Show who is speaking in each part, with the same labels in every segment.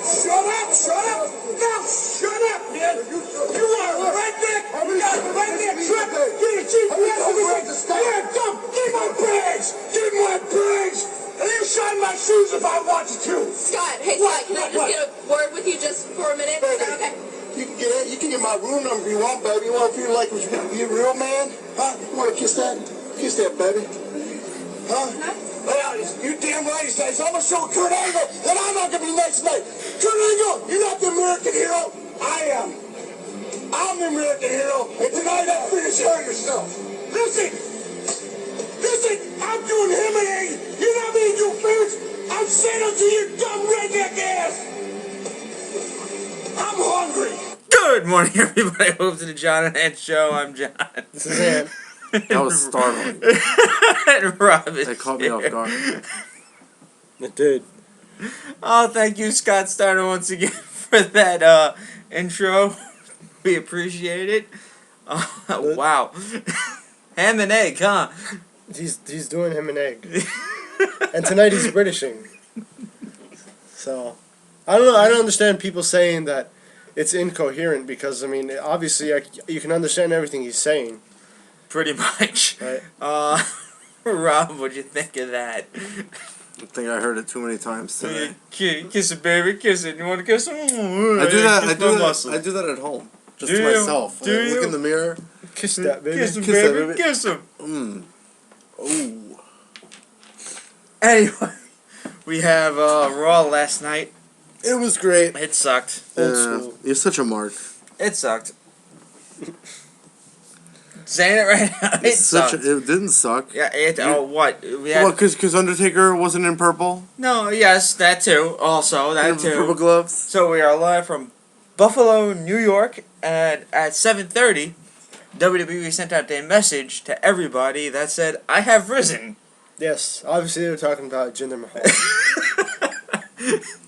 Speaker 1: Shut up! Shut up! Now shut up, man! You are a redneck! You got a redneck truck! Get a GPS! Yeah, dumb! Give my bags! Give my bags! And you shine my shoes if I want you to!
Speaker 2: Scott, hey Scott, can I just get a word with you just for a minute? Is that okay?
Speaker 1: You can get my room number if you want, baby. You want to feel like you're a real man? Huh? You want to kiss that? Kiss that, baby. Huh? Well, you damn right he says. I'm going to show Kurt Angle that I'm not going to be next night. Kurt Angle, you're not the American hero. I am. I'm the American hero. And tonight I'm finish hurting yourself. Listen, I'm doing him and A. You're not being your parents. I'm sending to your dumb redneck ass. I'm hungry.
Speaker 3: Good morning, everybody. Welcome to the John and Ant Show. I'm John.
Speaker 4: This is Ant.
Speaker 5: That was startling.
Speaker 3: And Rob is
Speaker 5: That caught me off guard.
Speaker 4: It did.
Speaker 3: Oh, thank you, Scott Steiner, once again for that intro. We appreciate it. Wow. Ham and egg, huh?
Speaker 4: He's doing him an egg. And tonight he's Britishing. So, I don't know. I don't understand people saying that it's incoherent because, I mean, obviously you can understand everything he's saying.
Speaker 3: Pretty much.
Speaker 4: Right.
Speaker 3: Rob, what'd you think of that?
Speaker 5: I think I heard it too many times today.
Speaker 3: Kiss it, baby, kiss it. You want to kiss him?
Speaker 5: I do that at home. Just to myself.
Speaker 3: Do you?
Speaker 5: Look in the mirror.
Speaker 4: Kiss that, baby.
Speaker 3: Kiss him,
Speaker 5: Kiss that,
Speaker 3: baby.
Speaker 5: baby.
Speaker 3: Kiss him.
Speaker 5: Ooh.
Speaker 3: Anyway, we have Raw last night.
Speaker 5: It was great.
Speaker 3: It sucked.
Speaker 4: Old school.
Speaker 5: You're such a mark.
Speaker 3: It sucked. Saying it right now, it sucked.
Speaker 5: It didn't suck.
Speaker 3: Yeah, what? We had,
Speaker 5: Well, because Undertaker wasn't in purple.
Speaker 3: no, yes, that too. Also, that too.
Speaker 5: Purple gloves.
Speaker 3: So we are live from Buffalo, New York, and at 7:30, WWE sent out a message to everybody that said, "I have risen."
Speaker 4: Yes, obviously they were talking about Jinder Mahal.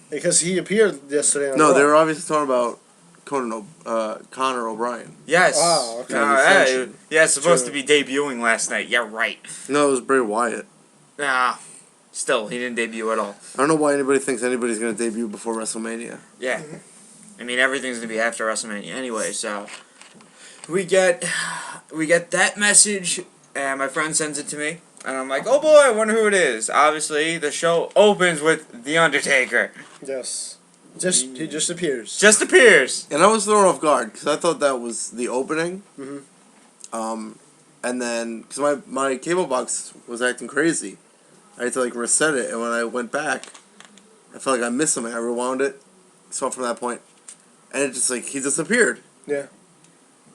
Speaker 4: Because he appeared yesterday on
Speaker 5: No,
Speaker 4: Raw.
Speaker 5: they were obviously talking about Connor O'Brien.
Speaker 3: Yes.
Speaker 4: Oh, okay.
Speaker 3: Yeah, it's supposed
Speaker 4: True.
Speaker 3: to be debuting last night. Yeah, right.
Speaker 5: No, it was Bray Wyatt.
Speaker 3: Nah, still, he didn't debut at all.
Speaker 5: I don't know why anybody thinks anybody's going to debut before WrestleMania.
Speaker 3: Yeah. I mean, everything's going to be after WrestleMania anyway, so we get that message, and my friend sends it to me, and I'm like, oh boy, I wonder who it is. Obviously, the show opens with The Undertaker.
Speaker 4: Yes. He just appears.
Speaker 3: Just appears.
Speaker 5: And I was thrown off guard because I thought that was the opening.
Speaker 4: Mm-hmm.
Speaker 5: And then, because my cable box was acting crazy, I had to reset it. And when I went back, I felt like I missed something. I rewound it, saw from that point, and it just he disappeared.
Speaker 4: Yeah.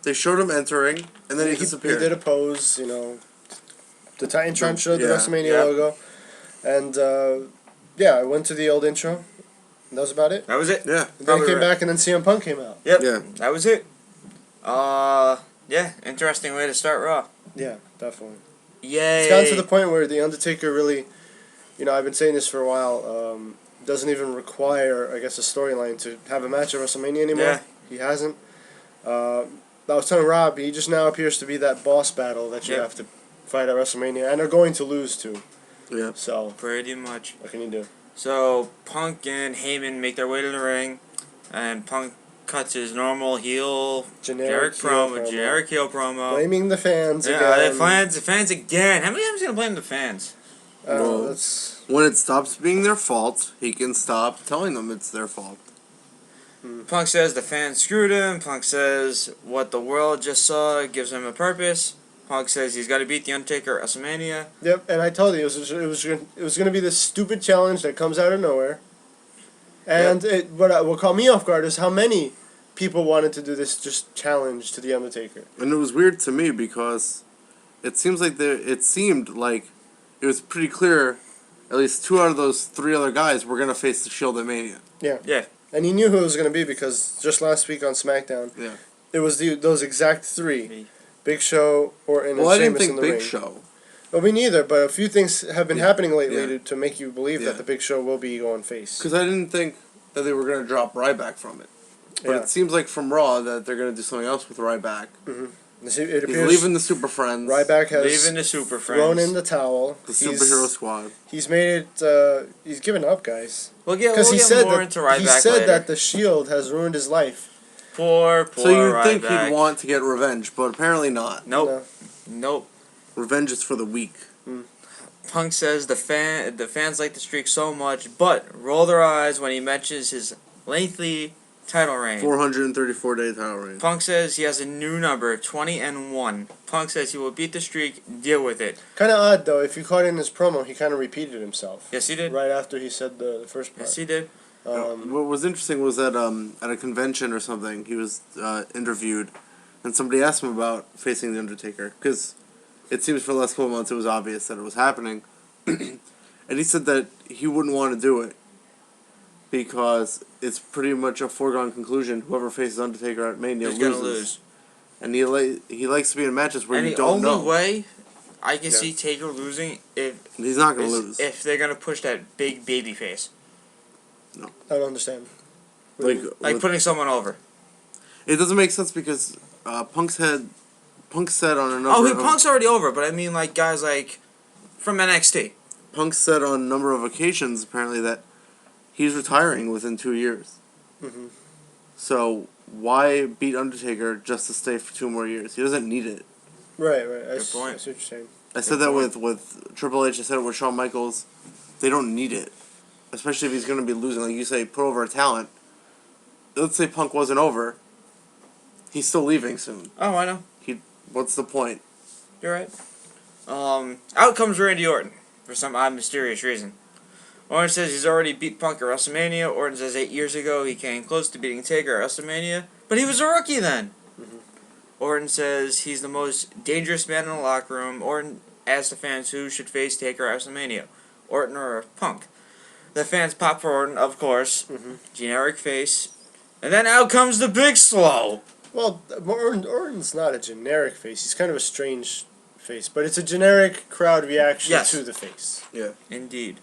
Speaker 5: They showed him entering, and then he disappeared.
Speaker 4: He did a pose, the Titan intro, the
Speaker 5: Yeah.
Speaker 4: WrestleMania logo, and I went to the old intro. And that was about it.
Speaker 3: That was it.
Speaker 5: Yeah.
Speaker 4: And then he came back, and then CM Punk came out.
Speaker 3: Yep.
Speaker 5: Yeah.
Speaker 3: That was it. Yeah, interesting way to start Raw.
Speaker 4: Yeah, definitely.
Speaker 3: Yay.
Speaker 4: It's gotten to the point where the Undertaker really, I've been saying this for a while. Doesn't even require, I guess, a storyline to have a match at WrestleMania anymore.
Speaker 3: Yeah.
Speaker 4: He hasn't. I was telling Rob, he just now appears to be that boss battle that you have to fight at WrestleMania, and are going to lose to.
Speaker 5: Yeah.
Speaker 4: So
Speaker 3: Pretty much.
Speaker 4: what can you do?
Speaker 3: So Punk and Heyman make their way to the ring, and Punk cuts his normal generic heel promo.
Speaker 4: Blaming the fans
Speaker 3: Yeah,
Speaker 4: again.
Speaker 3: the fans again. How many times are you gonna blame the fans?
Speaker 5: Well,
Speaker 4: That's
Speaker 5: when it stops being their fault, he can stop telling them it's their fault.
Speaker 3: Punk says the fans screwed him. Punk says what the world just saw gives him a purpose. Punk says he's got to beat the Undertaker at WrestleMania.
Speaker 4: Yep, and I told you it was going to be this stupid challenge that comes out of nowhere. And what caught me off guard is how many people wanted to do this just challenge to the Undertaker.
Speaker 5: And it was weird to me because it seemed like it was pretty clear at least 2 out of those 3 other guys were going to face the Shield at Mania.
Speaker 4: Yeah.
Speaker 3: Yeah.
Speaker 4: And he knew who it was going to be because just last week on SmackDown, it was those exact 3. Big Show, Orton, and
Speaker 5: I didn't
Speaker 4: Sheamus in
Speaker 5: think
Speaker 4: the
Speaker 5: Big
Speaker 4: ring.
Speaker 5: Show.
Speaker 4: Well, me neither, but a few things have been happening lately to make you believe
Speaker 5: Yeah.
Speaker 4: that the Big Show will be going face.
Speaker 5: Because I didn't think that they were going to drop Ryback from it. But it seems like from Raw that they're going to do something else with Ryback.
Speaker 4: Mm-hmm. It
Speaker 5: He's
Speaker 4: appears
Speaker 5: leaving the Super Friends.
Speaker 4: Ryback has
Speaker 3: Leaving the Super
Speaker 4: thrown
Speaker 3: Friends.
Speaker 4: in the towel.
Speaker 5: The superhero squad.
Speaker 4: He's made it. He's given up, guys.
Speaker 3: We'll get
Speaker 4: Because
Speaker 3: more into Ryback
Speaker 4: he said
Speaker 3: later.
Speaker 4: that the Shield has ruined his life.
Speaker 3: Poor
Speaker 5: So you'd
Speaker 3: Ryback.
Speaker 5: think he'd want to get revenge, but apparently not.
Speaker 3: Nope. Nope.
Speaker 5: Revenge is for the weak.
Speaker 3: Punk says the fans like the streak so much, but roll their eyes when he mentions his lengthy title reign.
Speaker 5: 434-day title reign.
Speaker 3: Punk says he has a new number, 20-1. Punk says he will beat the streak, deal with it.
Speaker 4: Kind of odd though. If you caught in his promo, he kind of repeated himself.
Speaker 3: Yes, he did.
Speaker 4: Right after he said the first part.
Speaker 3: Yes, he did.
Speaker 5: What was interesting was that at a convention or something, he was interviewed, and somebody asked him about facing the Undertaker, because it seems for the last couple of months it was obvious that it was happening, and he said that he wouldn't want to do it because it's pretty much a foregone conclusion. Whoever faces Undertaker at Mania
Speaker 3: He's
Speaker 5: loses.
Speaker 3: gonna lose.
Speaker 5: And he likes to be in matches where
Speaker 3: And
Speaker 5: you
Speaker 3: the
Speaker 5: don't know.
Speaker 3: only way I can
Speaker 4: Yeah.
Speaker 3: see Taker losing
Speaker 5: He's not going to
Speaker 3: is
Speaker 5: lose.
Speaker 3: if they're gonna push that big baby face,
Speaker 4: I don't understand.
Speaker 5: Like with-
Speaker 3: putting someone over.
Speaker 5: it doesn't make sense because Punk said on a number
Speaker 3: Oh,
Speaker 5: of
Speaker 3: Punk's already over, but I mean like guys like from NXT.
Speaker 5: Punk said on a number of occasions apparently that he's retiring within 2 years.
Speaker 4: Mm-hmm.
Speaker 5: So why beat Undertaker just to stay for 2 more years? He doesn't need it.
Speaker 4: Right.
Speaker 3: Good point.
Speaker 4: I see what you're saying.
Speaker 5: I said that with Triple H. I said it with Shawn Michaels. They don't need it, especially if he's going to be losing. Like you say, put over a talent. Let's say Punk wasn't over. He's still leaving soon.
Speaker 3: Oh, I know.
Speaker 5: What's the point?
Speaker 3: You're right. Out comes Randy Orton for some odd, mysterious reason. Orton says he's already beat Punk at WrestleMania. Orton says 8 years ago he came close to beating Taker at WrestleMania, but he was a rookie then.
Speaker 4: Mm-hmm.
Speaker 3: Orton says he's the most dangerous man in the locker room. Orton asks the fans who should face Taker at WrestleMania, Orton or Punk. The fans pop for Orton, of course.
Speaker 4: Mm-hmm.
Speaker 3: Generic face. And then out comes the Big Slow.
Speaker 4: Well, Orton's not a generic face. He's kind of a strange face, but it's a generic crowd reaction
Speaker 3: Yes.
Speaker 4: to the face.
Speaker 5: Yeah.
Speaker 3: Indeed.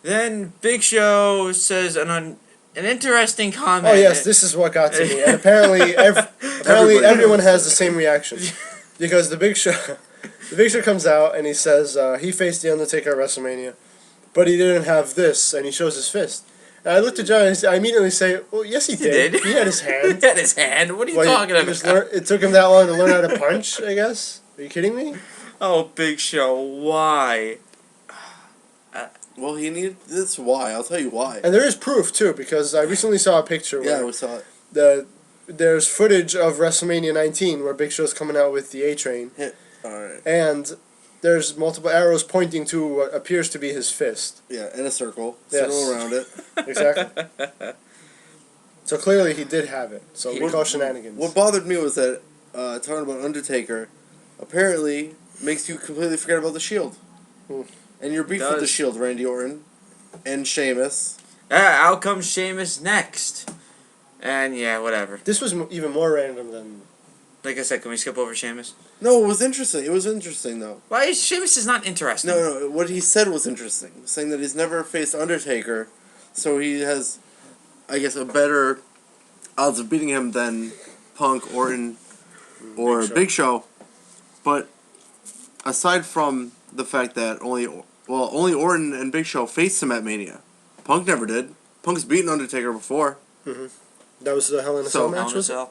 Speaker 3: Then Big Show says an interesting comment.
Speaker 4: Oh yes, this is what got to me. And apparently, everyone has the same reaction because the Big Show comes out and he says he faced the Undertaker at WrestleMania, but he didn't have this, and he shows his fist. And I looked at John and I immediately say, "Well, yes, he did. He had his hand.
Speaker 3: He had his hand. What are you talking about?
Speaker 4: It took him that long to learn how to punch. I guess. Are you kidding me?
Speaker 3: Oh, Big Show, why?
Speaker 5: Well, he needed this. Why? I'll tell you why.
Speaker 4: And there is proof too, because I recently saw a picture
Speaker 5: Yeah,
Speaker 4: where
Speaker 5: we saw it.
Speaker 4: there's footage of WrestleMania 19 where Big Show's coming out with the A Train,
Speaker 5: All right.
Speaker 4: and there's multiple arrows pointing to what appears to be his fist.
Speaker 5: Yeah, in a circle.
Speaker 4: Yes.
Speaker 5: Circle around it.
Speaker 4: Exactly. So clearly he did have it. So we
Speaker 5: What-
Speaker 4: call shenanigans.
Speaker 5: What bothered me was that talking about Undertaker apparently makes you completely forget about the Shield. And you're beef with the
Speaker 3: Does.
Speaker 5: Shield, Randy Orton, and Sheamus.
Speaker 3: Out comes Sheamus next. And yeah, whatever.
Speaker 4: This was even more random than.
Speaker 3: Like I said, can we skip over Sheamus?
Speaker 5: No, it was interesting. It was interesting though.
Speaker 3: Why Sheamus is not interesting?
Speaker 5: No, what he said was interesting. Saying that he's never faced Undertaker, so he has, I guess, a better odds of beating him than Punk, Orton, or Big Show. But aside from the fact that only Orton and Big Show faced him at Mania, Punk never did. Punk's beaten Undertaker before.
Speaker 4: That was the Hell in a Cell match, was it?
Speaker 3: Hell.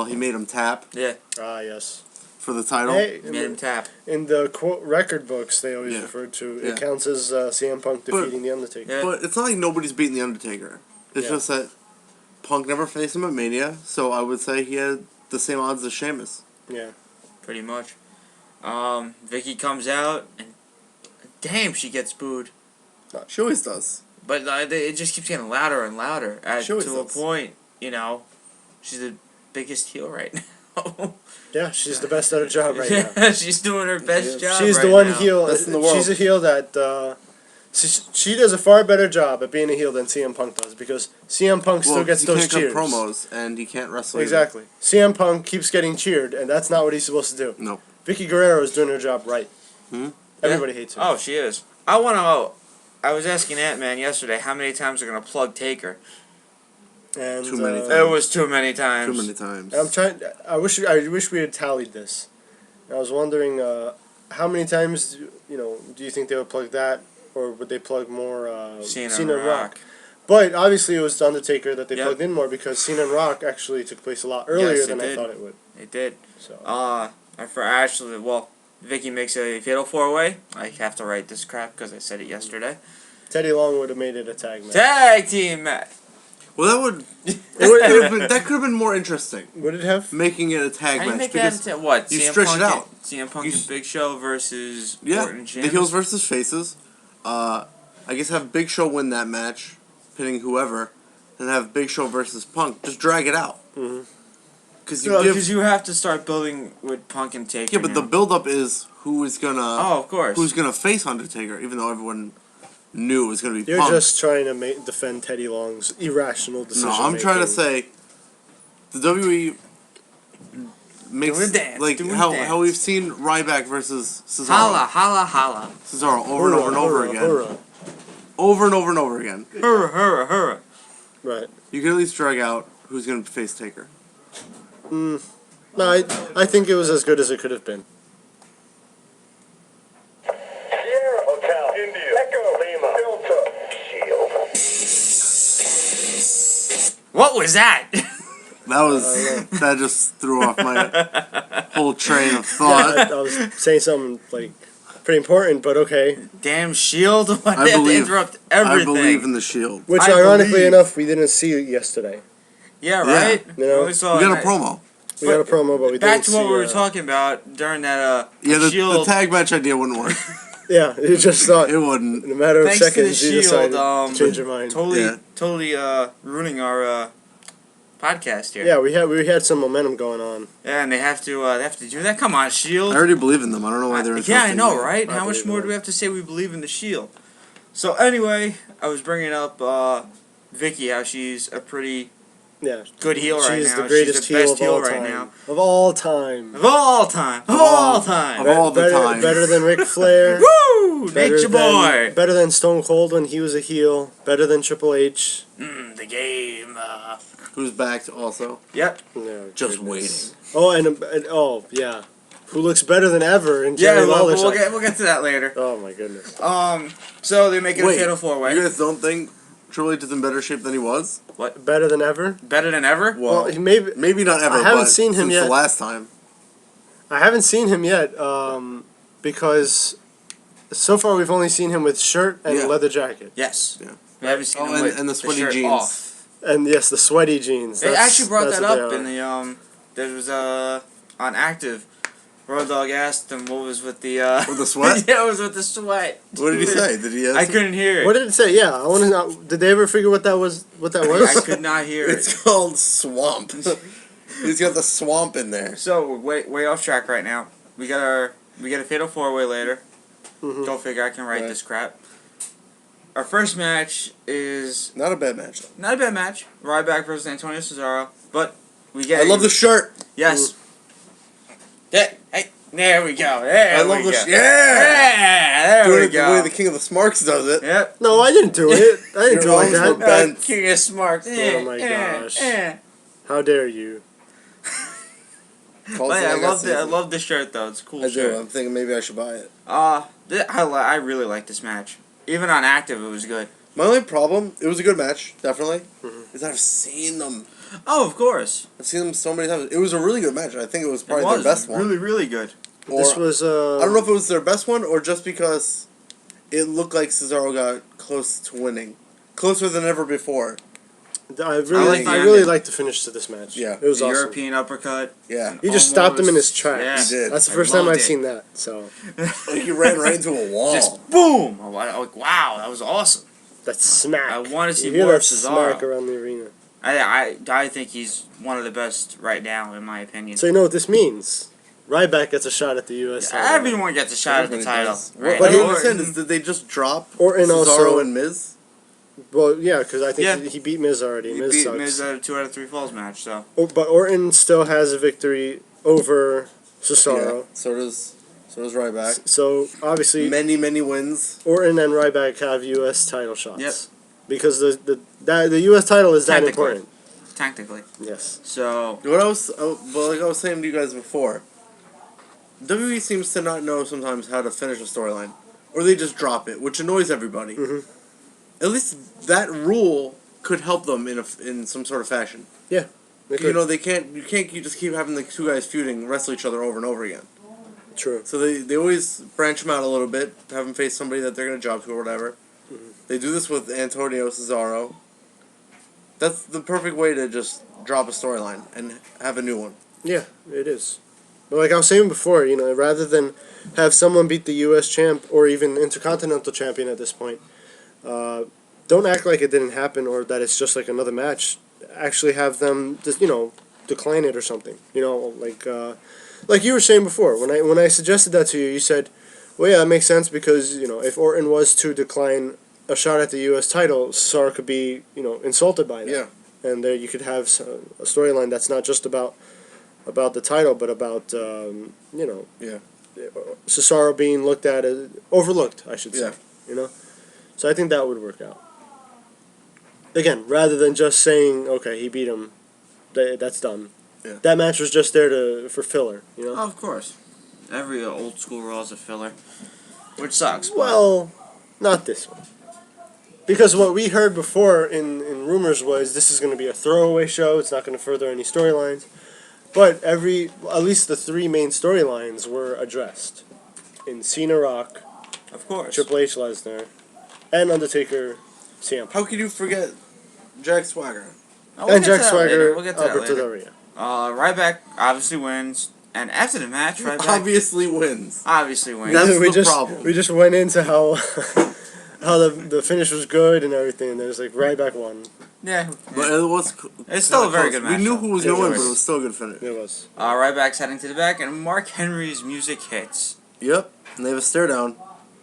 Speaker 5: He made him tap
Speaker 3: Yeah,
Speaker 4: Ah, yes.
Speaker 5: for the title.
Speaker 4: Hey,
Speaker 3: made him tap.
Speaker 4: in the quote record books, they always
Speaker 5: Yeah.
Speaker 4: referred to
Speaker 5: Yeah.
Speaker 4: it counts as CM Punk defeating the Undertaker.
Speaker 3: Yeah.
Speaker 5: But it's not like nobody's beaten the Undertaker. It's
Speaker 4: Yeah.
Speaker 5: just that Punk never faced him at Mania, so I would say he had the same odds as Sheamus.
Speaker 4: Yeah.
Speaker 3: Pretty much. Vicky comes out, and damn, she gets booed.
Speaker 5: She always does.
Speaker 3: But it just keeps getting louder and louder.
Speaker 5: She always
Speaker 3: To a
Speaker 5: does.
Speaker 3: point, she's the biggest heel right now.
Speaker 4: Yeah, she's the best at her job right now.
Speaker 3: Yeah, she's doing her best
Speaker 5: Yeah.
Speaker 3: job.
Speaker 4: She's
Speaker 3: right
Speaker 4: the one
Speaker 3: now.
Speaker 4: heel.
Speaker 5: Best in the world.
Speaker 4: She's a heel that she does a far better job at being a heel than CM Punk does, because CM Punk still gets
Speaker 5: he
Speaker 4: those
Speaker 5: can't cut
Speaker 4: cheers.
Speaker 5: promos, and he can't wrestle. either.
Speaker 4: Exactly. CM Punk keeps getting cheered, and that's not what he's supposed to do.
Speaker 5: No.
Speaker 4: Vicky Guerrero is doing her job right.
Speaker 5: Hmm?
Speaker 4: Everybody hates her.
Speaker 3: Oh, she is. I want to. I was asking Ant-Man yesterday how many times they're gonna plug Taker.
Speaker 4: And,
Speaker 5: Too many times.
Speaker 3: It was too many times.
Speaker 5: Too many times.
Speaker 4: I wish we had tallied this. I was wondering how many times do you think they would plug that, or would they plug more
Speaker 3: Cena and Rock.
Speaker 4: But obviously it was the Undertaker that they
Speaker 3: Yep.
Speaker 4: plugged in more because Cena and Rock actually took place a lot earlier
Speaker 3: Yes, it
Speaker 4: than I
Speaker 3: did.
Speaker 4: thought it would.
Speaker 3: It did.
Speaker 4: So
Speaker 3: For Ashley, well, Vicky makes a fatal 4-way. I have to write this crap because I said it yesterday.
Speaker 4: Teddy Long would have made it a tag match.
Speaker 3: Tag team match.
Speaker 5: Well, that could have been more interesting.
Speaker 4: Would it have?
Speaker 5: Making it a tag
Speaker 3: How do you
Speaker 5: match
Speaker 3: make that
Speaker 5: because
Speaker 3: into what?
Speaker 5: you
Speaker 3: CM
Speaker 5: stretch
Speaker 3: Punk
Speaker 5: it out.
Speaker 3: CM Punk and Big Show versus
Speaker 5: yeah,
Speaker 3: Orton and
Speaker 5: the
Speaker 3: Sheamus.
Speaker 5: heels versus faces. I guess have Big Show win that match, pinning whoever, and have Big Show versus Punk. Just drag it out. Because
Speaker 3: you have to start building with Punk and Taker.
Speaker 5: Yeah, but the build-up is who is gonna.
Speaker 3: Oh, of course.
Speaker 5: Who's gonna face Undertaker? Even though everyone knew it was gonna be
Speaker 4: You're
Speaker 5: Punk.
Speaker 4: just trying to defend Teddy Long's irrational decision.
Speaker 5: No, I'm trying to say the WWE makes
Speaker 3: Do a dance,
Speaker 5: like
Speaker 3: do a
Speaker 5: how
Speaker 3: dance.
Speaker 5: we've seen Ryback versus Cesaro.
Speaker 3: Holla, holla, holla.
Speaker 5: Cesaro over and over and over again.
Speaker 4: Hurrah.
Speaker 5: Over and over and over again.
Speaker 3: Hurrah, hurrah, hurrah.
Speaker 4: Right.
Speaker 5: You can at least drag out who's gonna face Taker.
Speaker 4: No, I think it was as good as it could have been.
Speaker 1: Sierra Hotel, India, Echo, Lima, Delta, Shield.
Speaker 3: What was that?
Speaker 5: That was that just threw off my whole train of thought.
Speaker 4: I was saying something like pretty important, but okay.
Speaker 3: Damn Shield. Why
Speaker 5: I
Speaker 3: they have to
Speaker 5: believe-
Speaker 3: interrupt everything?
Speaker 5: I believe in the Shield.
Speaker 4: Which,
Speaker 3: I
Speaker 4: ironically
Speaker 3: believe.
Speaker 4: enough, we didn't see yesterday.
Speaker 3: Yeah,
Speaker 5: Yeah.
Speaker 3: right?
Speaker 4: You know,
Speaker 3: We saw
Speaker 5: We got a
Speaker 3: that-
Speaker 5: promo.
Speaker 4: We got a promo, but we
Speaker 3: Back
Speaker 4: didn't
Speaker 3: to
Speaker 4: see.
Speaker 3: what we were talking about during that
Speaker 5: Yeah, the
Speaker 3: Shield.
Speaker 5: tag match idea wouldn't work.
Speaker 4: Yeah, you just thought
Speaker 5: It wouldn't.
Speaker 4: in a matter of
Speaker 3: Thanks to the
Speaker 4: seconds you
Speaker 3: Shield,
Speaker 4: decided to change your mind.
Speaker 3: totally ruining our podcast here.
Speaker 4: Yeah, we had some momentum going on.
Speaker 3: Yeah, and they have to do that. Come on, Shield.
Speaker 5: I already believe in them. I don't know why they're.
Speaker 3: Yeah, I know,
Speaker 5: interrupting me.
Speaker 3: right?
Speaker 4: I
Speaker 3: How much
Speaker 4: believe
Speaker 3: more
Speaker 4: in
Speaker 3: do we have to say we believe in the Shield? So anyway, I was bringing up Vicky, how she's a pretty
Speaker 4: Yeah,
Speaker 3: good heel right
Speaker 4: she's
Speaker 3: now.
Speaker 4: the greatest
Speaker 3: she's the best
Speaker 4: heel of all
Speaker 3: right
Speaker 4: time.
Speaker 3: now.
Speaker 4: Of all time.
Speaker 3: Of all time. Of all time.
Speaker 5: Of all the
Speaker 4: better,
Speaker 5: time.
Speaker 4: Better than Ric Flair.
Speaker 3: Woo!
Speaker 4: better
Speaker 3: Nature
Speaker 4: than,
Speaker 3: boy.
Speaker 4: Better than Stone Cold when he was a heel. Better than Triple H.
Speaker 3: The game.
Speaker 5: Who's back also?
Speaker 3: Yep.
Speaker 4: No,
Speaker 5: Just
Speaker 4: goodness.
Speaker 5: waiting.
Speaker 4: Oh, and oh yeah, who looks better than ever? And
Speaker 3: Yeah,
Speaker 4: Jerry Lawler.
Speaker 3: we'll get to that later.
Speaker 4: Oh my goodness.
Speaker 3: So they're making
Speaker 5: Wait,
Speaker 3: a fatal 4-way.
Speaker 5: You guys don't think Triple H is in better shape than he was?
Speaker 4: Better than ever?
Speaker 3: Better than ever?
Speaker 4: Well, he maybe
Speaker 5: maybe not ever.
Speaker 4: I haven't
Speaker 5: but
Speaker 4: seen him
Speaker 5: since
Speaker 4: yet.
Speaker 5: The last time.
Speaker 4: I haven't seen him yet because so far we've only seen him with shirt and
Speaker 5: Yeah.
Speaker 4: leather jacket.
Speaker 3: Yes.
Speaker 5: Yeah.
Speaker 3: We haven't seen
Speaker 5: Oh,
Speaker 3: him
Speaker 5: and-
Speaker 3: with
Speaker 5: and the sweaty
Speaker 3: shirt
Speaker 5: jeans.
Speaker 3: off.
Speaker 4: And yes, the sweaty jeans.
Speaker 3: They actually brought
Speaker 4: that's
Speaker 3: that
Speaker 4: what
Speaker 3: up
Speaker 4: they
Speaker 3: in
Speaker 4: are.
Speaker 3: the there was on Active. Road Dogg asked him what was with the
Speaker 5: With the sweat?
Speaker 3: Yeah, it was with the sweat.
Speaker 5: What did he say? Did he?
Speaker 3: I couldn't hear it.
Speaker 4: What did it say? Yeah, I want to know. Did they ever figure what that was? What that
Speaker 3: I
Speaker 4: was?
Speaker 3: could not hear it.
Speaker 5: It's called swamp. He's got the swamp in there.
Speaker 3: So we're way off track right now. We got a fatal 4-way later.
Speaker 4: Mhm.
Speaker 3: Go figure. I can write
Speaker 5: Right.
Speaker 3: this crap. Our first match is
Speaker 5: Not a bad match. Though.
Speaker 3: not a bad match. Ryback versus Antonio Cesaro, but we get.
Speaker 5: I love the shirt.
Speaker 3: Yes. Hey, there we go. There
Speaker 5: I
Speaker 3: we
Speaker 5: love the
Speaker 3: go.
Speaker 5: yeah.
Speaker 3: Yeah, there
Speaker 5: Doing
Speaker 3: we
Speaker 5: it the
Speaker 3: go.
Speaker 5: way the King of the Smarks does it.
Speaker 3: Yep.
Speaker 4: No, I didn't do it. I didn't do it like
Speaker 5: Your arms were
Speaker 4: that.
Speaker 5: bent.
Speaker 3: King of Smart.
Speaker 4: Oh my gosh. How dare you?
Speaker 5: Calls
Speaker 3: But yeah,
Speaker 5: it like
Speaker 3: I
Speaker 5: see.
Speaker 3: love the shirt though. It's a cool
Speaker 5: I do.
Speaker 3: shirt.
Speaker 5: I'm thinking maybe I should buy it.
Speaker 3: I really like this match. Even on Active, it was good.
Speaker 5: My only problem, it was a good match, definitely,
Speaker 4: Mhm.
Speaker 5: is I've seen them.
Speaker 3: Oh, of course.
Speaker 5: I've seen them so many times. It was a really good match. I think it was
Speaker 3: It
Speaker 5: probably
Speaker 3: was
Speaker 5: their best one.
Speaker 3: really, really good.
Speaker 5: Or,
Speaker 4: This was
Speaker 5: I don't know if it was their best one or just because it looked like Cesaro got close to winning. Closer than ever before.
Speaker 4: I
Speaker 3: like
Speaker 4: really,
Speaker 3: the
Speaker 4: I really
Speaker 3: ending.
Speaker 4: liked the finish to this match.
Speaker 5: Yeah.
Speaker 4: it was
Speaker 3: The
Speaker 4: awesome.
Speaker 3: European uppercut.
Speaker 5: Yeah.
Speaker 4: He just stopped him in his
Speaker 3: Almost.
Speaker 4: tracks.
Speaker 3: Yeah.
Speaker 5: He did.
Speaker 4: That's the
Speaker 3: I
Speaker 4: first time
Speaker 3: loved
Speaker 4: I've
Speaker 3: it.
Speaker 4: seen that. So
Speaker 5: Like he ran right into a wall.
Speaker 3: Just boom! I was like, wow, that was awesome.
Speaker 4: that smack.
Speaker 3: I want to see
Speaker 4: you hear
Speaker 3: more of
Speaker 4: that smack
Speaker 3: Cesaro.
Speaker 4: around the arena.
Speaker 3: I think he's one of the best right now, in my opinion.
Speaker 4: So you know what this means? Ryback gets a shot at the U.S. title.
Speaker 3: Everyone gets a shot at the
Speaker 5: Everybody
Speaker 3: title.
Speaker 5: does.
Speaker 3: Right?
Speaker 5: What I don't
Speaker 3: Orton-
Speaker 5: understand is, did they just drop
Speaker 4: Orton
Speaker 5: Cesaro
Speaker 4: also.
Speaker 5: and Miz?
Speaker 4: Well, yeah, because I think
Speaker 3: Yeah.
Speaker 4: he beat Miz already.
Speaker 3: He
Speaker 4: Miz
Speaker 3: beat
Speaker 4: sucks.
Speaker 3: Miz at a 2 out of 3 falls match, so.
Speaker 4: But Orton still has a victory over Cesaro.
Speaker 5: Yeah. So does Ryback.
Speaker 4: So obviously,
Speaker 5: Many wins.
Speaker 4: Orton and Ryback have U.S. title shots.
Speaker 3: Yep.
Speaker 4: Because the U.S. title is that
Speaker 3: Technically.
Speaker 4: important.
Speaker 3: technically.
Speaker 4: Yes.
Speaker 3: So
Speaker 5: But like I was saying to you guys before, WWE seems to not know sometimes how to finish a storyline, or they just drop it, which annoys everybody.
Speaker 4: Mhm.
Speaker 5: At least that rule could help them in some sort of fashion.
Speaker 4: They
Speaker 5: You know, they can't. You can't just keep having the two guys feuding, wrestle each other over and over again.
Speaker 4: True.
Speaker 5: So they always branch them out a little bit, have them face somebody that they're gonna job to or whatever.
Speaker 4: Mhm.
Speaker 5: They do this with Antonio Cesaro. That's the perfect way to just drop a storyline and have a new one.
Speaker 4: Yeah, it is. But like I was saying before, you know, rather than have someone beat the U.S. champ or even Intercontinental champion at this point, don't act like it didn't happen or that it's just like another match. Actually have them just, you know, decline it or something. You know, like you were saying before, when I suggested that to you, you said, well, yeah, that makes sense because, you know, if Orton was to decline a shot at the U.S. title, Cesaro could be, you know, insulted by that.
Speaker 5: Yeah.
Speaker 4: And there you could have a storyline that's not just about the title, but about, you know, Cesaro being looked at as, overlooked, I should say.
Speaker 5: Yeah.
Speaker 4: You know? So I think that would work out. Again, rather than just saying, okay, he beat him, that's done.
Speaker 5: Yeah.
Speaker 4: That match was just there for filler, you know?
Speaker 3: oh, of course, every old school Raw is a filler, which sucks. but-
Speaker 4: Well, not this one. Because what we heard before in rumors was this is going to be a throwaway show, it's not going to further any storylines. But at least the three main storylines were addressed. In Cena Rock,
Speaker 3: of course.
Speaker 4: Triple H Lesnar, and Undertaker CM.
Speaker 5: How could you forget Jack Swagger?
Speaker 3: Oh, we'll
Speaker 4: And
Speaker 3: get to
Speaker 4: Jack
Speaker 3: that later.
Speaker 4: Swagger,
Speaker 3: We'll get to that
Speaker 4: Alberto
Speaker 3: later.
Speaker 4: Del Rio.
Speaker 3: Ryback obviously wins, and after the match, Ryback
Speaker 5: Obviously wins.
Speaker 3: obviously wins.
Speaker 5: That's
Speaker 4: we
Speaker 5: the
Speaker 4: just,
Speaker 5: problem.
Speaker 4: We just went into how how the finish was good and everything, and there's like Ryback won.
Speaker 3: yeah,
Speaker 5: But it was.
Speaker 3: It's still a very
Speaker 5: close.
Speaker 3: good match,
Speaker 5: We knew
Speaker 3: though.
Speaker 5: who was
Speaker 4: It
Speaker 5: going to win,
Speaker 4: was.
Speaker 5: but it was still a good finish.
Speaker 4: It was.
Speaker 3: Ryback's heading to the back, and Mark Henry's music hits.
Speaker 5: Yep. And they have a stare down.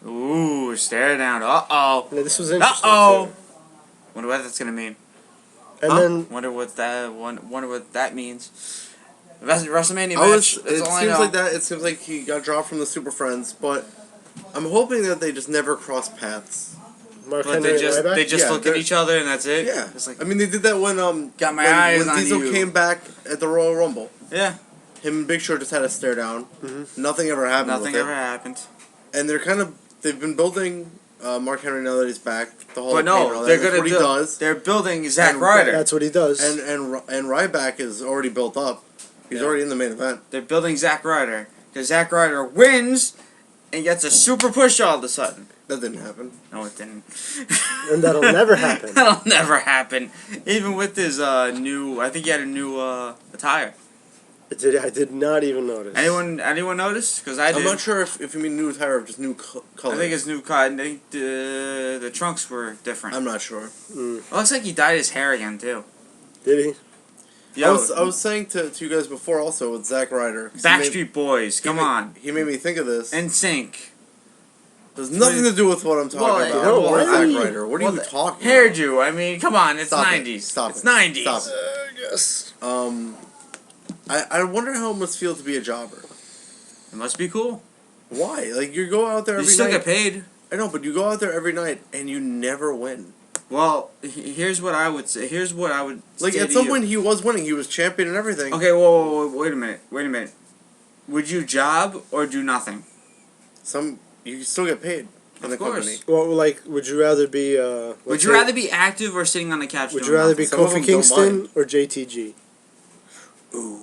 Speaker 3: Ooh, stare down. Uh-oh.
Speaker 4: Yeah, this was interesting.
Speaker 3: Uh-oh.
Speaker 4: too.
Speaker 3: Wonder what that's gonna mean.
Speaker 4: And
Speaker 5: Huh?
Speaker 4: then
Speaker 3: Wonder what that means. WrestleMania
Speaker 5: I
Speaker 3: match.
Speaker 5: was.
Speaker 3: That's
Speaker 5: It
Speaker 3: all I
Speaker 5: seems
Speaker 3: know.
Speaker 5: like that. It seems like he got dropped from the Super Friends, but I'm hoping that they just never cross paths.
Speaker 4: Mark
Speaker 3: But
Speaker 4: Henry
Speaker 3: they just
Speaker 4: and Ryback.
Speaker 3: they just
Speaker 5: Yeah,
Speaker 3: look at
Speaker 5: they're-
Speaker 3: each other and that's it.
Speaker 5: Yeah.
Speaker 3: It's like
Speaker 5: I mean, they did that when
Speaker 3: Got my
Speaker 5: when,
Speaker 3: eyes
Speaker 5: when
Speaker 3: on
Speaker 5: Diesel
Speaker 3: you.
Speaker 5: came back at the Royal Rumble.
Speaker 3: yeah,
Speaker 5: Him and Big Show just had a stare down.
Speaker 4: Mhm.
Speaker 5: Nothing ever happened.
Speaker 3: nothing
Speaker 5: with
Speaker 3: ever
Speaker 5: it.
Speaker 3: happened.
Speaker 5: And they've been building Mark Henry now that he's back. The whole
Speaker 3: But
Speaker 5: campaign and
Speaker 3: no,
Speaker 5: all
Speaker 3: they're
Speaker 5: that. That's
Speaker 3: gonna
Speaker 5: what he
Speaker 3: do.
Speaker 5: does.
Speaker 3: They're building Zack
Speaker 5: And
Speaker 3: Ryder.
Speaker 4: That's what he does.
Speaker 5: And Ryback is already built up. He's
Speaker 3: Yeah.
Speaker 5: already in the main event.
Speaker 3: They're building Zack Ryder because Zack Ryder wins and gets a super push all of a sudden.
Speaker 5: That didn't happen.
Speaker 3: No, it didn't.
Speaker 4: And that'll never happen.
Speaker 3: That'll never happen. Even with his new, I think he had a new attire.
Speaker 4: I did not even notice.
Speaker 3: Anyone notice? Because I did.
Speaker 5: I'm not sure if you mean new attire or just new color.
Speaker 3: I think his new cut. I think the trunks were different.
Speaker 5: I'm not sure.
Speaker 4: Mm.
Speaker 3: It looks like he dyed his hair again too.
Speaker 4: Did he?
Speaker 3: Yeah,
Speaker 5: I was saying to you guys before also with Zack Ryder. 'cause
Speaker 3: Backstreet Boys. Come on.
Speaker 5: He made me think of this.
Speaker 3: NSYNC.
Speaker 5: There's nothing to do with what I'm talking
Speaker 3: Well,
Speaker 5: about.
Speaker 4: no,
Speaker 5: What
Speaker 4: why
Speaker 5: Zack
Speaker 4: are you-
Speaker 5: Ryder? What are you talking
Speaker 3: Hairdo. I mean, come on. It's
Speaker 5: Stop it.
Speaker 3: 90s.
Speaker 5: Stop
Speaker 3: It's
Speaker 5: it.
Speaker 3: 90s.
Speaker 5: Stop it.
Speaker 4: Yes.
Speaker 5: about? I wonder how it must feel to be a jobber.
Speaker 3: It must be cool.
Speaker 5: Why? Like, you go out there
Speaker 3: You
Speaker 5: every
Speaker 3: still
Speaker 5: night.
Speaker 3: get paid.
Speaker 5: I know, but you go out there every night and you never win.
Speaker 3: Well, here's what I would say. Here's what I would
Speaker 5: Like,
Speaker 3: say
Speaker 5: at
Speaker 3: to
Speaker 5: some
Speaker 3: you.
Speaker 5: point he was winning. He was champion and everything.
Speaker 3: Okay, whoa, wait a minute. Would you job or do nothing?
Speaker 5: You still get paid in the
Speaker 3: Of course.
Speaker 5: company.
Speaker 4: Well, like, would you rather be?
Speaker 3: Would you rather be active or sitting on the couch?
Speaker 4: Would
Speaker 3: doing
Speaker 4: you rather be
Speaker 3: nothing?
Speaker 5: Some of
Speaker 4: Kofi
Speaker 5: them don't
Speaker 4: Kingston
Speaker 5: mind.
Speaker 4: or JTG?
Speaker 5: Ooh.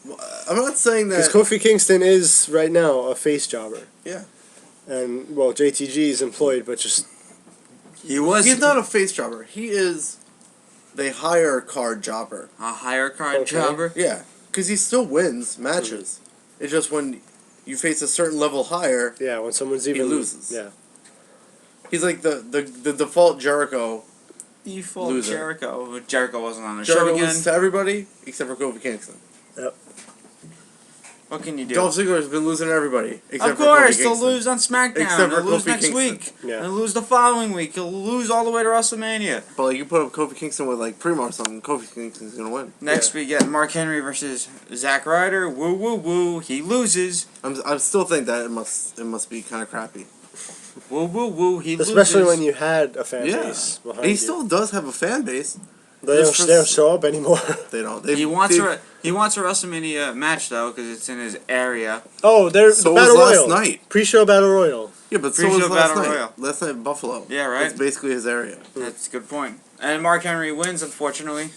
Speaker 5: Well, I'm not saying
Speaker 4: Because
Speaker 5: that.
Speaker 4: Kofi Kingston is right now a face jobber.
Speaker 5: Yeah.
Speaker 4: And well, JTG is employed, but just
Speaker 3: He was
Speaker 5: He's not a face jobber. He is the higher card jobber.
Speaker 3: a higher card
Speaker 4: Okay.
Speaker 3: jobber.
Speaker 5: Yeah. Because he still wins matches. It's just when you face a certain level higher,
Speaker 4: yeah. When someone's even
Speaker 5: loses.
Speaker 4: Yeah.
Speaker 5: he's like the default Jericho.
Speaker 3: Default
Speaker 5: Loser.
Speaker 3: Jericho. Jericho wasn't on the
Speaker 5: Jericho
Speaker 3: show again.
Speaker 5: loses to everybody except for Kofi Kingston.
Speaker 3: What can you do?
Speaker 5: Dolph Ziggler has been losing to everybody except
Speaker 3: Of
Speaker 5: for
Speaker 3: course,
Speaker 5: Kofi
Speaker 3: he'll
Speaker 5: Kingston.
Speaker 3: lose on SmackDown.
Speaker 5: Except for
Speaker 3: He'll lose
Speaker 5: Kofi
Speaker 3: next
Speaker 5: Kingston.
Speaker 3: week.
Speaker 4: Yeah.
Speaker 3: He'll lose the following week. He'll lose all the way to WrestleMania.
Speaker 5: But like you put up Kofi Kingston with like Primo or something, Kofi Kingston's gonna win.
Speaker 3: Next we get Mark Henry versus Zack Ryder. Woo woo woo. He loses.
Speaker 5: I still think that it must be kind of crappy.
Speaker 3: Woo woo woo. He
Speaker 4: Especially
Speaker 3: loses.
Speaker 4: when you had a fan
Speaker 5: Yeah,
Speaker 4: base behind
Speaker 5: he
Speaker 4: you.
Speaker 5: still does have a fan base.
Speaker 4: They don't show up anymore.
Speaker 5: They don't.
Speaker 3: He wants a WrestleMania match though, because it's in his area.
Speaker 4: Oh, there's
Speaker 5: So
Speaker 4: the Battle
Speaker 5: was
Speaker 4: Royal.
Speaker 5: last night.
Speaker 4: Pre-show Battle Royal.
Speaker 5: Yeah, but so
Speaker 3: Pre-show
Speaker 5: was last
Speaker 3: Battle
Speaker 5: night.
Speaker 3: Royal.
Speaker 5: Last night in Buffalo.
Speaker 3: Yeah, right.
Speaker 5: That's basically his area.
Speaker 3: That's a good point. And Mark Henry wins, unfortunately.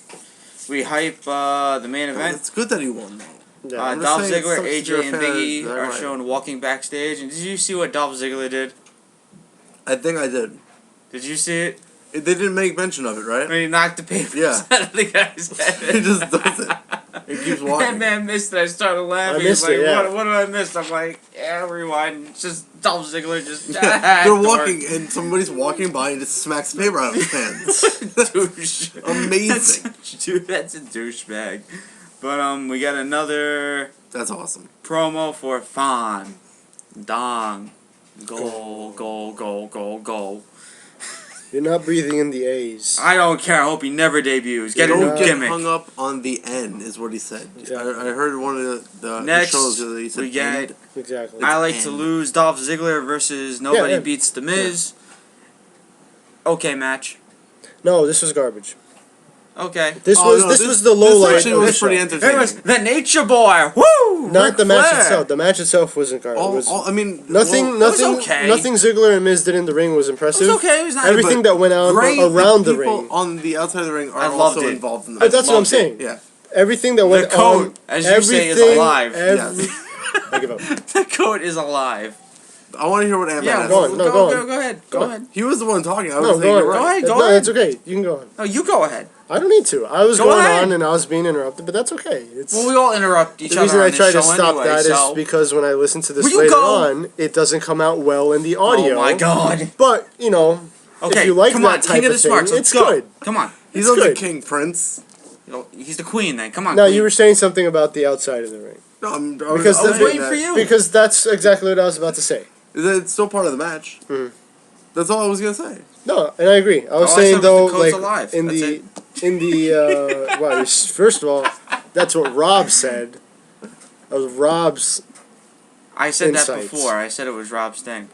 Speaker 3: We hype the main event.
Speaker 5: It's good that he won, though.
Speaker 4: Yeah.
Speaker 5: I'm just
Speaker 3: Dolph
Speaker 5: saying,
Speaker 3: Ziggler,
Speaker 5: if you're a
Speaker 3: AJ, and
Speaker 5: fan
Speaker 3: Big
Speaker 5: of
Speaker 3: E
Speaker 5: Zack
Speaker 3: are
Speaker 5: Ryder.
Speaker 3: shown walking backstage. And did you see what Dolph Ziggler did?
Speaker 5: I think I did.
Speaker 3: Did you see it?
Speaker 5: They didn't make mention of it, right?
Speaker 3: When he knocked the papers
Speaker 5: Yeah.
Speaker 3: out of the guy's head.
Speaker 5: He just does it. He keeps
Speaker 3: That
Speaker 5: walking.
Speaker 3: man missed it. I started laughing.
Speaker 4: I missed
Speaker 3: He's like,
Speaker 4: it, yeah.
Speaker 3: what did I miss? I'm like, yeah, rewind. It's just Dolph Ziggler just...
Speaker 5: They're walking, and somebody's walking by and just smacks the paper out of his hands.
Speaker 3: Douche.
Speaker 5: Amazing.
Speaker 3: Dude, that's a douchebag. But we got another
Speaker 5: That's awesome.
Speaker 3: promo for Fawn. Dong. Goal, goal, goal, goal, goal.
Speaker 4: You're not breathing in the A's.
Speaker 3: I don't care. I hope he never debuts. Get a
Speaker 5: Don't
Speaker 3: new
Speaker 5: get
Speaker 3: gimmick.
Speaker 5: hung up on the end, is what he said.
Speaker 4: Yeah.
Speaker 5: I heard one of the
Speaker 3: Next,
Speaker 5: shows that he said
Speaker 3: we get
Speaker 5: end.
Speaker 4: Exactly.
Speaker 3: I like to
Speaker 5: end.
Speaker 3: lose Dolph Ziggler versus Nobody
Speaker 4: yeah.
Speaker 3: Beats The Miz. Okay, match.
Speaker 4: No, this was garbage.
Speaker 3: Okay.
Speaker 4: This
Speaker 5: Oh,
Speaker 4: was
Speaker 5: no,
Speaker 4: this was the low
Speaker 5: this
Speaker 4: light
Speaker 5: actually
Speaker 4: of the
Speaker 5: was pretty
Speaker 4: show.
Speaker 5: entertaining.
Speaker 3: It was the Nature Boy. Woo!
Speaker 4: Not
Speaker 3: Ric
Speaker 4: the match
Speaker 3: Flair.
Speaker 4: itself. The match itself wasn't garbage. It was
Speaker 5: I mean,
Speaker 4: nothing.
Speaker 5: well,
Speaker 3: was
Speaker 4: Nothing.
Speaker 3: okay.
Speaker 4: Nothing Ziggler and Miz did in the ring was
Speaker 3: It
Speaker 4: impressive.
Speaker 3: was okay. It was not
Speaker 4: Everything that went on
Speaker 5: great
Speaker 4: around the
Speaker 5: people
Speaker 4: ring.
Speaker 5: on the outside of the ring are
Speaker 3: I loved
Speaker 5: also
Speaker 3: it.
Speaker 5: involved in the
Speaker 4: That's what I'm
Speaker 3: loved it.
Speaker 4: saying.
Speaker 5: Yeah.
Speaker 4: Everything that went
Speaker 3: coat,
Speaker 4: on.
Speaker 3: as you say, is
Speaker 4: everything-
Speaker 3: alive.
Speaker 4: I give up.
Speaker 3: The coat is alive.
Speaker 5: I want to hear what Ant-Man
Speaker 3: Yeah,
Speaker 5: has
Speaker 4: go
Speaker 5: to
Speaker 4: on,
Speaker 5: say.
Speaker 4: no, go on.
Speaker 3: Go ahead. Go
Speaker 4: Go on.
Speaker 3: ahead.
Speaker 5: He was the one talking. I was
Speaker 4: No,
Speaker 5: saying
Speaker 4: go on.
Speaker 5: you're right.
Speaker 3: Go ahead.
Speaker 4: No,
Speaker 3: ahead.
Speaker 4: it's okay. You can go on.
Speaker 3: No, you go ahead.
Speaker 4: I don't need to. I was
Speaker 3: Go
Speaker 4: going
Speaker 3: ahead.
Speaker 4: on and I was being interrupted, but that's okay. It's
Speaker 3: Well, we all interrupt each
Speaker 4: the
Speaker 3: other
Speaker 4: reason
Speaker 3: on
Speaker 4: I
Speaker 3: this
Speaker 4: try
Speaker 3: show
Speaker 4: to stop
Speaker 3: anyway,
Speaker 4: that
Speaker 3: so...
Speaker 4: is because when I listen to this
Speaker 3: Will you
Speaker 4: later
Speaker 3: go?
Speaker 4: on, it doesn't come out well in the audio.
Speaker 3: Oh my god.
Speaker 4: But you know,
Speaker 3: Okay,
Speaker 4: if you like
Speaker 3: come
Speaker 4: that
Speaker 3: on,
Speaker 4: type
Speaker 3: King of
Speaker 4: of
Speaker 3: the Smarts,
Speaker 4: thing,
Speaker 3: let's
Speaker 4: it's
Speaker 3: go.
Speaker 4: good.
Speaker 3: Come on.
Speaker 5: He's
Speaker 4: It's
Speaker 5: on the
Speaker 4: good.
Speaker 5: king, Prince.
Speaker 3: He's the queen then. Come on,
Speaker 4: Now
Speaker 3: queen.
Speaker 4: you were saying something about the outside of the ring
Speaker 5: No, I
Speaker 4: Because
Speaker 5: was
Speaker 4: the-
Speaker 3: waiting for you.
Speaker 4: because that's exactly what I was about to say.
Speaker 5: It's still part of the match.
Speaker 4: Mhm.
Speaker 5: That's all I was gonna say.
Speaker 4: No, and I agree. I was
Speaker 3: All I
Speaker 4: saying
Speaker 3: said was
Speaker 4: though,
Speaker 3: the code's
Speaker 4: like
Speaker 3: alive.
Speaker 4: in
Speaker 3: That's
Speaker 4: the well, first of all, that's what Rob said. That was Rob's.
Speaker 3: I said that
Speaker 4: Insights.
Speaker 3: before. I said it was Rob's thing.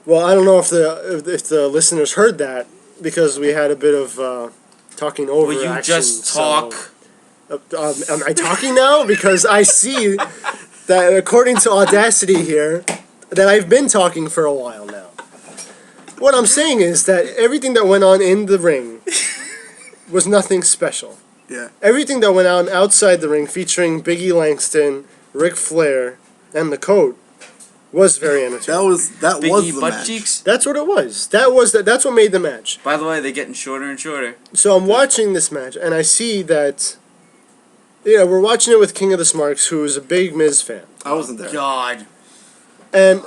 Speaker 4: Well, I don't know if the listeners heard that because we had a bit of talking over.
Speaker 3: Will you
Speaker 4: action,
Speaker 3: just
Speaker 4: so-
Speaker 3: talk?
Speaker 4: am I talking now? Because I see that according to Audacity here, that I've been talking for a while now. What I'm saying is that everything that went on in the ring was nothing special.
Speaker 5: Yeah.
Speaker 4: Everything that went on outside the ring, featuring Biggie Langston, Ric Flair, and the Coat, was very entertaining.
Speaker 5: That
Speaker 3: Big
Speaker 5: was
Speaker 3: E
Speaker 5: the
Speaker 3: butt
Speaker 5: match.
Speaker 3: cheeks.
Speaker 4: That's what it was. That's what made the match.
Speaker 3: By the way, they're getting shorter and shorter.
Speaker 4: So I'm watching this match, and I see that. Yeah, we're watching it with King of the Smarks, who is a big Miz fan.
Speaker 5: I wasn't there.
Speaker 3: God.
Speaker 4: And,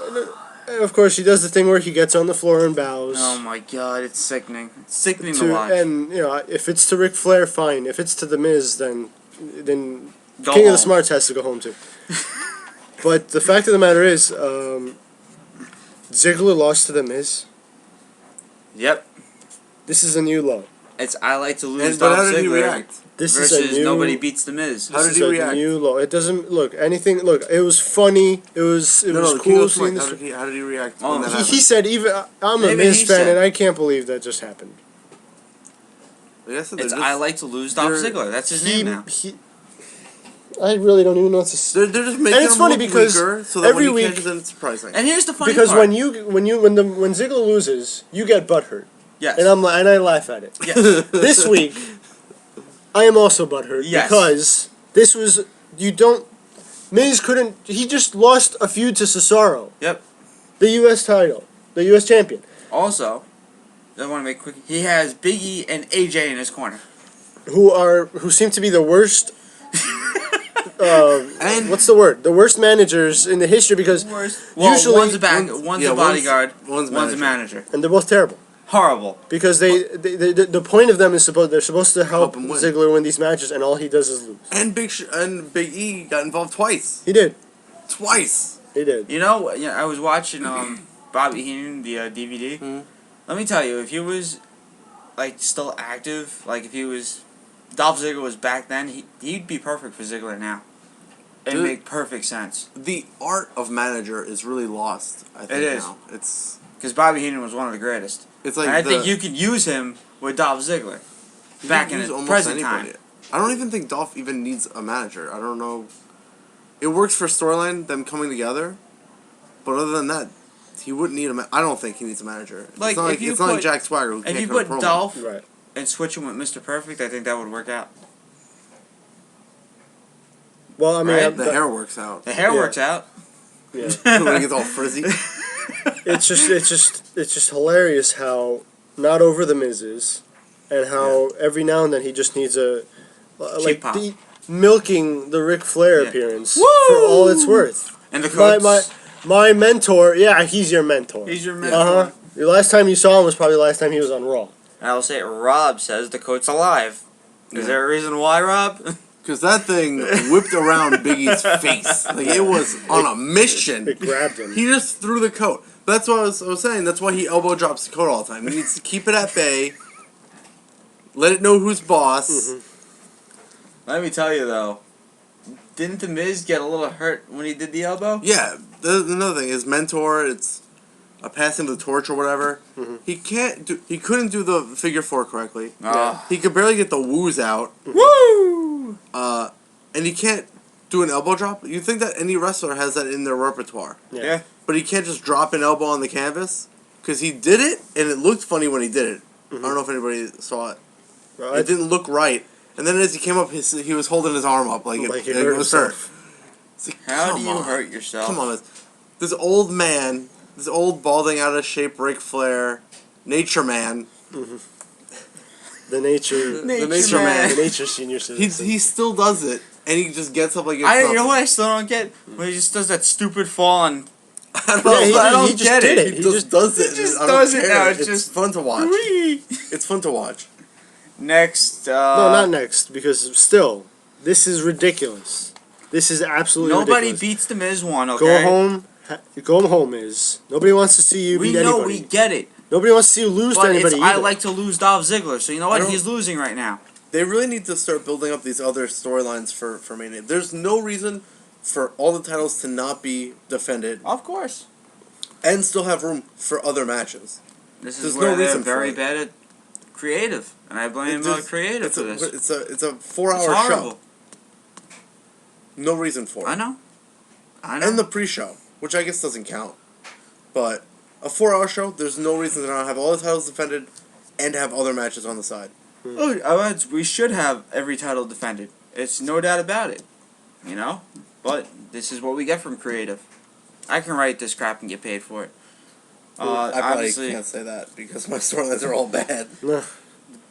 Speaker 4: of course, he does the thing where he gets on the floor and bows.
Speaker 3: Oh my god, it's sickening. It's sickening to watch.
Speaker 4: And, you know, if it's to Ric Flair, fine. If it's to The Miz, then
Speaker 3: Go
Speaker 4: King of
Speaker 3: home.
Speaker 4: the Smarts has to go home, too. But the fact of the matter is, Ziggler lost to The Miz.
Speaker 3: Yep.
Speaker 4: This is a new low.
Speaker 3: It's I like to lose
Speaker 5: But how
Speaker 3: Dolph
Speaker 5: did he
Speaker 3: Ziggler
Speaker 5: react?
Speaker 4: This
Speaker 3: versus
Speaker 4: is a new...
Speaker 3: Nobody Beats The Miz.
Speaker 5: How did
Speaker 4: This
Speaker 5: he
Speaker 4: is a
Speaker 5: react?
Speaker 4: new low. It doesn't... Look, anything... Look, it was funny. It was
Speaker 5: No,
Speaker 4: was
Speaker 5: the King
Speaker 4: cool
Speaker 5: of the
Speaker 4: seeing
Speaker 5: Smarts,
Speaker 4: this...
Speaker 5: how did he react
Speaker 3: Oh,
Speaker 5: when that
Speaker 4: He
Speaker 5: happened?
Speaker 4: said, even I'm a
Speaker 3: Maybe
Speaker 4: Miz
Speaker 3: he
Speaker 4: fan,
Speaker 3: said-
Speaker 4: and I can't believe that just happened.
Speaker 3: It's
Speaker 5: Like I said, they're
Speaker 3: I
Speaker 5: just-
Speaker 3: like to lose Dolph
Speaker 5: they're-
Speaker 3: Ziggler. That's his name now.
Speaker 4: I really don't even know what to say.
Speaker 5: They're just making
Speaker 4: it's
Speaker 5: him
Speaker 4: funny
Speaker 5: look
Speaker 4: because
Speaker 5: weaker, so that
Speaker 4: every
Speaker 5: when he
Speaker 4: week-
Speaker 5: catches it, it's surprising.
Speaker 3: And here's the funny
Speaker 4: Because
Speaker 3: part.
Speaker 4: when Ziggler loses, you get butthurt,
Speaker 3: yes.
Speaker 4: and I laugh at it.
Speaker 3: yes.
Speaker 4: This week, I am also butthurt
Speaker 3: Yes.
Speaker 4: because this was Miz couldn't. He just lost a feud to Cesaro.
Speaker 3: Yep.
Speaker 4: The U.S. title, the U.S. champion,
Speaker 3: Also, I want to make quick. He has Big E and AJ in his corner.
Speaker 4: who seem to be the worst.
Speaker 5: And
Speaker 4: What's the word? The worst managers in the history because
Speaker 3: Well,
Speaker 4: usually
Speaker 3: one's a one's a bodyguard,
Speaker 5: one's
Speaker 3: a manager.
Speaker 4: and they're both terrible.
Speaker 3: Horrible.
Speaker 4: Because the point of them is they're supposed to help
Speaker 5: Help him win.
Speaker 4: Ziggler win these matches, and all he does is lose.
Speaker 5: and Big E got involved twice.
Speaker 4: He did.
Speaker 5: Twice.
Speaker 4: He did.
Speaker 3: You know, I was watching Bobby Heenan, the DVD.
Speaker 5: Mhm.
Speaker 3: Let me tell you, if he was like still active, like if he was Dolph Ziggler was back then, he'd be perfect for Ziggler now. It'd
Speaker 5: Dude.
Speaker 3: make perfect sense.
Speaker 5: The art of manager is really lost. I think
Speaker 3: It is.
Speaker 5: now it's
Speaker 3: Because Bobby Heenan was one of the greatest.
Speaker 5: like
Speaker 3: And I think you could use him with Dolph Ziggler. back in
Speaker 5: use
Speaker 3: the
Speaker 5: almost
Speaker 3: present
Speaker 5: anybody.
Speaker 3: time.
Speaker 5: I don't even think Dolph even needs a manager. I don't know. It works for storyline, them coming together, but other than that, he wouldn't need I don't think he needs a manager.
Speaker 3: Like,
Speaker 5: it's not
Speaker 3: if
Speaker 5: like
Speaker 3: you
Speaker 5: it's not like
Speaker 3: put-
Speaker 5: Jack Swagger who
Speaker 3: If
Speaker 5: can't
Speaker 3: you
Speaker 5: cut a
Speaker 3: put
Speaker 5: promo.
Speaker 3: Dolph
Speaker 4: Right.
Speaker 3: and switch him with Mr. Perfect, I think that would work out.
Speaker 4: Well, I mean,
Speaker 3: Right?
Speaker 5: The hair works out.
Speaker 3: The hair
Speaker 4: Yeah.
Speaker 3: works out.
Speaker 4: yeah.
Speaker 5: When it gets all frizzy.
Speaker 4: it's just hilarious how not over the Miz is, and how every now and then he just needs a like
Speaker 3: pop.
Speaker 4: milking the Ric Flair
Speaker 3: Yeah.
Speaker 4: appearance
Speaker 3: Woo!
Speaker 4: for all it's worth.
Speaker 3: And the
Speaker 4: My
Speaker 3: coach.
Speaker 4: my mentor, yeah, he's your mentor.
Speaker 3: He's your mentor.
Speaker 4: Uh huh. The last time you saw him was probably the last time he was on Raw.
Speaker 3: And I will say, Rob says the coat's alive. Is
Speaker 5: Yeah.
Speaker 3: there a reason why, Rob?
Speaker 5: Because that thing whipped around Big E's face. Like, it was on a mission.
Speaker 4: It grabbed him.
Speaker 5: He just threw the coat. That's what I was saying. That's why he elbow drops the coat all the time. He needs to keep it at bay. Let it know who's boss.
Speaker 4: Mm-hmm.
Speaker 3: Let me tell you, though. Didn't The Miz get a little hurt when he did the elbow?
Speaker 5: Yeah. Another thing, his mentor, it's a passing of the torch or whatever.
Speaker 4: Mm-hmm.
Speaker 5: He couldn't do the figure four correctly.
Speaker 3: Oh.
Speaker 5: He could barely get the woos out.
Speaker 3: Woo!
Speaker 5: And he can't do an elbow drop. You'd think that any wrestler has that in their repertoire.
Speaker 3: Yeah.
Speaker 5: But he can't just drop an elbow on the canvas. Because he did it, and it looked funny when he did it. I don't know if anybody saw it.
Speaker 4: Well,
Speaker 5: It didn't look right. And then as he came up, he was holding his arm up like
Speaker 4: Like he
Speaker 5: it
Speaker 4: hurt
Speaker 5: was hurt.
Speaker 4: himself.
Speaker 5: It's like,
Speaker 3: How do
Speaker 5: come
Speaker 3: you
Speaker 5: on.
Speaker 3: hurt yourself?
Speaker 5: Come on, this old man, this old balding out of shape Ric Flair, nature man.
Speaker 4: The nature,
Speaker 3: Nature
Speaker 5: the nature
Speaker 3: man.
Speaker 5: man.
Speaker 4: the nature senior citizen.
Speaker 5: He still does it, and he just gets up like it's
Speaker 3: You know
Speaker 5: nothing.
Speaker 3: what I still don't get? When he just does that stupid fall and
Speaker 5: I don't
Speaker 4: Yeah,
Speaker 5: know.
Speaker 3: I don't
Speaker 4: he just
Speaker 3: get
Speaker 4: did
Speaker 3: it.
Speaker 4: it.
Speaker 5: He just does it.
Speaker 3: he just
Speaker 5: I don't
Speaker 3: does it
Speaker 5: care.
Speaker 3: now. It's just-
Speaker 5: fun to watch.
Speaker 3: Whee!
Speaker 5: It's fun to watch.
Speaker 3: Next,
Speaker 4: No, not next, because still, this is ridiculous. This is absolutely
Speaker 3: nobody
Speaker 4: ridiculous.
Speaker 3: beats the Miz one.
Speaker 4: Go
Speaker 3: Okay.
Speaker 4: home. Go home is. Nobody wants to see you
Speaker 3: We
Speaker 4: beat
Speaker 3: know
Speaker 4: anybody.
Speaker 3: we get it,
Speaker 4: Nobody wants to see you lose to
Speaker 3: but
Speaker 4: anybody
Speaker 3: I
Speaker 4: either.
Speaker 3: like to lose Dolph Ziggler. So you know
Speaker 5: I
Speaker 3: what?
Speaker 5: don't-
Speaker 3: He's losing right now.
Speaker 5: They really need to start building up these other storylines for Mania. There's no reason for all the titles to not be defended
Speaker 3: Of course.
Speaker 5: and still have room for other matches.
Speaker 3: This is
Speaker 5: There's
Speaker 3: where
Speaker 5: no
Speaker 3: they're
Speaker 5: reason for
Speaker 3: very
Speaker 5: it.
Speaker 3: bad at creative, and I blame creative
Speaker 5: it's
Speaker 3: for
Speaker 5: a,
Speaker 3: this.
Speaker 5: It's a
Speaker 3: It's
Speaker 5: 4-hour
Speaker 3: horrible.
Speaker 5: show. No reason for it.
Speaker 3: I know. I know.
Speaker 5: And the pre-show, which I guess doesn't count. But a 4-hour show, there's no reason to not have all the titles defended and have other matches on the side.
Speaker 3: We should have every title defended. It's no doubt about it. You know? But this is what we get from creative. I can write this crap and get paid for it.
Speaker 5: I probably
Speaker 3: Obviously,
Speaker 5: can't say that because my storylines are all bad.
Speaker 4: No.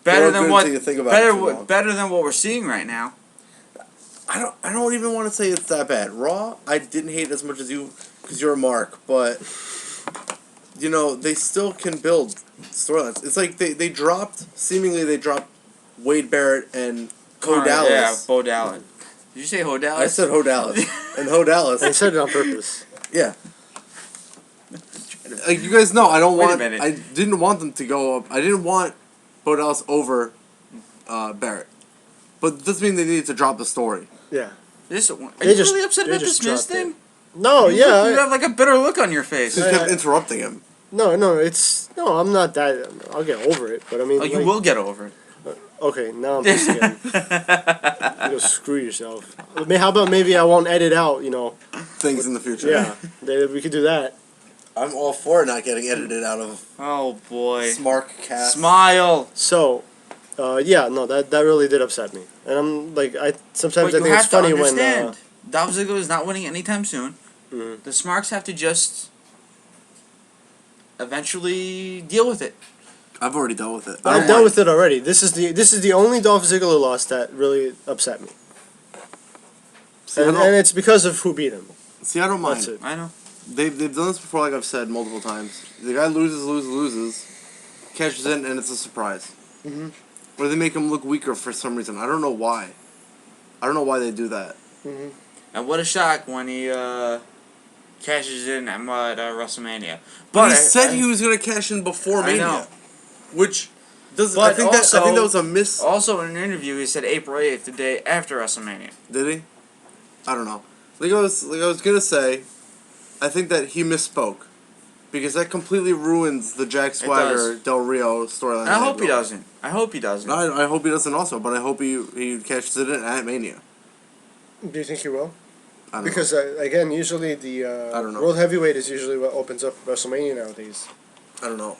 Speaker 3: better
Speaker 5: They're
Speaker 3: than
Speaker 5: good
Speaker 3: what
Speaker 5: until you think about it too long.
Speaker 3: better than what we're seeing right now.
Speaker 5: I don't even want to say it's that bad. Raw, I didn't hate as much as you because you're a mark, but you know they still can build storylines. It's like they dropped Wade Barrett and Bo Dallas.
Speaker 3: Yeah, Bo Dallas. Did you say Ho Dallas?
Speaker 5: I said Ho Dallas and Ho Dallas.
Speaker 4: I said it on purpose.
Speaker 5: Yeah. Like you guys know,
Speaker 3: Wait a minute.
Speaker 5: I didn't want them to go up. I didn't want Bo Dallas over Barrett, but it doesn't mean they needed to drop the story.
Speaker 4: Yeah.
Speaker 3: Are you
Speaker 4: just-
Speaker 3: really upset
Speaker 4: they
Speaker 3: about
Speaker 4: just
Speaker 3: this Miz
Speaker 4: dropped it.
Speaker 3: thing?
Speaker 4: No,
Speaker 3: You
Speaker 4: yeah.
Speaker 3: have like a bitter look on your face.
Speaker 5: Just kept interrupting him.
Speaker 4: No, I'm not that. I'll get over it, but I mean,
Speaker 3: Oh, you
Speaker 4: like,
Speaker 3: will get over it.
Speaker 4: Okay, now I'm pissed again. You go screw yourself. I mean, how about maybe I won't edit out?
Speaker 5: Things in the future.
Speaker 4: Yeah, we could do that.
Speaker 5: I'm all for not getting edited out of
Speaker 3: Oh boy.
Speaker 5: Smart Cast.
Speaker 3: Smile.
Speaker 4: So, yeah, no, that really did upset me, and I'm like, sometimes
Speaker 3: But
Speaker 4: I
Speaker 3: you
Speaker 4: think it's
Speaker 3: have to
Speaker 4: funny
Speaker 3: understand. Dolph Ziggler is not winning anytime soon.
Speaker 4: Mhm.
Speaker 3: The Smarks have to just eventually deal with it.
Speaker 5: I've already dealt with it.
Speaker 4: I've dealt with it already. This is the only Dolph Ziggler loss that really upset me,
Speaker 5: See,
Speaker 4: and it's because of who beat him.
Speaker 5: I don't mind.
Speaker 4: That's it.
Speaker 3: I know.
Speaker 5: They've done this before, like I've said multiple times. The guy loses, catches in, and it's a surprise.
Speaker 4: Mhm.
Speaker 5: Or they make him look weaker for some reason. I don't know why. I don't know why they do that.
Speaker 4: Mhm.
Speaker 3: And what a shock when he cashes in at WrestleMania.
Speaker 5: But he said he was gonna cash in before
Speaker 3: I
Speaker 5: Mania,
Speaker 3: know.
Speaker 5: which does.
Speaker 3: But
Speaker 5: I think that
Speaker 3: also-
Speaker 5: was a miss.
Speaker 3: Also, in an interview, he said April 8th, the day after WrestleMania.
Speaker 5: Did he? I don't know. Like I was gonna say, I think that he misspoke. Because that completely ruins the Jack Swagger Del Rio storyline.
Speaker 3: I hope he doesn't. I hope he doesn't.
Speaker 5: I hope he doesn't also, but I hope he catches it at Mania.
Speaker 4: Do you think he will?
Speaker 5: I don't
Speaker 4: Because again, usually the
Speaker 5: I don't know.
Speaker 4: World Heavyweight is usually what opens up WrestleMania nowadays.
Speaker 5: know. I don't know.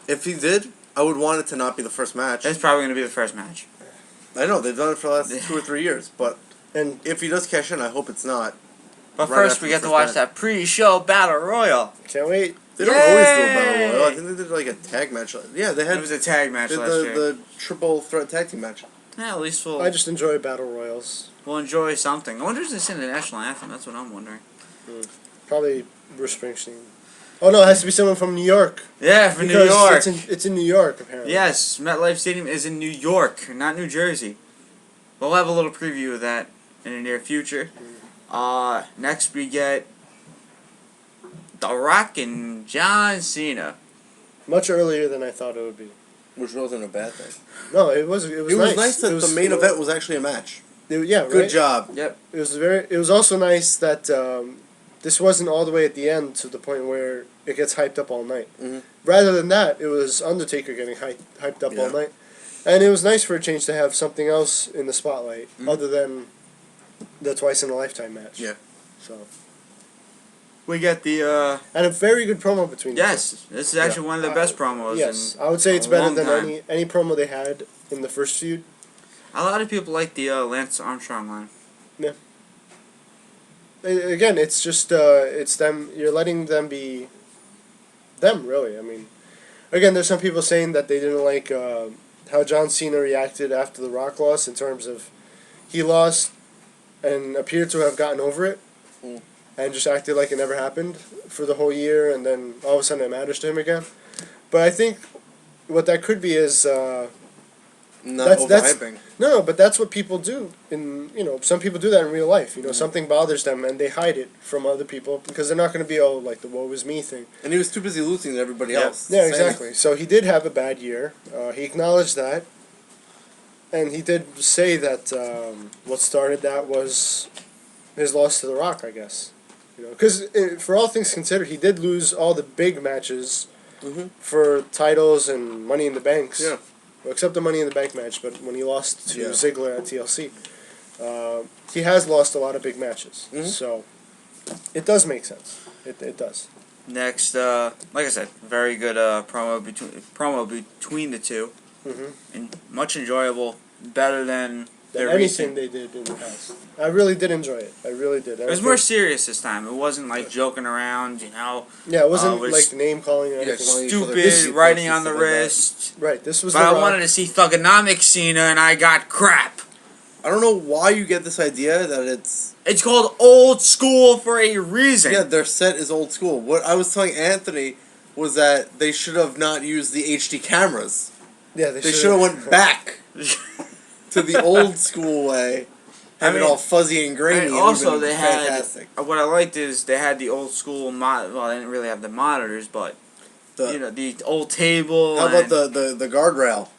Speaker 5: If he did, I would want it to not be the first match.
Speaker 3: It's probably going to be the first match.
Speaker 5: I know, they've done it for the last 2 or 3 years, but
Speaker 4: And
Speaker 5: if he does cash in, I hope it's not.
Speaker 3: But
Speaker 5: Right
Speaker 3: first,
Speaker 5: after
Speaker 3: we
Speaker 5: the
Speaker 3: get to
Speaker 5: first
Speaker 3: watch
Speaker 5: match.
Speaker 3: that pre-show battle royal.
Speaker 4: can't wait.
Speaker 5: They don't always do a battle
Speaker 3: Yay!
Speaker 5: royal. I think they did like a tag match. Yeah, they had
Speaker 3: It was a tag match
Speaker 5: the,
Speaker 3: last year.
Speaker 5: the triple threat tag team match.
Speaker 3: Yeah, at least
Speaker 4: I just enjoy battle royals.
Speaker 3: we'll enjoy something. I wonder if they sing the national anthem. That's what I'm wondering.
Speaker 4: Probably Bruce Springsteen. Oh no, it has to be someone from New York.
Speaker 3: Yeah, from New
Speaker 4: Because
Speaker 3: York.
Speaker 4: It's in New York apparently.
Speaker 3: Yes, MetLife Stadium is in New York, not New Jersey. We'll have a little preview of that in the near future. Next we get The Rock and John Cena.
Speaker 4: Much earlier than I thought it would be.
Speaker 5: Which wasn't a bad thing.
Speaker 4: No, it was
Speaker 5: It was nice that the main event was actually a match.
Speaker 4: Yeah,
Speaker 5: Good
Speaker 4: right?
Speaker 5: job.
Speaker 3: Yep.
Speaker 4: It was also nice that this wasn't all the way at the end to the point where it gets hyped up all night.
Speaker 5: Mhm.
Speaker 4: Rather than that, it was Undertaker getting hyped up all
Speaker 5: Yeah.
Speaker 4: night, and it was nice for a change to have something else in the spotlight other than the twice in a lifetime match.
Speaker 5: Yeah.
Speaker 4: So
Speaker 3: We get the
Speaker 4: and a very good promo between. the
Speaker 3: yes, this is actually one of the best promos.
Speaker 4: Yes,
Speaker 3: in
Speaker 4: I would say it's
Speaker 3: a
Speaker 4: better
Speaker 3: long
Speaker 4: than
Speaker 3: time.
Speaker 4: any promo they had in the first feud.
Speaker 3: A lot of people like the Lance Armstrong line.
Speaker 4: Again, it's just it's them. You're letting them be them, really. I mean, again, there's some people saying that they didn't like how John Cena reacted after the Rock loss in terms of he lost and appeared to have gotten over it and just acted like it never happened for the whole year, and then all of a sudden it matters to him again. But I think what that could be is
Speaker 5: Not
Speaker 4: That's-
Speaker 5: overhyping.
Speaker 4: no, but that's what people do. Some people do that in real life. Something bothers them and they hide it from other people because they're not going to be like the woe is me thing.
Speaker 5: And he was too busy losing to everybody
Speaker 3: Yeah.
Speaker 5: else.
Speaker 4: Yeah,
Speaker 5: Same.
Speaker 4: exactly. So he did have a bad year. He acknowledged that, and he did say that what started that was his loss to The Rock, I guess. Because for all things considered, he did lose all the big matches for titles and Money in the Banks.
Speaker 5: Yeah.
Speaker 4: Well, except the Money in the Bank match, but when he lost to
Speaker 5: Yeah.
Speaker 4: Ziggler at TLC, he has lost a lot of big matches. So it does make sense. It does.
Speaker 3: Next, like I said, very good promo between the two, and much enjoyable. Better than their
Speaker 4: Anything
Speaker 3: recent.
Speaker 4: they did in the past. I really did enjoy it. I really did.
Speaker 3: It was more serious this time. It wasn't like joking around,
Speaker 4: Yeah, it wasn't
Speaker 3: was
Speaker 4: like name calling or anything.
Speaker 5: calling each other
Speaker 3: stupid
Speaker 5: stupid
Speaker 3: writing
Speaker 5: and
Speaker 3: on the
Speaker 5: stuff like that.
Speaker 3: wrist.
Speaker 4: Right, this was
Speaker 3: But
Speaker 4: The
Speaker 3: I
Speaker 4: Rock.
Speaker 3: wanted to see Thugonomics Cena, and I got crap.
Speaker 5: I don't know why you get this idea that it's...
Speaker 3: It's called old school for a reason.
Speaker 5: Yeah, their set is old school. What I was telling Anthony was that they should have not used the HD cameras.
Speaker 4: Yeah,
Speaker 5: They should have went back to the old school way. Have it all fuzzy and grainy.
Speaker 3: And
Speaker 5: and
Speaker 3: also,
Speaker 5: even
Speaker 3: they had
Speaker 5: fantastic.
Speaker 3: what I liked is they had the old school Well, they didn't really have the monitors, but the old table.
Speaker 5: How about
Speaker 3: and
Speaker 5: the guardrail?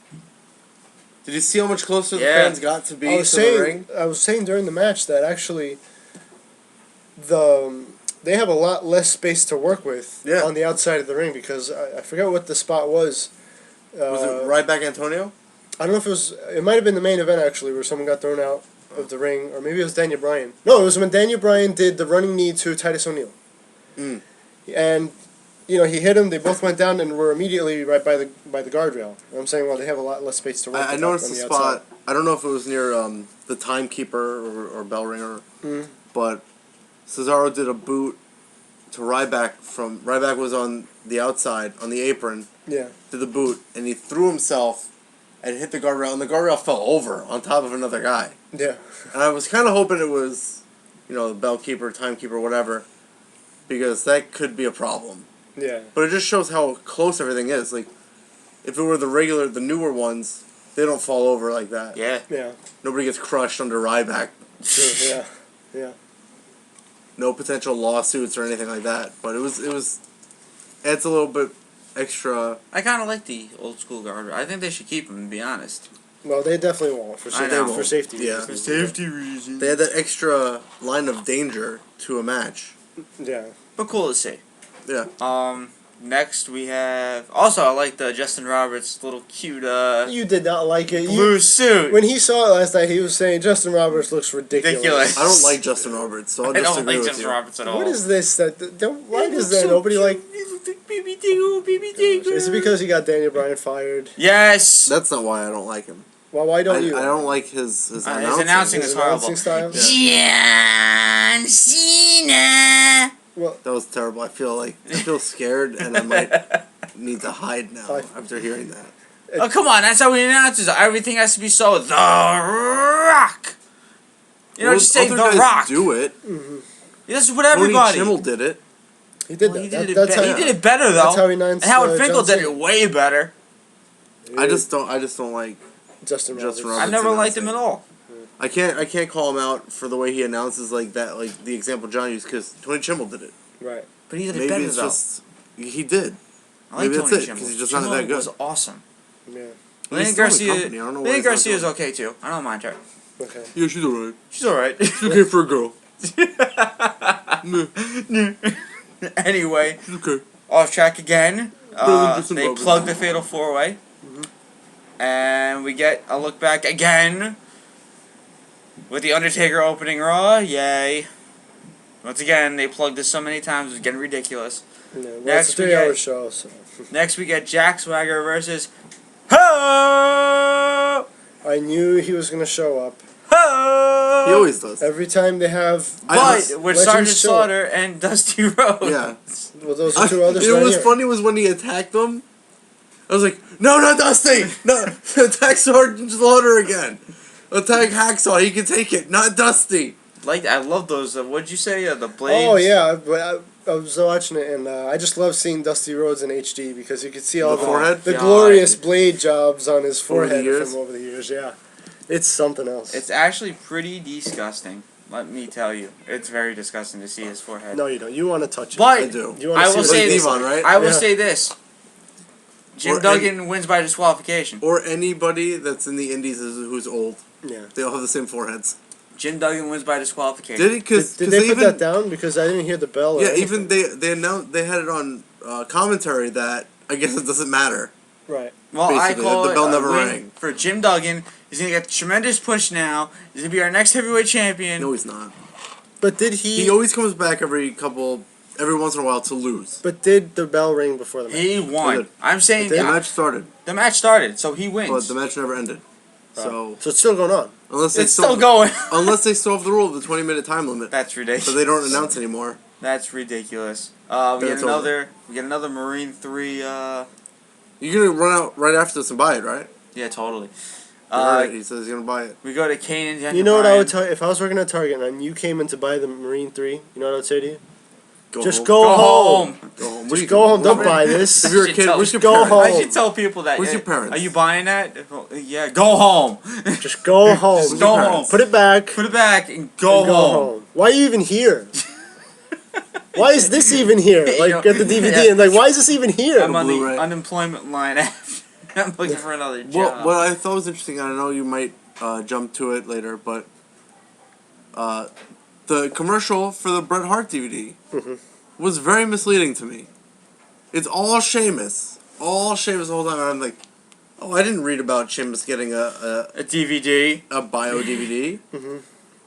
Speaker 5: Did you see how much closer the
Speaker 3: Yeah.
Speaker 5: fans got to be to the ring?
Speaker 4: I was saying during the match that actually they have a lot less space to work with on the outside of the ring because I forget what the spot was.
Speaker 5: Was it Ryback Antonio?
Speaker 4: I don't know if it was. It might have been the main event actually, where someone got thrown out of the ring, or maybe it was Daniel Bryan. No, it was when Daniel Bryan did the running knee to Titus O'Neil. And he hit him. They both went down and were immediately right by the guardrail. And I'm saying, well, they have a lot less space to work.
Speaker 5: I
Speaker 4: with
Speaker 5: noticed
Speaker 4: on
Speaker 5: the
Speaker 4: outside.
Speaker 5: spot. I don't know if it was near the timekeeper or bell ringer, but Cesaro did a boot to Ryback from Ryback was on the outside on the apron.
Speaker 4: Yeah.
Speaker 5: Did the boot and he threw himself and hit the guardrail and the guardrail fell over on top of another guy.
Speaker 4: Yeah.
Speaker 5: And I was kind of hoping it was, the bell keeper, timekeeper, whatever, because that could be a problem.
Speaker 4: Yeah.
Speaker 5: But it just shows how close everything is. Like, if it were the newer ones, they don't fall over like that.
Speaker 3: Yeah.
Speaker 4: Yeah.
Speaker 5: Nobody gets crushed under Ryback.
Speaker 4: True. Yeah. Yeah.
Speaker 5: No potential lawsuits or anything like that. But it was adds a little bit extra.
Speaker 3: I kind of like the old school guard. I think they should keep them, to be honest.
Speaker 4: Well, they definitely won't for
Speaker 3: I know.
Speaker 4: safety
Speaker 5: Yeah.
Speaker 4: reasons.
Speaker 3: For safety reasons.
Speaker 5: They had that extra line of danger to a match.
Speaker 4: Yeah.
Speaker 3: But cool to see.
Speaker 5: Yeah.
Speaker 3: Next we have. Also, I like the Justin Roberts little cute
Speaker 4: You did not like it.
Speaker 3: blue suit.
Speaker 4: When he saw it last night, he was saying Justin Roberts looks ridiculous.
Speaker 5: I don't like Justin Roberts, so I'll
Speaker 3: I
Speaker 5: just
Speaker 3: don't
Speaker 5: agree
Speaker 3: like
Speaker 5: with
Speaker 3: Justin
Speaker 5: you.
Speaker 3: Roberts at all.
Speaker 4: What is this? Why
Speaker 3: He
Speaker 4: does
Speaker 3: looks
Speaker 4: that
Speaker 3: so
Speaker 4: nobody
Speaker 3: cute.
Speaker 4: like?
Speaker 3: He looks like baby Diggle, baby Diggle.
Speaker 4: Is it because he got Daniel Bryan fired?
Speaker 3: Yes.
Speaker 5: That's not why I don't like him.
Speaker 4: Well, why don't you?
Speaker 5: I don't like his
Speaker 3: His
Speaker 5: announcing.
Speaker 3: announcing
Speaker 4: His
Speaker 3: is horrible.
Speaker 4: announcing style.
Speaker 3: John Cena.
Speaker 5: That was terrible. I feel scared, and I might need to hide now after hearing that.
Speaker 3: Oh, come on. That's how he announces. Everything has to be so The Rock. You know, just say
Speaker 5: other
Speaker 3: The
Speaker 5: guys
Speaker 3: Rock.
Speaker 5: do it.
Speaker 3: This is what everybody.
Speaker 5: Tony Chimmel did it.
Speaker 4: He did
Speaker 3: Well,
Speaker 4: that.
Speaker 3: he
Speaker 4: That's how
Speaker 3: he did it better though.
Speaker 4: That's how he announced.
Speaker 3: And Howard Finkel
Speaker 4: John
Speaker 3: did
Speaker 4: Cena.
Speaker 3: it way better.
Speaker 5: I just don't like.
Speaker 4: Justin Roberts.
Speaker 5: Justin Roberts.
Speaker 3: I never liked him at all.
Speaker 5: I can't call him out for the way he announces like that, like the example John used, because Tony Chimmel did it.
Speaker 4: Right.
Speaker 3: But he did it
Speaker 5: Maybe
Speaker 3: better
Speaker 5: it's
Speaker 3: though.
Speaker 5: just he did.
Speaker 3: I like
Speaker 5: maybe that's
Speaker 3: Tony
Speaker 5: it,
Speaker 3: Chimmel.
Speaker 5: 'cause he's just
Speaker 3: Chimmel
Speaker 5: not that good.
Speaker 3: was awesome.
Speaker 4: Yeah.
Speaker 3: Lynn
Speaker 5: He's still in the
Speaker 3: Garcia.
Speaker 5: company. I don't know why
Speaker 3: Lynn
Speaker 5: he's not
Speaker 3: Garcia's
Speaker 5: doing
Speaker 3: okay too. I don't mind her.
Speaker 4: Okay.
Speaker 5: Yeah, she's alright.
Speaker 3: She's alright.
Speaker 5: She's okay for a girl.
Speaker 3: Anyway,
Speaker 5: She's okay.
Speaker 3: off track again.
Speaker 5: Justin
Speaker 3: They
Speaker 5: Roberts.
Speaker 3: plugged the Fatal 4-Way. And we get a look back again with The Undertaker opening Raw. Yay. Once again, they plugged this so many times, it was getting ridiculous.
Speaker 4: Yeah, well,
Speaker 3: Next
Speaker 4: it's a
Speaker 3: we
Speaker 4: 3-hour
Speaker 3: get-
Speaker 4: show, so.
Speaker 3: Next, we get Jack Swagger versus Ho!
Speaker 4: I knew he was gonna show up.
Speaker 3: Ho!
Speaker 5: He always does.
Speaker 4: Every time they have.
Speaker 3: But with
Speaker 4: Legends
Speaker 3: Sergeant
Speaker 4: show.
Speaker 3: Slaughter and Dusty Rhodes.
Speaker 5: Yeah.
Speaker 4: Well, those are two others.
Speaker 5: It
Speaker 4: right
Speaker 5: was
Speaker 4: here.
Speaker 5: funny was when he attacked them. I was like, no, not Dusty! No, attack Sergeant Slaughter again. Attack Hacksaw, he can take it, not Dusty.
Speaker 3: Like, I love those. What'd you say? The blades?
Speaker 4: Oh yeah, but I was watching it, and I just love seeing Dusty Rhodes in HD because you could see all
Speaker 5: The forehead?
Speaker 4: the
Speaker 3: God.
Speaker 4: glorious blade jobs on his
Speaker 5: Over the
Speaker 4: forehead
Speaker 5: years?
Speaker 4: from over the years. Yeah, it's something else.
Speaker 3: It's actually pretty disgusting. Let me tell you. It's very disgusting to see his forehead.
Speaker 4: No, you don't. You want to touch it.
Speaker 3: But
Speaker 5: I do.
Speaker 4: You wanna
Speaker 3: I
Speaker 4: see
Speaker 3: will
Speaker 4: what
Speaker 3: say
Speaker 4: it
Speaker 3: this.
Speaker 4: looks
Speaker 5: Devon, right?
Speaker 3: I will
Speaker 4: Yeah.
Speaker 3: say this. Jim
Speaker 5: Or
Speaker 3: Duggan wins by disqualification.
Speaker 5: Or anybody that's in the indies who's old.
Speaker 4: Yeah.
Speaker 5: They all have the same foreheads.
Speaker 3: Jim Duggan wins by disqualification.
Speaker 5: Did he? Because
Speaker 4: Did they put that down? Because I didn't hear the bell. Or
Speaker 5: Yeah,
Speaker 4: anything.
Speaker 5: even they announced they had it on commentary that I guess it doesn't matter.
Speaker 4: Right.
Speaker 3: Well,
Speaker 5: Basically,
Speaker 3: I call
Speaker 5: the bell
Speaker 3: it a
Speaker 5: never
Speaker 3: win
Speaker 5: rang.
Speaker 3: for Jim Duggan. He's going to get a tremendous push now. He's going to be our next heavyweight champion.
Speaker 5: No, he's not.
Speaker 4: But did
Speaker 5: He always comes back every once in a while to lose.
Speaker 4: But did the bell ring before the match?
Speaker 3: He won.
Speaker 5: Good.
Speaker 3: I'm saying
Speaker 5: The match started,
Speaker 3: the match started, so he wins.
Speaker 5: but the match never ended. So
Speaker 4: So it's still going on.
Speaker 5: unless they
Speaker 3: It's still going.
Speaker 5: unless they still have the rule of the 20-minute time limit,
Speaker 3: That's ridiculous.
Speaker 5: so they don't announce anymore.
Speaker 3: That's ridiculous. We
Speaker 5: Then
Speaker 3: get
Speaker 5: it's
Speaker 3: another. We get another Marine 3.
Speaker 5: You're gonna run out right after this and buy it, right?
Speaker 3: Yeah, totally.
Speaker 5: Right. He says he's gonna buy it.
Speaker 3: We go to Kane and Daniel
Speaker 4: You know what I
Speaker 3: Bryan.
Speaker 4: would tell you? If I was working at Target and you came in to buy the Marine 3, you know what I would say to you? Just
Speaker 5: home.
Speaker 4: go home.
Speaker 5: Go home. What do
Speaker 4: Just
Speaker 5: you
Speaker 4: go
Speaker 5: do?
Speaker 4: home. Don't
Speaker 5: What-
Speaker 4: buy this.
Speaker 5: If you're a
Speaker 3: Should
Speaker 5: kid,
Speaker 3: tell-
Speaker 5: where's your
Speaker 4: go
Speaker 5: parents?
Speaker 4: home.
Speaker 3: I should tell people that.
Speaker 5: Where's your parents?
Speaker 3: Are you buying that? Yeah, go home.
Speaker 4: Just go home.
Speaker 3: Just go home.
Speaker 4: Put it back.
Speaker 3: Put it back and go
Speaker 4: and
Speaker 3: home.
Speaker 4: Why are you even here? Why is this even here?
Speaker 3: You
Speaker 4: Like,
Speaker 3: know,
Speaker 4: get the DVD
Speaker 3: yeah.
Speaker 4: and like, why is this even here?
Speaker 3: I'm on the
Speaker 5: Blu-ray.
Speaker 3: unemployment line. I'm looking for another job.
Speaker 5: What I thought was interesting, and I know you might jump to it later, but the commercial for the Bret Hart DVD was very misleading to me. It's all Sheamus. All Sheamus the whole time. And I'm like, oh, I didn't read about Sheamus getting
Speaker 3: A DVD.
Speaker 5: a bio DVD.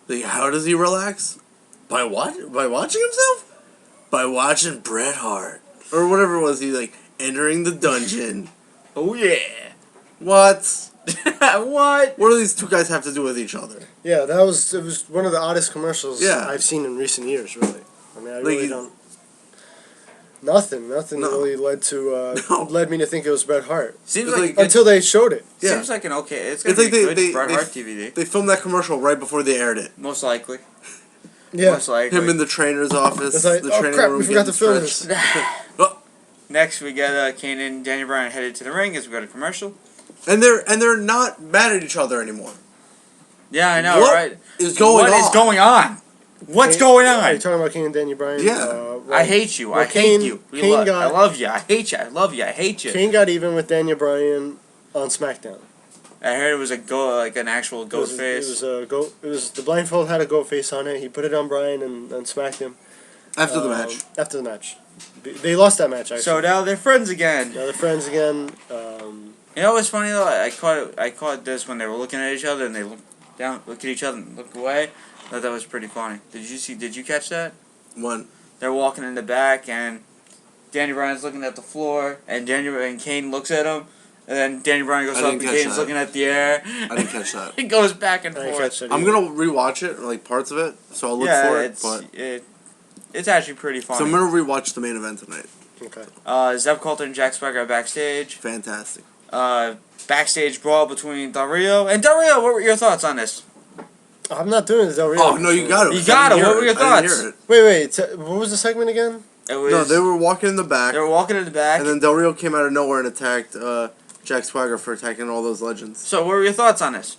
Speaker 5: Like, how does he relax? By what? By watching himself? By watching Bret Hart. Or whatever it was, he like entering the dungeon.
Speaker 3: Oh yeah.
Speaker 5: What?
Speaker 3: What?
Speaker 5: What do these two guys have to do with each other?
Speaker 4: Yeah, it was one of the oddest commercials
Speaker 5: Yeah.
Speaker 4: I've seen in recent years, really. I mean, I
Speaker 5: Like,
Speaker 4: really don't. Nothing
Speaker 5: No.
Speaker 4: really led to
Speaker 5: No.
Speaker 4: led me to think it was Bret Hart
Speaker 3: Seems
Speaker 5: It's
Speaker 3: like,
Speaker 5: like-
Speaker 3: a good,
Speaker 4: until they showed it.
Speaker 5: Yeah.
Speaker 3: seems like an okay. It's gonna
Speaker 5: It's like
Speaker 3: be a
Speaker 5: they-
Speaker 3: good
Speaker 5: they-
Speaker 3: Bret
Speaker 5: they-
Speaker 3: Hart DVD.
Speaker 5: They filmed that commercial right before they aired it.
Speaker 3: Most likely.
Speaker 4: Yeah.
Speaker 3: Most likely.
Speaker 5: Him in the trainer's office.
Speaker 4: It's like,
Speaker 5: the
Speaker 4: oh
Speaker 5: training
Speaker 4: crap,
Speaker 5: room
Speaker 4: we forgot to
Speaker 5: getting
Speaker 4: film
Speaker 5: stretched.
Speaker 4: this.
Speaker 5: Oh,
Speaker 3: Next, we got Kane and Daniel Bryan headed to the ring as we go to commercial.
Speaker 5: and they're not mad at each other anymore.
Speaker 3: Yeah, I know,
Speaker 5: What
Speaker 3: right?
Speaker 5: is going
Speaker 3: What
Speaker 5: on?
Speaker 3: is going on? What's
Speaker 4: Kane-
Speaker 3: going
Speaker 4: Are you
Speaker 3: on?
Speaker 4: talking about King and Daniel Bryan?
Speaker 5: Yeah.
Speaker 3: I hate you. I
Speaker 4: well,
Speaker 3: hate
Speaker 4: Kane-
Speaker 3: you.
Speaker 4: Kane
Speaker 3: I
Speaker 4: got-
Speaker 3: love you. I hate you. I love you. I hate you.
Speaker 4: Kane got even with Daniel Bryan on SmackDown.
Speaker 3: I heard it was an actual ghost
Speaker 4: It
Speaker 3: face.
Speaker 4: was a goat. It was the blindfold had a goat face on it. He put it on Bryan and smacked him
Speaker 5: After the match.
Speaker 4: After the match. They lost that match, actually.
Speaker 3: So now they're friends again.
Speaker 4: Now they're friends again.
Speaker 3: You know what's funny though? I caught this when they were looking at each other and they look at each other and look away. I thought that was pretty funny. Did you catch that?
Speaker 5: One.
Speaker 3: They're walking in the back and Danny Bryan's looking at the floor and Kane looks at him and then Danny Bryan goes
Speaker 5: I
Speaker 3: up
Speaker 5: didn't
Speaker 3: and
Speaker 5: catch
Speaker 3: Kane's
Speaker 5: that.
Speaker 3: looking at the air.
Speaker 5: I didn't catch that.
Speaker 3: It goes back and
Speaker 4: I didn't
Speaker 3: forth.
Speaker 4: catch that
Speaker 5: I'm
Speaker 4: either.
Speaker 5: gonna rewatch it, like parts of it, so I'll look for it.
Speaker 3: It's actually pretty funny.
Speaker 5: So I'm gonna rewatch the main event tonight.
Speaker 4: Okay.
Speaker 3: Zeb Coulter and Jack Swagger are backstage.
Speaker 5: Fantastic.
Speaker 3: Backstage brawl between Del Rio and Del Rio. What were your thoughts on this?
Speaker 4: I'm not doing this, Del Rio.
Speaker 5: Oh no, you got it.
Speaker 3: You got it. What were your
Speaker 5: I didn't
Speaker 3: thoughts?
Speaker 5: hear it.
Speaker 4: Wait. What was the segment again?
Speaker 3: It was,
Speaker 5: No, they were walking in the back,
Speaker 3: They were walking in the back.
Speaker 5: and then Del Rio came out of nowhere and attacked Jack Swagger for attacking all those legends.
Speaker 3: So, what were your thoughts on this?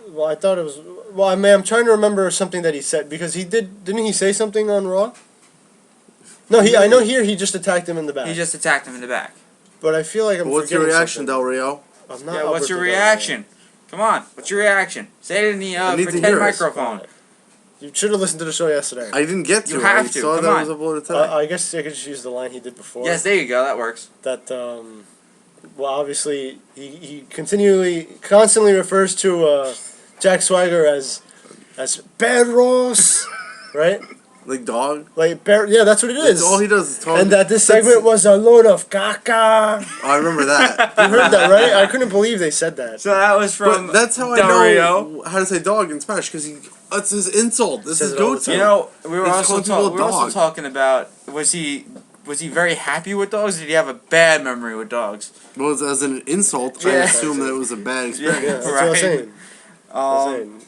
Speaker 4: Well, I thought it was. Well, I mean, I'm trying to remember something that he said because he didn't he say something on Raw? No, I know here he just attacked him in the back.
Speaker 3: He just attacked him in the back.
Speaker 4: But I feel like I'm.
Speaker 5: What's your
Speaker 4: forgetting
Speaker 5: reaction,
Speaker 4: something.
Speaker 5: Del Rio?
Speaker 4: I'm not
Speaker 3: Yeah, what's
Speaker 4: Alberto
Speaker 3: your
Speaker 4: Del Rio.
Speaker 3: reaction? Come on, what's your reaction? Say it in the
Speaker 5: I need to
Speaker 3: pretend
Speaker 5: hear it.
Speaker 3: microphone.
Speaker 4: You should have listened to the show yesterday.
Speaker 5: I didn't get to
Speaker 3: You
Speaker 5: it.
Speaker 3: have
Speaker 5: I
Speaker 3: to,
Speaker 5: saw
Speaker 3: come
Speaker 5: that
Speaker 3: on.
Speaker 5: it was uploaded today.
Speaker 4: I guess I could just use the line he did before.
Speaker 3: Yes, there you go. That works.
Speaker 4: That well, obviously he constantly refers to Jack Swagger as Bad Ross, right?
Speaker 5: Like dog.
Speaker 4: Like yeah, that's what it is.
Speaker 5: That's all he does is talk.
Speaker 4: And that this segment was a load of caca.
Speaker 5: Oh, I remember that.
Speaker 4: You heard that, right? I couldn't believe they said that.
Speaker 3: So that was from
Speaker 5: But that's how I
Speaker 3: Del
Speaker 5: know
Speaker 3: Rio.
Speaker 5: how to say dog in Spanish, because that's his insult. This
Speaker 4: Says
Speaker 5: is
Speaker 4: it all the
Speaker 5: go-to.
Speaker 4: time.
Speaker 3: You know, we were
Speaker 5: He's
Speaker 3: also
Speaker 5: calling people a dog.
Speaker 3: talking about was he very happy with dogs? Or did he have a bad memory with dogs?
Speaker 5: Well, as an insult, I
Speaker 3: Yeah.
Speaker 5: assume that it was a bad experience.
Speaker 4: Yeah, that's what
Speaker 3: Right.
Speaker 4: I'm saying.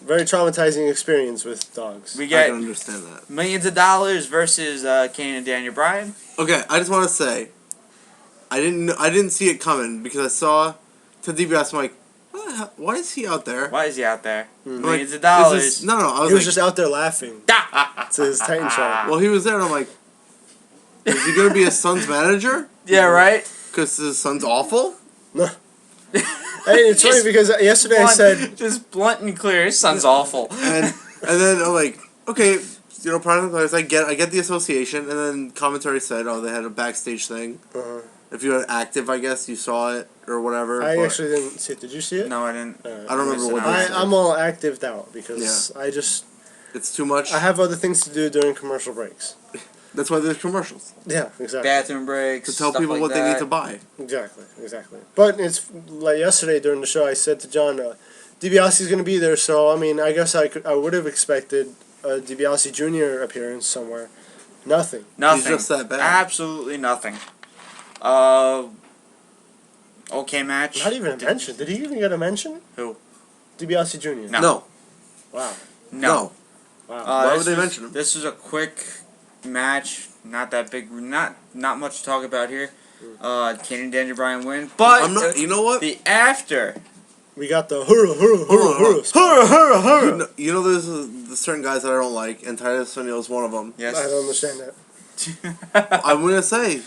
Speaker 4: Very traumatizing experience with dogs.
Speaker 3: We
Speaker 5: I
Speaker 3: get
Speaker 5: can understand that.
Speaker 3: millions of dollars versus Kane and Daniel Bryan.
Speaker 5: Okay, I just want to say, I didn't see it coming because I saw Ted DiBiase. I'm like, what the hell? Why is he out there?
Speaker 3: Why is he out there?
Speaker 5: I'm
Speaker 3: Millions
Speaker 5: like,
Speaker 3: of dollars.
Speaker 5: is this- no, I was
Speaker 4: He was
Speaker 5: like,
Speaker 4: just out there laughing to his Titan shot.
Speaker 5: well, he was there, and I'm like, is he gonna be his son's manager?
Speaker 3: Yeah, right.
Speaker 5: Because his son's awful.
Speaker 4: Hey, it's funny because yesterday I said
Speaker 3: just blunt and clear. His son's awful.
Speaker 5: And then I'm like, okay, you know, part of the players, I get the association, and then commentary said, oh, they had a backstage thing. If you were active, I guess you saw it or whatever.
Speaker 4: I
Speaker 5: but
Speaker 4: actually didn't see it. Did you see it?
Speaker 3: No, I didn't.
Speaker 5: I don't remember what
Speaker 3: I-
Speaker 5: they said.
Speaker 4: I'm all actived out because
Speaker 5: It's too much.
Speaker 4: I have other things to do during commercial breaks.
Speaker 5: That's why there's commercials
Speaker 4: Yeah, exactly.
Speaker 3: Bathroom breaks.
Speaker 5: to tell
Speaker 3: stuff
Speaker 5: people
Speaker 3: like
Speaker 5: what they
Speaker 3: that.
Speaker 5: need to buy.
Speaker 4: Exactly. But it's like yesterday during the show, I said to John, DiBiase's going to be there, so I mean, I guess I would have expected a DiBiase Jr. appearance somewhere. Nothing.
Speaker 3: Nothing.
Speaker 5: He's just that bad.
Speaker 3: Absolutely nothing. Okay match.
Speaker 4: Not even a mention. Did he even get a mention?
Speaker 3: Who?
Speaker 4: DiBiase Jr.
Speaker 3: No.
Speaker 5: No.
Speaker 4: Wow.
Speaker 3: No.
Speaker 4: Wow.
Speaker 5: Why
Speaker 3: this
Speaker 5: would they
Speaker 3: was-
Speaker 5: mention him?
Speaker 3: This was a quick match. Not that big. Not much to talk about here. Kane and Daniel Bryan win, but
Speaker 5: I'm not. You know what?
Speaker 3: the after.
Speaker 4: We got the hurrah.
Speaker 5: You know, there's certain guys that I don't like, and Titus O'Neil's one of them.
Speaker 3: Yes.
Speaker 4: I don't understand that.
Speaker 5: I'm gonna say,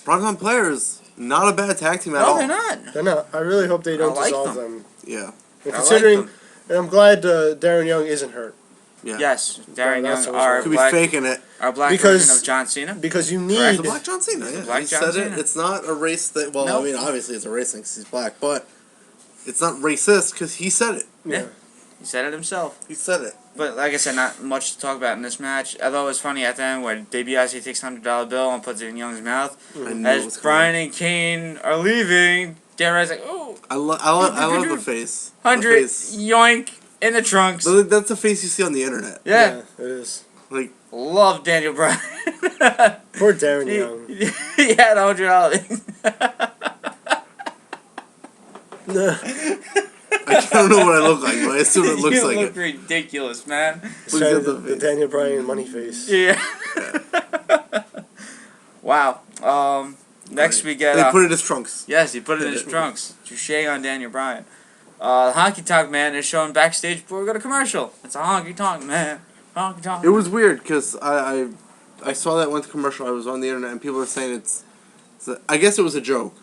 Speaker 5: Bronson Players, not a bad tag team at
Speaker 3: No,
Speaker 5: all.
Speaker 3: they're not.
Speaker 4: They're not. I really hope they don't
Speaker 3: I like
Speaker 4: dissolve
Speaker 3: them.
Speaker 4: them.
Speaker 5: Yeah.
Speaker 4: And
Speaker 3: I
Speaker 4: considering,
Speaker 3: like them.
Speaker 4: and I'm glad Darren Young isn't hurt
Speaker 5: Yeah.
Speaker 3: Yes, Darren
Speaker 4: that's
Speaker 3: Young,
Speaker 4: what I was
Speaker 3: our
Speaker 5: Could be
Speaker 3: black,
Speaker 5: faking it.
Speaker 3: our black
Speaker 4: Because-
Speaker 3: version of John Cena.
Speaker 4: because you
Speaker 5: It's
Speaker 4: need.
Speaker 5: a Black John Cena. Yeah.
Speaker 3: Black
Speaker 5: He
Speaker 3: John
Speaker 5: said
Speaker 3: Cena.
Speaker 5: it. It's not a race thing. Well,
Speaker 3: Nope.
Speaker 5: I mean, obviously it's a race thing 'cause he's black, but it's not racist because he said it.
Speaker 4: Yeah.
Speaker 3: He said it himself.
Speaker 5: He said it.
Speaker 3: But like I said, not much to talk about in this match. Although it was funny at the end when DiBiase takes $100 bill and puts it in Young's mouth.
Speaker 5: I knew it was
Speaker 3: As Bryan and Kane are leaving, Darren's like, "Ooh,
Speaker 5: I love the face. The
Speaker 3: 100
Speaker 5: face.
Speaker 3: yoink in the trunks."
Speaker 5: That's the face you see on the internet.
Speaker 3: Yeah,
Speaker 4: It is.
Speaker 5: Like,
Speaker 3: love Daniel Bryan.
Speaker 4: Poor Darren Young.
Speaker 3: He had $100.
Speaker 5: I don't know what I look like, but I assume it looks
Speaker 3: You
Speaker 5: like
Speaker 3: look
Speaker 5: it.
Speaker 3: ridiculous, man.
Speaker 4: He's trying to do the Daniel Bryan money face.
Speaker 3: Yeah. Wow. Next we get.
Speaker 5: They put it in his trunks.
Speaker 3: Yes, he put it in his trunks. Touche on Daniel Bryan. The Honky Tonk Man is shown backstage before we go to commercial. It's a Honky Tonk Man. Honky Tonk.
Speaker 5: It was weird because I saw that went to commercial. I was on the internet and people were saying I guess it was a joke.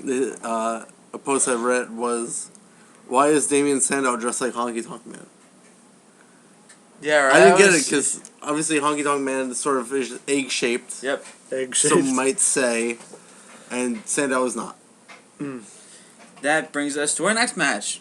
Speaker 5: A post I read was, why is Damien Sandow dressed like Honky Tonk Man?
Speaker 3: Yeah, right.
Speaker 5: I didn't get it
Speaker 3: was-
Speaker 5: because obviously Honky Tonk Man is sort of egg shaped.
Speaker 3: Yep.
Speaker 4: Egg
Speaker 5: Some
Speaker 4: shaped.
Speaker 5: might say, and Sandow is not.
Speaker 3: That brings us to our next match.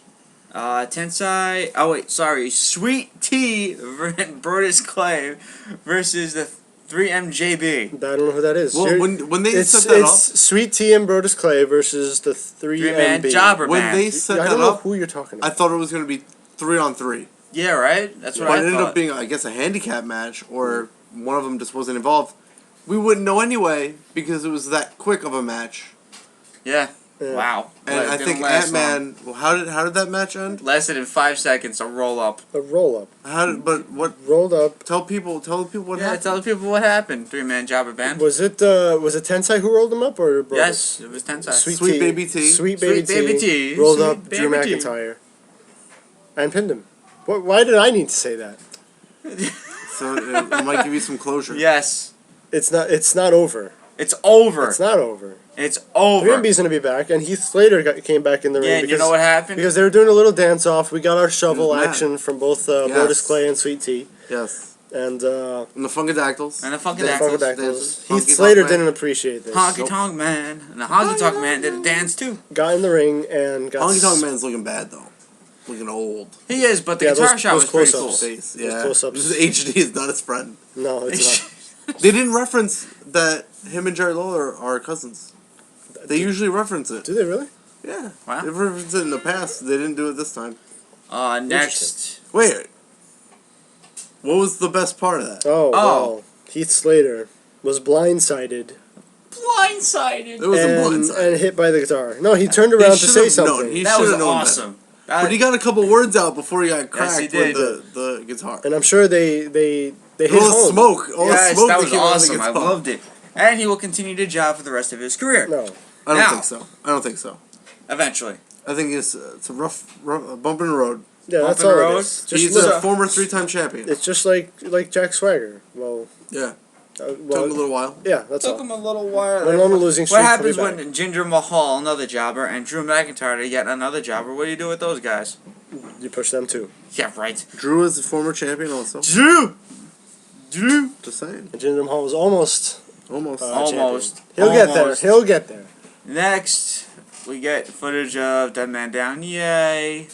Speaker 3: Tensai. Oh wait, sorry. Sweet Tea Brodus Clay versus the 3MJB.
Speaker 4: I don't know who that is.
Speaker 5: Well, when they
Speaker 4: it's
Speaker 5: set that up,
Speaker 4: Sweet Tea and Brodus Clay versus the 3MB.
Speaker 3: 3-man jobber
Speaker 5: when
Speaker 3: band.
Speaker 5: they set
Speaker 4: I
Speaker 5: that
Speaker 4: don't know
Speaker 5: up,
Speaker 4: who you're talking
Speaker 5: I
Speaker 4: about.
Speaker 5: thought it was going to be 3-on-3.
Speaker 3: Yeah, right. That's what
Speaker 5: But
Speaker 3: I
Speaker 5: it ended
Speaker 3: thought.
Speaker 5: up being, I guess, a handicap match, or one of them just wasn't involved. We wouldn't know anyway because it was that quick of a match.
Speaker 3: Yeah.
Speaker 4: Yeah.
Speaker 3: Wow.
Speaker 5: And
Speaker 3: But it
Speaker 5: I
Speaker 3: didn't
Speaker 5: think
Speaker 3: last long.
Speaker 5: Ant-Man. Well, how did that match end?
Speaker 3: Lasted in 5 seconds. A roll up.
Speaker 4: A roll up.
Speaker 5: But what?
Speaker 4: Rolled up.
Speaker 5: Tell people what
Speaker 3: Yeah,
Speaker 5: happened.
Speaker 3: tell the people what happened. 3-man jobber band.
Speaker 4: Was it Tensai who rolled him up or Brodus?
Speaker 3: Yes, it was Tensai.
Speaker 5: Sweet Baby T.
Speaker 4: Sweet
Speaker 3: Sweet
Speaker 4: Baby
Speaker 3: Baby
Speaker 4: T.
Speaker 3: T.
Speaker 4: Rolled
Speaker 3: Sweet
Speaker 4: up Drew
Speaker 3: Baby T.
Speaker 4: McIntyre. And pinned him. Why did I need to say that?
Speaker 5: So it might give you some closure.
Speaker 3: Yes.
Speaker 4: It's not over.
Speaker 3: It's over.
Speaker 4: It's not over.
Speaker 3: It's over.
Speaker 4: 3MB's gonna be back, and Heath Slater came back in the ring.
Speaker 3: Yeah, and you
Speaker 4: because,
Speaker 3: know what happened?
Speaker 4: Because they were doing a little dance off. We got our shovel
Speaker 5: Matt.
Speaker 4: action from both
Speaker 5: Yes.
Speaker 4: Brodus Clay and Sweet Tea,
Speaker 5: Yes.
Speaker 4: and
Speaker 5: And the Funkadactyls.
Speaker 3: And the Funky
Speaker 5: The
Speaker 3: Dactyls.
Speaker 5: dances.
Speaker 4: Heath
Speaker 5: Honky
Speaker 4: Slater
Speaker 5: Tonk Man.
Speaker 4: didn't appreciate this.
Speaker 3: Honky
Speaker 5: Nope.
Speaker 3: Tonk Man. And the Honky Tonk Man did a dance too.
Speaker 4: Got in the ring and got
Speaker 5: Honky Tonk Man's looking bad though. Looking old.
Speaker 3: He is, but the
Speaker 4: Yeah,
Speaker 3: guitar
Speaker 4: those-
Speaker 3: shot
Speaker 4: those
Speaker 3: was pretty
Speaker 4: close-ups.
Speaker 3: cool.
Speaker 5: Face.
Speaker 4: Those
Speaker 5: Yeah.
Speaker 4: close-ups.
Speaker 5: This is HD is not his friend.
Speaker 4: No, it's not.
Speaker 5: They didn't reference that him and Jerry Lawler are cousins. They usually reference it.
Speaker 4: Do they really?
Speaker 5: Yeah.
Speaker 3: Wow.
Speaker 5: They've referenced it in the past. They didn't do it this time.
Speaker 3: Next.
Speaker 5: Wait. What was the best part of that?
Speaker 4: Oh,
Speaker 3: Oh.
Speaker 4: well, Heath Slater was blindsided
Speaker 3: Blindsided.
Speaker 5: It was a
Speaker 4: and
Speaker 5: blindside.
Speaker 4: hit by the guitar. No, he turned
Speaker 5: He
Speaker 4: around to
Speaker 5: should
Speaker 4: say
Speaker 5: have known.
Speaker 4: something.
Speaker 5: He
Speaker 3: That was
Speaker 5: should have known
Speaker 3: awesome.
Speaker 5: But he got a couple words out before he got cracked
Speaker 3: he did.
Speaker 5: with the guitar.
Speaker 4: And I'm sure they hit
Speaker 5: All the
Speaker 4: home.
Speaker 5: smoke. All the
Speaker 3: Yes,
Speaker 5: smoke
Speaker 3: that
Speaker 5: that
Speaker 3: was
Speaker 5: came out of the
Speaker 3: awesome. I
Speaker 5: guitar.
Speaker 3: loved it. And he will continue to job for the rest of his career.
Speaker 4: No.
Speaker 5: I don't
Speaker 3: Now.
Speaker 5: think so. I don't think so.
Speaker 3: Eventually.
Speaker 5: I think it's a rough a bump in the road.
Speaker 4: Yeah,
Speaker 3: Bump
Speaker 4: that's
Speaker 3: in the
Speaker 4: all
Speaker 3: road.
Speaker 4: it is. Just
Speaker 5: He's
Speaker 4: look,
Speaker 5: a former 3-time champion.
Speaker 4: it's just like Jack Swagger. Well,
Speaker 5: Yeah.
Speaker 4: well,
Speaker 5: Took him a little while.
Speaker 4: yeah, that's
Speaker 3: Took
Speaker 4: all.
Speaker 3: him a little while.
Speaker 4: Went on a losing streak.
Speaker 3: What
Speaker 4: he'll be
Speaker 3: happens
Speaker 4: back.
Speaker 3: when Jinder Mahal, another jobber, and Drew McIntyre, yet another jobber? What do you do with those guys?
Speaker 4: You push them too?
Speaker 3: Yeah, right.
Speaker 5: Drew is a former champion also.
Speaker 3: Drew!
Speaker 5: Just saying.
Speaker 4: And Jinder Mahal was almost
Speaker 5: Almost.
Speaker 3: Almost.
Speaker 4: He'll get there.
Speaker 3: Almost.
Speaker 4: He'll get there.
Speaker 3: Next, we get footage of Dead Man Down. Yay.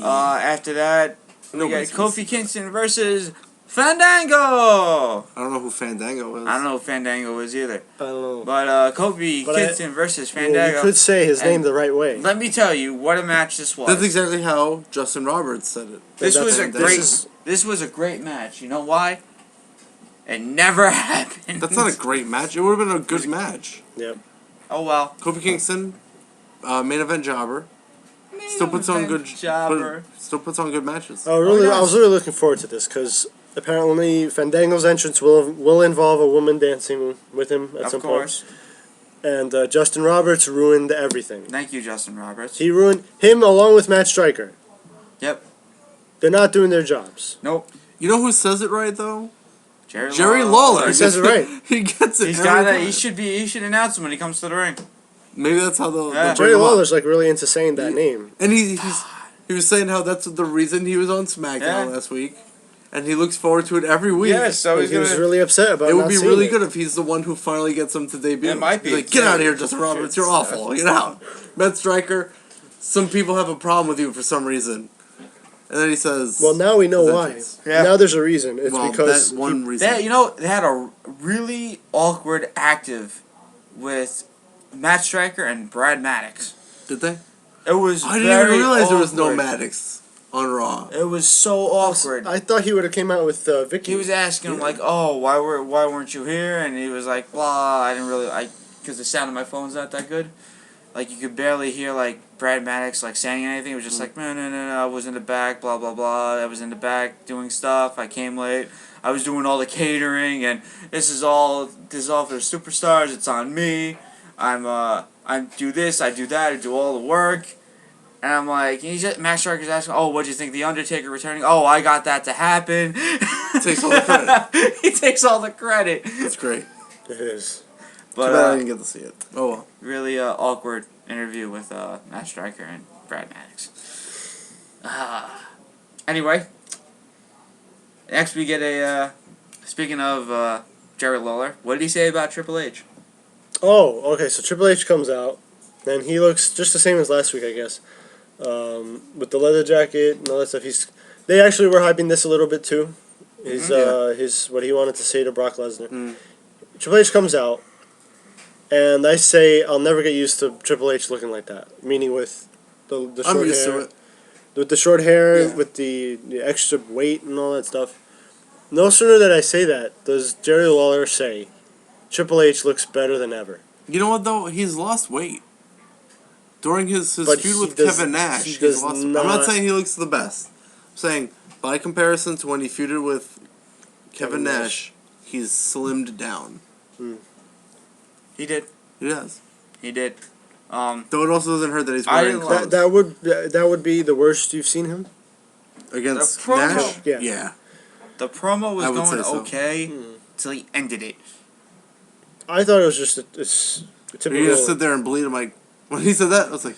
Speaker 3: After that, we
Speaker 5: Nobody's
Speaker 3: get
Speaker 5: gonna
Speaker 3: Kofi Kingston versus Fandango!
Speaker 5: I don't know who Fandango is.
Speaker 3: I don't know who Fandango is either.
Speaker 4: I don't know.
Speaker 3: But Kofi
Speaker 4: But I-
Speaker 3: Kingston versus
Speaker 4: Well,
Speaker 3: Fandango.
Speaker 4: you could say his
Speaker 3: And
Speaker 4: name the right way.
Speaker 3: Let me tell you what a match this was.
Speaker 5: That's exactly how Justin Roberts said it.
Speaker 3: This was a
Speaker 5: Fandango.
Speaker 3: great. This was a great match. You know why? It never happened.
Speaker 5: That's not a great match. It would have been a good match.
Speaker 4: Yep.
Speaker 3: Oh well.
Speaker 5: Kofi Kingston, main event jobber, still puts on good
Speaker 3: jobber.
Speaker 5: still puts on good matches.
Speaker 4: Oh, really? I
Speaker 3: yes.
Speaker 4: was really looking forward to this because apparently Fandango's entrance will involve a woman dancing with him at some
Speaker 3: Of course.
Speaker 4: point. And Justin Roberts ruined everything.
Speaker 3: Thank you, Justin Roberts.
Speaker 4: He ruined him along with Matt Striker.
Speaker 3: Yep.
Speaker 4: They're not doing their jobs.
Speaker 3: Nope.
Speaker 5: You know who says it right though?
Speaker 3: Jerry
Speaker 5: Lawler.
Speaker 4: He says it right.
Speaker 5: He gets it.
Speaker 3: He's
Speaker 5: every
Speaker 3: got
Speaker 5: time.
Speaker 3: He should announce him when he comes to the ring.
Speaker 5: Maybe that's how they'll
Speaker 3: Yeah.
Speaker 5: bring
Speaker 4: Jerry
Speaker 5: him up.
Speaker 4: Lawler's like really into saying that name.
Speaker 5: And he was saying how that's the reason he was on SmackDown
Speaker 3: Yeah.
Speaker 5: last week, and he looks forward to it every week.
Speaker 3: Yes, so
Speaker 4: And
Speaker 3: he's
Speaker 4: he was
Speaker 3: gonna.
Speaker 4: really upset about
Speaker 5: It would
Speaker 4: not
Speaker 5: be
Speaker 4: seeing
Speaker 5: really
Speaker 4: it.
Speaker 5: good if he's the one who finally gets him to debut.
Speaker 3: It might be.
Speaker 5: He's like, get out of here, Justin Roberts. You're awful. Get out. Matt Striker, some people have a problem with you for some reason. And then he says,
Speaker 4: Well, now we know
Speaker 5: his
Speaker 4: why.
Speaker 5: entrance.
Speaker 3: Yeah.
Speaker 4: Now there's a reason. It's
Speaker 5: Well,
Speaker 4: because
Speaker 5: that one reason.
Speaker 3: They had a really awkward active with Matt Striker and Brad Maddox.
Speaker 5: Did they?
Speaker 3: It was.
Speaker 5: I didn't
Speaker 3: very
Speaker 5: even realize there was no
Speaker 3: awkward.
Speaker 5: Maddox on Raw.
Speaker 3: It was so awkward.
Speaker 4: I thought he would have came out with Vicky.
Speaker 3: He was asking him like, "Oh, why weren't you here?" And he was like, "Blah, I didn't really because the sound of my phone's not that good. Like you could barely hear like Brad Maddox like saying anything. It was just like, no, I was in the back, blah blah blah. I was in the back doing stuff. I came late. I was doing all the catering, and this is all for the superstars. It's on me. I do this, I do that, I do all the work." And I'm like, Matt Striker's asking, "Oh, what do you think? The Undertaker returning? Oh, I got that to happen."
Speaker 5: Takes all the credit.
Speaker 3: He takes all the credit.
Speaker 5: That's great.
Speaker 4: It is.
Speaker 5: Too bad I
Speaker 3: But
Speaker 5: didn't get to see it. Oh well.
Speaker 3: really awkward interview with Matt Striker and Brad Maddox. Anyway, Next, we get a. Speaking of Jerry Lawler, what did he say about Triple H?
Speaker 4: Oh, okay. So Triple H comes out, and he looks just the same as last week, I guess. With the leather jacket and all that stuff. They actually were hyping this a little bit too. His what he wanted to say to Brock Lesnar. Triple H comes out, and I say I'll never get used to Triple H looking like that. Meaning with the short
Speaker 5: I'm used
Speaker 4: hair,
Speaker 5: to it.
Speaker 4: with the short hair,
Speaker 5: Yeah.
Speaker 4: with the extra weight and all that stuff. No sooner that I say that does Jerry Lawler say, Triple H looks better than ever.
Speaker 5: You know what though? He's lost weight. During his
Speaker 4: But
Speaker 5: feud
Speaker 4: he
Speaker 5: with
Speaker 4: does-
Speaker 5: Kevin Nash,
Speaker 4: he
Speaker 5: he's
Speaker 4: does
Speaker 5: lost. I'm
Speaker 4: not-
Speaker 5: not saying he looks the best. I'm saying by comparison to when he feuded with Kevin Nash, he's slimmed down.
Speaker 3: He did.
Speaker 5: He has.
Speaker 3: He did.
Speaker 5: Though it also doesn't hurt that he's
Speaker 3: I
Speaker 5: wearing
Speaker 3: didn't
Speaker 5: clothes.
Speaker 4: That would be the worst you've seen him.
Speaker 5: Against
Speaker 3: The promo.
Speaker 5: Nash?
Speaker 4: Yeah.
Speaker 5: Yeah.
Speaker 3: The promo was
Speaker 5: I would
Speaker 3: going
Speaker 5: say so.
Speaker 3: okay till he ended it.
Speaker 4: I thought it was just a typical.
Speaker 5: You're gonna sit there and bleed. I'm like, when he said that, I was like,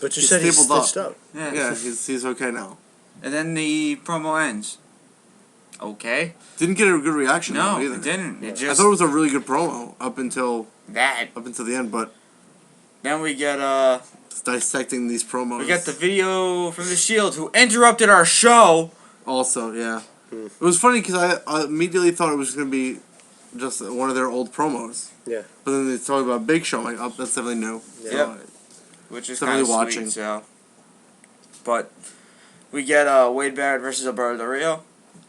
Speaker 4: But you
Speaker 5: he's
Speaker 4: said he's
Speaker 5: stapled up.
Speaker 4: stitched up.
Speaker 5: yeah, he's okay now.
Speaker 3: And then the promo ends. Okay.
Speaker 5: Didn't get a good reaction
Speaker 3: No,
Speaker 5: though, either.
Speaker 3: it didn't. It
Speaker 5: I
Speaker 3: just
Speaker 5: thought it was a really good promo up until
Speaker 3: that.
Speaker 5: the end, but
Speaker 3: Then we get
Speaker 5: just dissecting these promos.
Speaker 3: we got the video from the Shield who interrupted our show.
Speaker 5: Also, yeah. It was funny because I immediately thought it was going to be just one of their old promos.
Speaker 4: Yeah.
Speaker 5: But then they talk about Big Show. I'm like, oh, that's definitely new.
Speaker 4: Yeah.
Speaker 5: So,
Speaker 3: Yep. Which is
Speaker 5: Definitely
Speaker 3: kind of
Speaker 5: watching.
Speaker 3: sweet, so. But we get Wade Barrett versus Alberto Del Rio.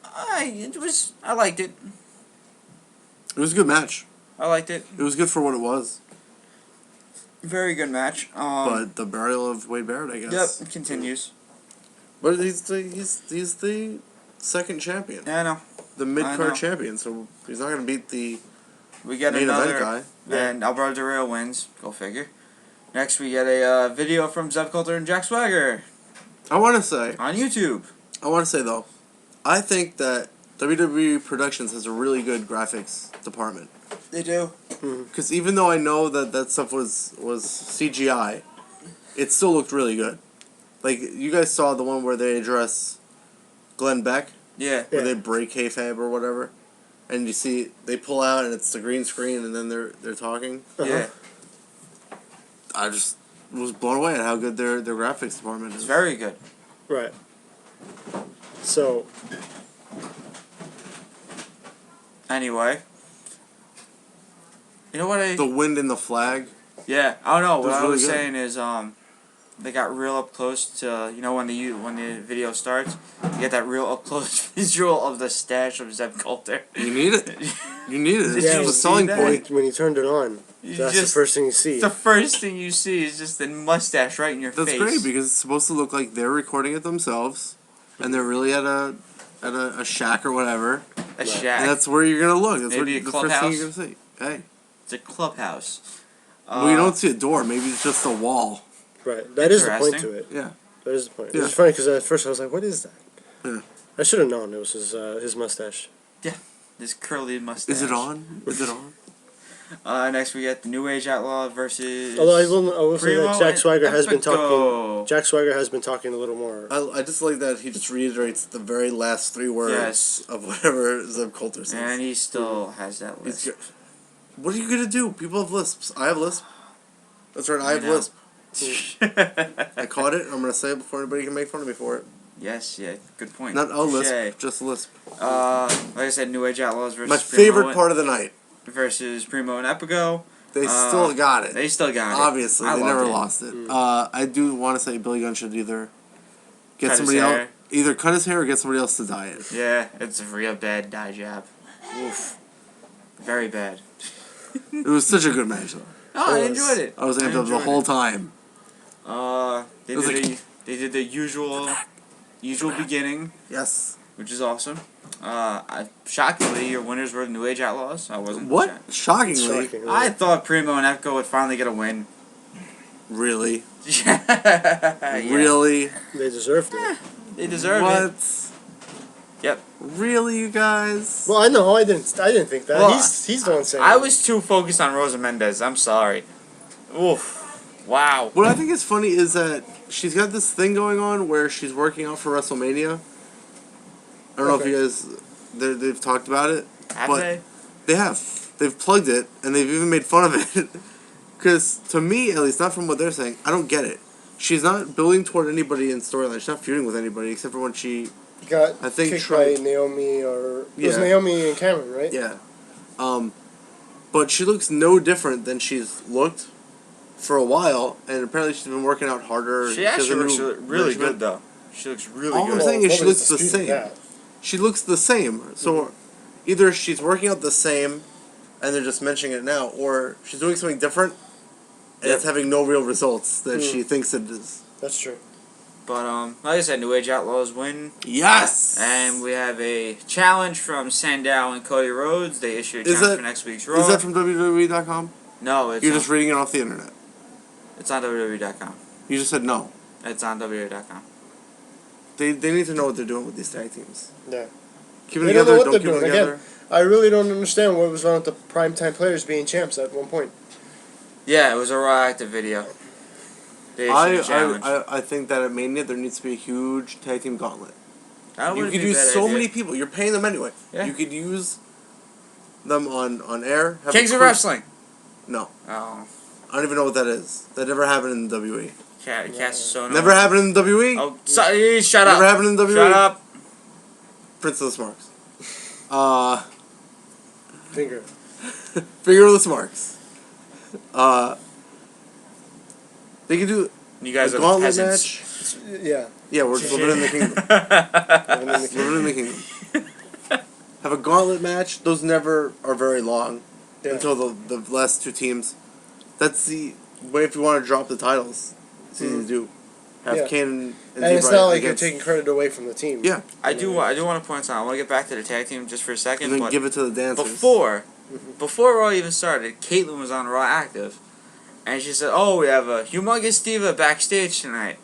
Speaker 3: I liked it.
Speaker 5: It was a good match.
Speaker 3: I liked it.
Speaker 5: It was good for what it was.
Speaker 3: Very good match.
Speaker 5: But the burial of Wade Barrett, I guess.
Speaker 3: Yep, it continues.
Speaker 5: But he's the second champion.
Speaker 3: Yeah, I know.
Speaker 5: The
Speaker 3: I know.
Speaker 5: mid-card champion, so he's not going to beat the
Speaker 3: We get
Speaker 5: main
Speaker 3: another,
Speaker 5: event guy.
Speaker 3: and Alberto Del Rio wins. Go figure. Next, we get a video from Zeb Coulter and Jack Swagger
Speaker 5: I want to say,
Speaker 3: on YouTube.
Speaker 5: though, I think that WWE Productions has a really good graphics department.
Speaker 3: They do.
Speaker 5: Because even though I know that stuff was CGI, it still looked really good. Like, you guys saw the one where they address Glenn Beck,
Speaker 3: Yeah.
Speaker 5: where they break kayfabe or whatever, and you see they pull out and it's the green screen and then they're talking.
Speaker 3: Yeah.
Speaker 5: I just was blown away at how good their graphics department is.
Speaker 3: It's very good.
Speaker 4: Right. So
Speaker 3: Anyway. You know what
Speaker 5: The wind in the flag.
Speaker 3: Yeah, I don't know. What
Speaker 5: was
Speaker 3: I
Speaker 5: really
Speaker 3: was
Speaker 5: good.
Speaker 3: saying is, they got real up close to, when the video starts, you get that real up close visual of the stash of Zeb Coulter.
Speaker 5: You need it. You need it. It's
Speaker 3: Did
Speaker 5: just
Speaker 3: you
Speaker 5: a selling
Speaker 3: see that?
Speaker 5: point.
Speaker 4: when you turned it on,
Speaker 3: You
Speaker 4: that's
Speaker 3: just-
Speaker 4: the first thing you see.
Speaker 3: The first thing you see is just the mustache right in your
Speaker 5: That's
Speaker 3: face.
Speaker 5: great because it's supposed to look like they're recording it themselves, and they're really at a shack or whatever.
Speaker 3: A shack.
Speaker 5: And that's where you're gonna look. That's
Speaker 3: Maybe
Speaker 5: where
Speaker 3: a
Speaker 5: the first thing you're
Speaker 3: clubhouse?
Speaker 5: gonna see. Hey,
Speaker 3: It's a clubhouse.
Speaker 5: well, you don't see a door. Maybe it's just a wall.
Speaker 4: Right. That is the point
Speaker 3: Interesting.
Speaker 4: to it.
Speaker 5: Yeah.
Speaker 4: That is the point.
Speaker 5: Yeah.
Speaker 4: It's funny because at first I was like, "What is that?"
Speaker 5: Yeah.
Speaker 4: I should have known it was his mustache.
Speaker 3: This curly mustache.
Speaker 5: Is it on? Is it on?
Speaker 3: Next we get the New Age Outlaw versus.
Speaker 4: Although I will say
Speaker 3: Primo
Speaker 4: that Jack
Speaker 3: and
Speaker 4: Swagger has been
Speaker 3: Epico.
Speaker 4: talking. Jack Swagger has been talking a little more.
Speaker 5: I just like that he just reiterates the very last three words
Speaker 3: Yes.
Speaker 5: of whatever Zeb Coulter says.
Speaker 3: And he still has that
Speaker 5: He's
Speaker 3: list.
Speaker 5: good. What are you gonna do? People have lisps. I have lisp. That's right. I have
Speaker 3: know.
Speaker 5: lisp. I caught it. I'm gonna say it before anybody can make fun of me for it.
Speaker 3: Yes, yeah, good point.
Speaker 5: Not a lisp,
Speaker 3: Touche.
Speaker 5: just lisp.
Speaker 3: Like I said, New Age Outlaws versus
Speaker 5: My
Speaker 3: Primo
Speaker 5: favorite part of the night.
Speaker 3: versus Primo and Epico.
Speaker 5: They still got it.
Speaker 3: They still got it.
Speaker 5: Obviously,
Speaker 3: I
Speaker 5: they
Speaker 3: loved
Speaker 5: never
Speaker 3: it.
Speaker 5: lost it. I do want to say Billy Gunn should either get
Speaker 3: Cut his
Speaker 5: somebody else,
Speaker 3: hair.
Speaker 5: either cut his hair or get somebody else to dye it.
Speaker 3: Yeah, it's a real bad dye job. Oof. Very bad.
Speaker 5: It was such a good match, though.
Speaker 3: Oh, I
Speaker 4: It was-
Speaker 3: enjoyed it.
Speaker 5: I was amped up the
Speaker 3: enjoyed
Speaker 5: whole
Speaker 3: it.
Speaker 5: time.
Speaker 3: They
Speaker 5: It was
Speaker 3: they did the usual beginning,
Speaker 5: Yes.
Speaker 3: which is awesome. Shockingly, your winners were the New Age Outlaws. I wasn't.
Speaker 5: What?
Speaker 3: shocked.
Speaker 5: Shockingly.
Speaker 4: Shocking.
Speaker 3: I thought Primo and Epico would finally get a win.
Speaker 5: Really?
Speaker 3: Yeah.
Speaker 5: Really?
Speaker 4: They deserved it.
Speaker 3: They deserve
Speaker 5: What?
Speaker 3: it. Yep.
Speaker 5: Really, you guys?
Speaker 4: Well, I know. I didn't think that.
Speaker 3: Well,
Speaker 4: he's the one saying.
Speaker 3: I
Speaker 4: it.
Speaker 3: was too focused on Rosa Mendez. I'm sorry. Oof. Wow.
Speaker 5: What I think is funny is that she's got this thing going on where she's working out for WrestleMania. I don't know if you guys they've talked about it.
Speaker 3: Have
Speaker 5: but
Speaker 3: they?
Speaker 5: They have. They've plugged it and they've even made fun of it. Because to me, at least, not from what they're saying, I don't get it. She's not building toward anybody in storyline. She's not feuding with anybody except for when she
Speaker 4: got
Speaker 5: I think
Speaker 4: kicked
Speaker 5: tried-
Speaker 4: by Naomi or it was
Speaker 5: Yeah.
Speaker 4: Naomi and Cameron, right?
Speaker 5: Yeah. But she looks no different than she's looked for a while, and apparently she's been working out harder.
Speaker 3: She
Speaker 5: has a
Speaker 3: actually looks
Speaker 5: new
Speaker 3: really
Speaker 5: regimen.
Speaker 3: good though. She looks really
Speaker 5: All I'm
Speaker 3: good.
Speaker 5: saying is she
Speaker 4: nobody's
Speaker 5: looks the
Speaker 4: disputing
Speaker 5: same.
Speaker 4: that.
Speaker 5: She looks the same. So either she's working out the same, and they're just mentioning it now, or she's doing something different, and it's having no real results that she thinks it is.
Speaker 4: That's true.
Speaker 3: But like I said, New Age Outlaws win,
Speaker 5: Yes!
Speaker 3: and we have a challenge from Sandow and Cody Rhodes. They issued a
Speaker 5: Is
Speaker 3: challenge
Speaker 5: that-
Speaker 3: for next week's Raw.
Speaker 5: Is that from WWE.com?
Speaker 3: No, it's
Speaker 5: You're
Speaker 3: on,
Speaker 5: just reading it off the internet.
Speaker 3: it's on WWE.com.
Speaker 5: You just said no.
Speaker 3: It's on WWE.com.
Speaker 5: They need to know what they're doing with these tag teams.
Speaker 4: Yeah.
Speaker 5: Keep them
Speaker 4: They don't know
Speaker 5: together,
Speaker 4: what
Speaker 5: don't
Speaker 4: they're
Speaker 5: keep them
Speaker 4: doing.
Speaker 5: together.
Speaker 4: Again, I really don't understand what was wrong with the primetime players being champs at one point.
Speaker 3: Yeah, it was a Raw active video. They issued a challenge.
Speaker 5: I think that at Mania there needs to be a huge tag team gauntlet.
Speaker 3: That
Speaker 5: You
Speaker 3: wouldn't
Speaker 5: could
Speaker 3: be a
Speaker 5: use
Speaker 3: bad
Speaker 5: so
Speaker 3: idea.
Speaker 5: many people. You're paying them anyway.
Speaker 3: Yeah.
Speaker 5: You could use them on air. Have
Speaker 3: Kings
Speaker 5: a
Speaker 3: of
Speaker 5: quick-
Speaker 3: Wrestling.
Speaker 5: No.
Speaker 3: Oh,
Speaker 5: I don't even know what that is. That never happened in the WWE.
Speaker 3: Cass is so annoying.
Speaker 5: Never happened in the WWE?
Speaker 3: Oh, shut up.
Speaker 5: Never happened in the WWE?
Speaker 3: Shut up.
Speaker 5: Prince of the Smarks.
Speaker 4: Finger.
Speaker 5: Figure of the Smarks. They could do
Speaker 3: You guys
Speaker 5: a
Speaker 3: are
Speaker 5: gauntlet
Speaker 3: peasants.
Speaker 5: match.
Speaker 4: Yeah.
Speaker 5: Yeah, we're living in the kingdom. Living in the kingdom. Have a gauntlet match. Those never are very long
Speaker 4: Yeah.
Speaker 5: until the last two teams. That's the way if you want to drop the titles. It's easy to do. Have
Speaker 4: Yeah.
Speaker 5: Kane and
Speaker 4: And it's
Speaker 5: Diva
Speaker 4: not like
Speaker 5: against-
Speaker 4: you're taking credit away from the team.
Speaker 5: Yeah,
Speaker 3: I do want to point something. I want to get back to the tag team just for a second.
Speaker 5: and then
Speaker 3: But
Speaker 5: give it to the dancers.
Speaker 3: before Raw even started, Caitlyn was on Raw Active, and she said, "Oh, we have a humongous diva backstage tonight."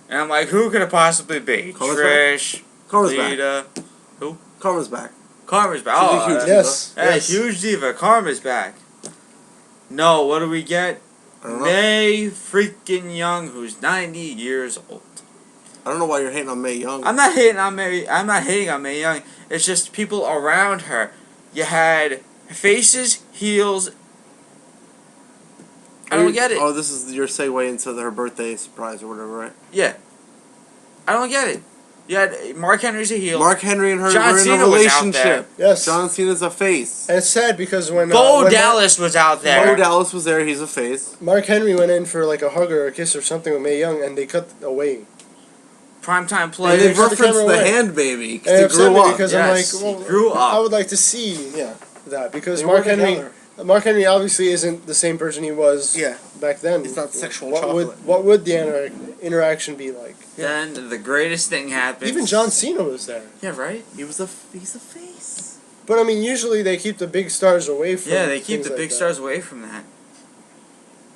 Speaker 3: And I'm like, "Who could it possibly be?
Speaker 5: Karma's
Speaker 3: Trish,
Speaker 5: Karma's back.
Speaker 3: Lita,
Speaker 5: Karma's back.
Speaker 3: Karma's back.
Speaker 5: She's a
Speaker 3: Oh,
Speaker 5: huge
Speaker 4: Yes.
Speaker 3: hey,
Speaker 4: Yes.
Speaker 3: huge diva. Karma's back." No, what do we get?
Speaker 5: I don't know.
Speaker 3: Mae freaking Young, who's 90 years old.
Speaker 5: I don't know why you're hating on Mae Young.
Speaker 3: I'm not hating on Mae. I'm not hating on Mae Young. It's just people around her. You had faces, heels. I don't get it.
Speaker 5: Oh, this is your segue into her birthday surprise or whatever, right?
Speaker 3: Yeah, I don't get it. You had Mark Henry's a heel.
Speaker 5: Mark Henry and her
Speaker 3: John
Speaker 5: were in
Speaker 3: Cena
Speaker 5: a
Speaker 3: was out
Speaker 5: relationship.
Speaker 4: Yes.
Speaker 5: John Cena's a face.
Speaker 4: And it's sad because when
Speaker 3: Bo
Speaker 4: when
Speaker 3: Dallas was out there.
Speaker 5: Bo Dallas was there. He's a face.
Speaker 4: Mark Henry went in for like a hug or a kiss or something with Mae Young, and they cut away.
Speaker 3: Primetime
Speaker 5: And
Speaker 3: players.
Speaker 5: they've
Speaker 4: cut the
Speaker 5: referenced
Speaker 4: camera
Speaker 5: the
Speaker 4: away.
Speaker 5: hand baby
Speaker 4: And
Speaker 5: because
Speaker 4: it
Speaker 5: they
Speaker 4: upset
Speaker 5: grew
Speaker 4: me
Speaker 5: up.
Speaker 4: because
Speaker 3: Yes,
Speaker 4: I'm like,
Speaker 3: he grew up.
Speaker 4: I would like to see that because
Speaker 5: They
Speaker 4: Mark
Speaker 5: were
Speaker 4: Henry,
Speaker 5: together.
Speaker 4: Mark Henry obviously isn't the same person he was
Speaker 5: Yeah.
Speaker 4: back then.
Speaker 5: It's not sexual
Speaker 4: what
Speaker 5: chocolate.
Speaker 4: What would the interaction be like?
Speaker 3: Then the greatest thing happened.
Speaker 4: Even John Cena was there.
Speaker 3: Yeah, right.
Speaker 5: He's a face.
Speaker 4: But I mean, usually they keep the big stars away from.
Speaker 3: Yeah, they keep
Speaker 4: things
Speaker 3: the
Speaker 4: like
Speaker 3: big
Speaker 4: that.
Speaker 3: stars away from that.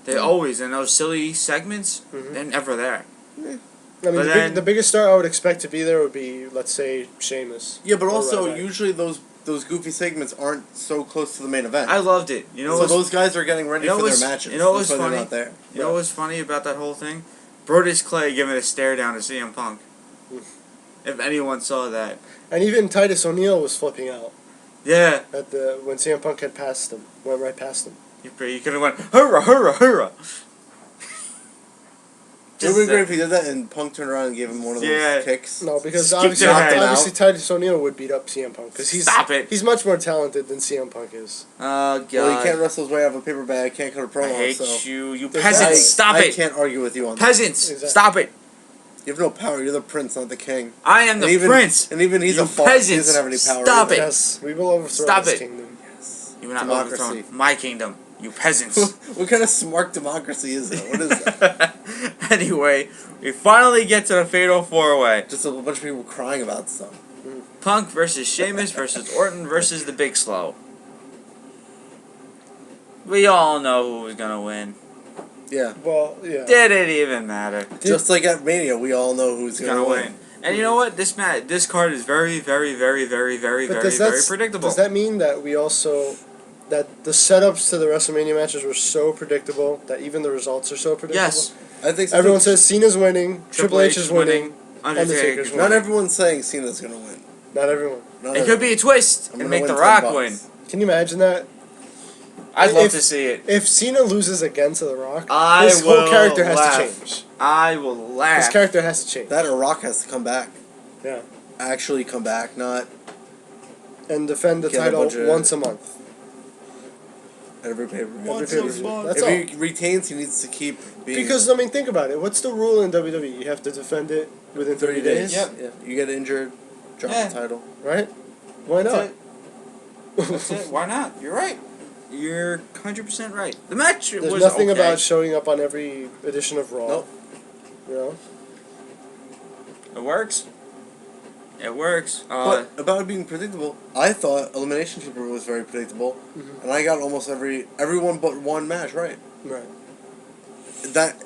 Speaker 3: They always in those silly segments.
Speaker 4: Mhm.
Speaker 3: They're never there.
Speaker 4: I mean,
Speaker 3: But then-
Speaker 4: the biggest star I would expect to be there would be, let's say, Sheamus.
Speaker 5: Yeah, but
Speaker 4: Or
Speaker 5: also
Speaker 4: Ryback.
Speaker 5: usually those goofy segments aren't so close to the main event.
Speaker 3: I loved it. You know
Speaker 5: so
Speaker 3: what's
Speaker 5: those guys are getting ready
Speaker 3: you know
Speaker 5: for their
Speaker 3: what's-
Speaker 5: matches.
Speaker 3: you know what's
Speaker 5: That's why
Speaker 3: funny?
Speaker 5: they're not there.
Speaker 3: You know what's funny about that whole thing? Brodus Clay giving a stare down to CM Punk. If anyone saw that.
Speaker 4: And even Titus O'Neil was flipping out
Speaker 3: Yeah.
Speaker 4: at when CM Punk had passed him, went right past him.
Speaker 3: You could have went, hurrah, hurrah, hurrah.
Speaker 5: It would be great if he did that and Punk turned around and gave him one of those
Speaker 3: Yeah.
Speaker 5: kicks.
Speaker 4: No, because
Speaker 3: Just kick
Speaker 4: obviously,
Speaker 3: their head
Speaker 4: obviously Titus O'Neil would beat up CM Punk because
Speaker 3: Stop it.
Speaker 4: he's much more talented than CM Punk is.
Speaker 3: Oh, God.
Speaker 5: Well, he can't wrestle his way out of a paper bag, can't cut a promo,
Speaker 3: I hate
Speaker 5: so...
Speaker 3: you. You
Speaker 4: Exactly.
Speaker 3: peasants. Stop
Speaker 5: I
Speaker 3: it.
Speaker 5: can't argue with you on that.
Speaker 3: Peasants.
Speaker 4: Exactly.
Speaker 3: Stop it.
Speaker 5: You have no power, you're the prince, not the king.
Speaker 3: I am the
Speaker 5: And even,
Speaker 3: prince.
Speaker 5: And even he's
Speaker 3: You
Speaker 5: a fox, he
Speaker 3: peasants.
Speaker 5: doesn't have any power.
Speaker 3: Stop
Speaker 5: either.
Speaker 3: it.
Speaker 4: Yes, we will overthrow
Speaker 3: Stop
Speaker 4: this
Speaker 3: it.
Speaker 4: kingdom.
Speaker 3: You will not
Speaker 5: Democracy.
Speaker 3: overthrow my kingdom. You peasants.
Speaker 5: What kind of smart democracy is that? What is that?
Speaker 3: Anyway, we finally get to the Fatal 4-Way.
Speaker 5: Just a bunch of people crying about stuff.
Speaker 3: Punk versus Sheamus versus Orton versus the Big Slow. We all know who was gonna win.
Speaker 5: Yeah.
Speaker 4: Well, yeah.
Speaker 3: Did it even matter?
Speaker 5: Just like at Mania, we all know who's
Speaker 3: Who's
Speaker 5: gonna win.
Speaker 3: And you know what? This card is very, very, very, very, very,
Speaker 4: But
Speaker 3: very, very predictable.
Speaker 4: Does that mean that we also that the setups to the WrestleMania matches were so predictable that even the results are so predictable?
Speaker 3: Yes.
Speaker 5: I think so.
Speaker 4: Everyone says Cena's winning, Triple H is winning.
Speaker 3: Undertaker's
Speaker 4: Undertaker's
Speaker 3: winning.
Speaker 5: Not everyone's saying Cena's gonna win.
Speaker 4: Not everyone.
Speaker 3: It could be a twist
Speaker 5: I'm
Speaker 3: and
Speaker 5: gonna
Speaker 3: make The
Speaker 5: win
Speaker 3: Rock
Speaker 5: $10.
Speaker 3: win.
Speaker 4: Can you imagine that?
Speaker 3: I'd love to see it.
Speaker 4: If Cena loses again to The Rock,
Speaker 3: I
Speaker 4: his whole
Speaker 3: will
Speaker 4: character has
Speaker 3: laugh.
Speaker 4: to change.
Speaker 3: I will laugh.
Speaker 4: His character has to change.
Speaker 5: That or Rock has to come back.
Speaker 4: Yeah.
Speaker 5: Actually come back, not
Speaker 4: And defend the
Speaker 5: Get a
Speaker 4: title
Speaker 5: bunch of-
Speaker 4: once a month.
Speaker 5: at every pay-per-view.
Speaker 3: Once
Speaker 4: Every
Speaker 3: a
Speaker 4: pay-per-view.
Speaker 3: month.
Speaker 4: That's
Speaker 5: If
Speaker 4: all.
Speaker 5: he retains, he needs to keep being...
Speaker 4: Because, I mean, think about it. What's the rule in WWE? You have to defend it within 30 days?
Speaker 3: Yep.
Speaker 5: Yeah, you get injured, drop
Speaker 3: Yeah.
Speaker 5: the title.
Speaker 4: Right? Why
Speaker 3: That's
Speaker 4: not?
Speaker 3: it. That's it. Why not? You're right. You're 100% right. The match
Speaker 4: There's
Speaker 3: was
Speaker 4: nothing
Speaker 3: okay.
Speaker 4: about showing up on every edition of Raw.
Speaker 5: Nope.
Speaker 4: You know?
Speaker 3: It works. It works.
Speaker 5: But about it being predictable, I thought Elimination Chamber was very predictable, and I got almost everyone but one match right.
Speaker 4: Right.
Speaker 5: That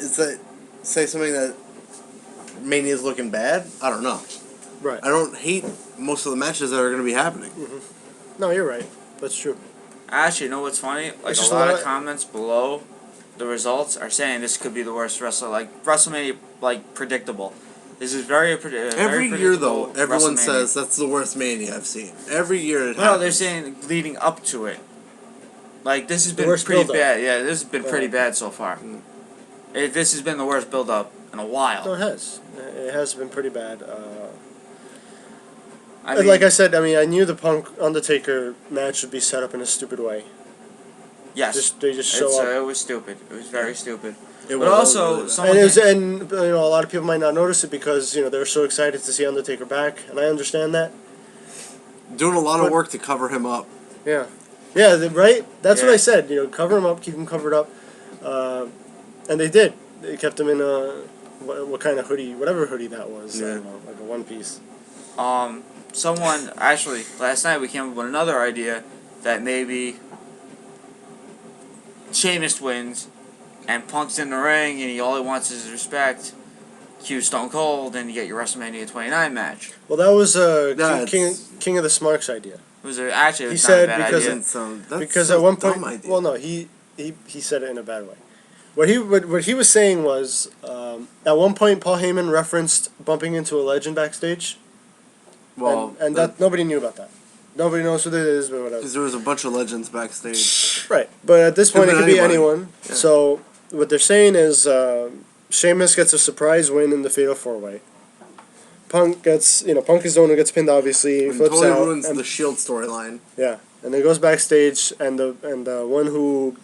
Speaker 5: say something that Mania's looking bad? I don't know.
Speaker 4: Right.
Speaker 5: I don't hate most of the matches that are going to be happening.
Speaker 4: No, you're right. That's true.
Speaker 3: Actually, you know what's funny? Like
Speaker 4: It's
Speaker 3: a
Speaker 4: just
Speaker 3: lot
Speaker 4: a
Speaker 3: of
Speaker 4: lot-
Speaker 3: comments below the results are saying this could be the worst WrestleMania, like predictable. This is very
Speaker 5: Every year, though,
Speaker 3: predictable
Speaker 5: everyone
Speaker 3: WrestleMania.
Speaker 5: says that's the worst Mania I've seen. Every year it happens.
Speaker 3: No, they're saying leading up to it. Like this has
Speaker 4: The
Speaker 3: been
Speaker 4: worst
Speaker 3: pretty
Speaker 4: build-up.
Speaker 3: bad. Yeah, this has been pretty
Speaker 4: Yeah.
Speaker 3: bad so far. This has been the worst build up in a while.
Speaker 4: No, it has. It has been pretty bad.
Speaker 3: I mean,
Speaker 4: Like I said, I mean, I knew the Punk Undertaker match would be set up in a stupid way.
Speaker 3: yes,
Speaker 4: They just show up.
Speaker 3: It was stupid. It was very stupid.
Speaker 5: It
Speaker 3: But
Speaker 5: was
Speaker 3: also,
Speaker 5: really bad.
Speaker 3: someone
Speaker 4: And you know, a lot of people might not notice it because you know they're so excited to see Undertaker back, and I understand that.
Speaker 5: doing a lot
Speaker 4: but-
Speaker 5: of work to cover him up.
Speaker 4: Yeah, right. That's what
Speaker 3: Yeah.
Speaker 4: I said. You know, cover him up, keep him covered up, and they did. They kept him in a what kind of hoodie, whatever hoodie that was. I
Speaker 5: Yeah.
Speaker 4: don't know, like a one piece.
Speaker 3: someone actually last night we came up with another idea that maybe Sheamus wins and Punk's in the ring and he all he wants is respect. Cue Stone Cold and you get your WrestleMania 29 match.
Speaker 4: Well, that was
Speaker 5: That's-
Speaker 4: King of the Smarks idea.
Speaker 3: It was actually
Speaker 4: He
Speaker 3: not
Speaker 4: said
Speaker 3: a bad
Speaker 4: because
Speaker 3: idea.
Speaker 4: Because at one point,
Speaker 5: dumb idea.
Speaker 4: well, no, he said it in a bad way. What he was saying was, at one point, Paul Heyman referenced bumping into a legend backstage,
Speaker 5: well,
Speaker 4: and that nobody knew about that. Nobody knows who that is, but whatever.
Speaker 5: because there was a bunch of legends backstage.
Speaker 4: Right, but at this point, it
Speaker 5: Could
Speaker 4: could
Speaker 5: be
Speaker 4: be
Speaker 5: anybody.
Speaker 4: anyone.
Speaker 5: Yeah.
Speaker 4: So what they're saying is, Sheamus gets a surprise win in the Fatal 4-Way. Punk is the one who gets pinned. Obviously, he
Speaker 5: And
Speaker 4: flips
Speaker 5: totally
Speaker 4: out.
Speaker 5: ruins
Speaker 4: and-
Speaker 5: the Shield storyline.
Speaker 4: Yeah, and then goes backstage, and the one who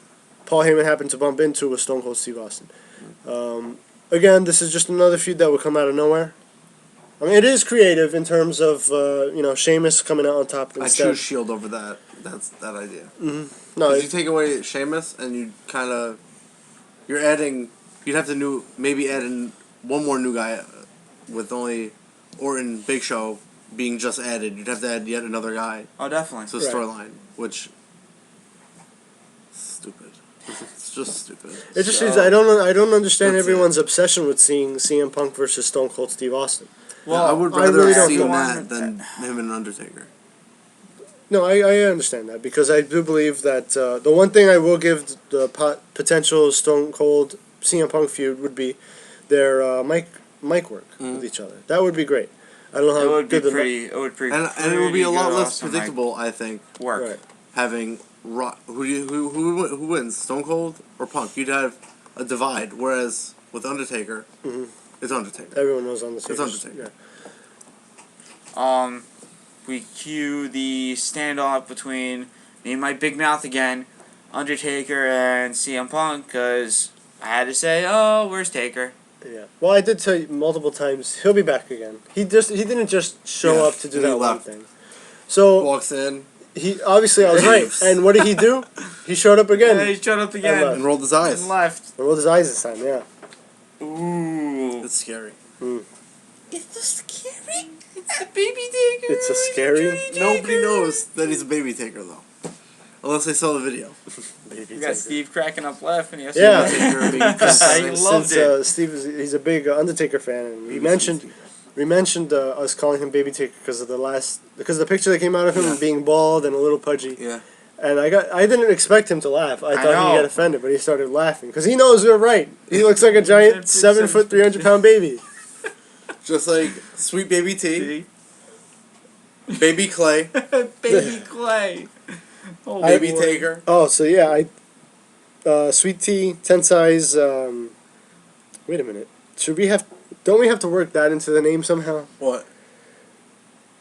Speaker 4: Paul Heyman happened to bump into was Stone Cold Steve Austin. Again, this is just another feud that would come out of nowhere. I mean, it is creative in terms of Sheamus coming out on top
Speaker 5: I
Speaker 4: instead.
Speaker 5: choose Shield over that. That's that idea.
Speaker 4: No,
Speaker 5: Because you take away Sheamus and you kind of you're adding. You'd have to maybe add in one more new guy with only Orton, Big Show being just added. You'd have to add yet another guy
Speaker 3: Oh, definitely.
Speaker 5: to the
Speaker 4: Right.
Speaker 5: storyline, which stupid. It's just stupid.
Speaker 4: it just
Speaker 3: So-
Speaker 4: seems I don't understand
Speaker 5: That's it.
Speaker 4: everyone's obsession with seeing CM Punk versus Stone Cold Steve Austin.
Speaker 3: Well,
Speaker 5: I would
Speaker 4: I
Speaker 5: rather
Speaker 4: really
Speaker 5: have
Speaker 4: don't
Speaker 5: seen
Speaker 4: know.
Speaker 5: that than him and Undertaker.
Speaker 4: No, I understand that because I do believe that the one thing I will give the potential Stone Cold CM Punk feud would be their mic work with each other. That would be great. I don't know how
Speaker 3: It would be
Speaker 4: good the
Speaker 3: pretty. It would be
Speaker 5: And it would be a lot
Speaker 3: pretty
Speaker 5: less
Speaker 3: awesome,
Speaker 5: predictable, I think,
Speaker 3: like, work.
Speaker 4: Right.
Speaker 5: having who wins, Stone Cold or Punk. You'd have a divide, whereas with Undertaker, it's Undertaker.
Speaker 4: Everyone knows on the stage.
Speaker 5: It's Undertaker.
Speaker 4: Yeah.
Speaker 3: We cue the standoff between me and my big mouth again, Undertaker and CM Punk, because I had to say, oh, where's Taker?
Speaker 4: Yeah. Well, I did tell you multiple times he'll be back again. He didn't just show
Speaker 5: Yeah,
Speaker 4: up to do
Speaker 5: and he
Speaker 4: that one
Speaker 5: left.
Speaker 4: thing. So
Speaker 5: Walks in
Speaker 4: he obviously I was right. And what did he do? He showed up again.
Speaker 3: Yeah, he showed up again
Speaker 4: left.
Speaker 5: and rolled his eyes.
Speaker 3: and left.
Speaker 4: Rolled his eyes this time. Yeah.
Speaker 3: Ooh.
Speaker 5: It's scary.
Speaker 3: It's so scary. It's a baby Taker.
Speaker 4: It's a scary.
Speaker 5: Nobody knows that he's a baby taker though, unless they saw the video.
Speaker 3: We got Steve cracking up laughing. He has
Speaker 4: Yeah.
Speaker 5: Taker, baby
Speaker 3: I
Speaker 5: taker.
Speaker 3: loved
Speaker 4: Since
Speaker 3: it.
Speaker 4: Steve he's a big Undertaker fan, and we mentioned us calling him Baby Taker because of the picture that came out of him
Speaker 5: Yeah.
Speaker 4: being bald and a little pudgy.
Speaker 5: Yeah.
Speaker 4: And I didn't expect him to laugh. I thought
Speaker 3: know.
Speaker 4: he'd get offended, but he started laughing because he knows we're right. He looks like a giant 7 foot 300 pound baby.
Speaker 5: Just like Sweet Baby T. Baby Clay,
Speaker 3: Baby Clay. Oh,
Speaker 5: Baby
Speaker 3: boy.
Speaker 5: Taker.
Speaker 4: Oh, so yeah, Sweet Tea, Tensai's. Wait a minute. Should we have? Don't we have to work that into the name somehow?
Speaker 5: What?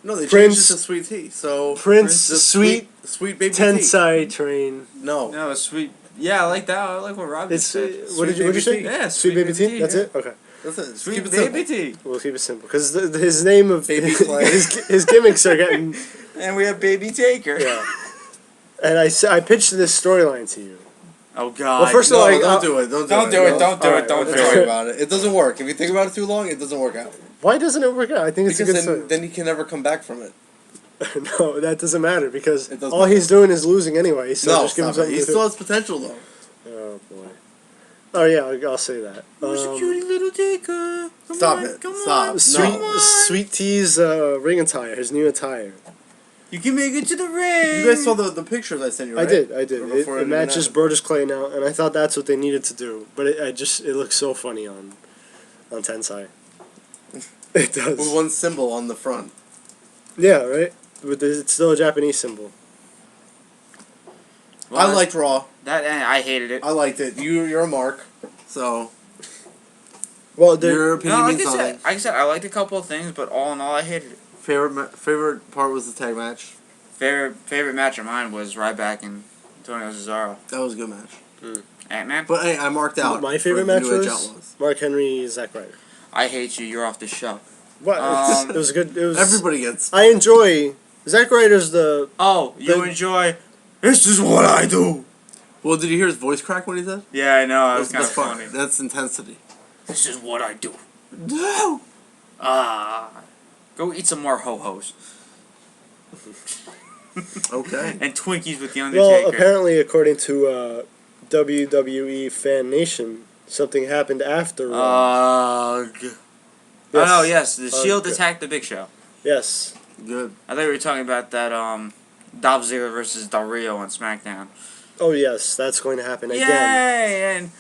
Speaker 5: No, they
Speaker 4: Prince-
Speaker 5: changed it to Sweet Tea. So
Speaker 4: Prince
Speaker 5: the
Speaker 4: Sweet
Speaker 5: Sweet Baby
Speaker 4: Tensai Train.
Speaker 5: Tea. No.
Speaker 3: No, sweet. Yeah, I like that. I like what Rob
Speaker 4: It's
Speaker 3: said.
Speaker 4: what did you
Speaker 5: Baby
Speaker 4: say?
Speaker 5: Tea.
Speaker 3: Yeah,
Speaker 4: Sweet Baby Tea. That's
Speaker 3: yeah.
Speaker 4: it. Okay,
Speaker 5: Listen,
Speaker 3: Sweet
Speaker 5: keep it
Speaker 3: baby
Speaker 5: simple.
Speaker 3: tea.
Speaker 4: we'll keep it simple because his name of
Speaker 5: Baby Clay.
Speaker 4: his gimmicks are getting.
Speaker 3: And we have Baby Taker.
Speaker 4: Yeah. And I pitched this storyline to you.
Speaker 3: Oh God.
Speaker 4: Well, first of all,
Speaker 5: No,
Speaker 4: like,
Speaker 5: don't do it. Don't do
Speaker 3: Don't
Speaker 5: it.
Speaker 3: do it.
Speaker 5: No.
Speaker 3: Don't do
Speaker 4: Alright,
Speaker 3: it. Don't
Speaker 5: Don't
Speaker 3: do
Speaker 5: worry
Speaker 3: it.
Speaker 5: about it. It doesn't work. If you think about it too long, it doesn't work out.
Speaker 4: Why doesn't it work out? I think it's a good
Speaker 5: Because
Speaker 4: story.
Speaker 5: then he can never come back from it.
Speaker 4: No, that doesn't matter because
Speaker 5: It doesn't
Speaker 4: all he's
Speaker 5: matter.
Speaker 4: doing is losing anyway. So
Speaker 5: No,
Speaker 4: just give him
Speaker 5: stop it.
Speaker 4: something
Speaker 5: He
Speaker 4: to
Speaker 5: still
Speaker 4: do.
Speaker 5: has potential though.
Speaker 4: Oh boy. Oh yeah, I'll say that.
Speaker 3: Who's a cutie little Taker? Come
Speaker 5: Stop
Speaker 3: on,
Speaker 5: it.
Speaker 3: Come
Speaker 5: Stop.
Speaker 3: on.
Speaker 4: Sweet
Speaker 3: Come on.
Speaker 4: Sweet Tea's ring attire, his new attire.
Speaker 3: You can make it to the ring.
Speaker 5: You guys saw the pictures I sent you, right?
Speaker 4: I did.
Speaker 5: Or
Speaker 4: It,
Speaker 5: before
Speaker 4: it
Speaker 5: even
Speaker 4: matches
Speaker 5: happened.
Speaker 4: Brodus Clay now, and I thought that's what they needed to do. But it looks so funny on Tensai. It does.
Speaker 5: With one symbol on the front.
Speaker 4: Yeah, right. But it's still a Japanese symbol.
Speaker 3: Well,
Speaker 5: I liked Raw.
Speaker 3: that. I hated it.
Speaker 5: I liked it. You're a mark, so
Speaker 4: Well,
Speaker 5: your opinion
Speaker 3: No, like
Speaker 5: means
Speaker 3: I
Speaker 5: nothing.
Speaker 3: said, I liked a couple of things, but all in all, I hated it.
Speaker 5: Favorite part was the tag match.
Speaker 3: Favorite match of mine was Ryback and Antonio Cesaro.
Speaker 5: That was a good match.
Speaker 3: Ant-Man.
Speaker 5: But hey, I marked out.
Speaker 4: my favorite
Speaker 5: for the
Speaker 4: match
Speaker 5: New Age
Speaker 4: was
Speaker 5: Outlaws.
Speaker 4: Mark Henry, Zack Ryder.
Speaker 3: I hate you. You're off the show.
Speaker 4: What? It was good. It was.
Speaker 5: Everybody gets.
Speaker 4: I enjoy Zack Ryder's the.
Speaker 3: Oh, you
Speaker 4: The-
Speaker 3: enjoy. This is what I do.
Speaker 5: Well, did you hear his voice crack when he said?
Speaker 3: Yeah, I know. That was kind
Speaker 5: That's
Speaker 3: of
Speaker 5: fun.
Speaker 3: funny.
Speaker 5: That's intensity.
Speaker 3: This is what I do.
Speaker 5: No.
Speaker 3: Go eat some more ho-hos
Speaker 5: Okay.
Speaker 3: and Twinkies with the
Speaker 4: Well,
Speaker 3: Undertaker.
Speaker 4: apparently, according to WWE Fan Nation, something happened after.
Speaker 3: Yes. Oh no, yes, the Shield
Speaker 4: Ugh.
Speaker 3: attacked the Big Show.
Speaker 4: Yes.
Speaker 5: Good.
Speaker 3: I thought we were talking about that Dolph Ziggler versus Del Rio on SmackDown.
Speaker 4: Oh yes, that's going to happen again.
Speaker 3: Yay! And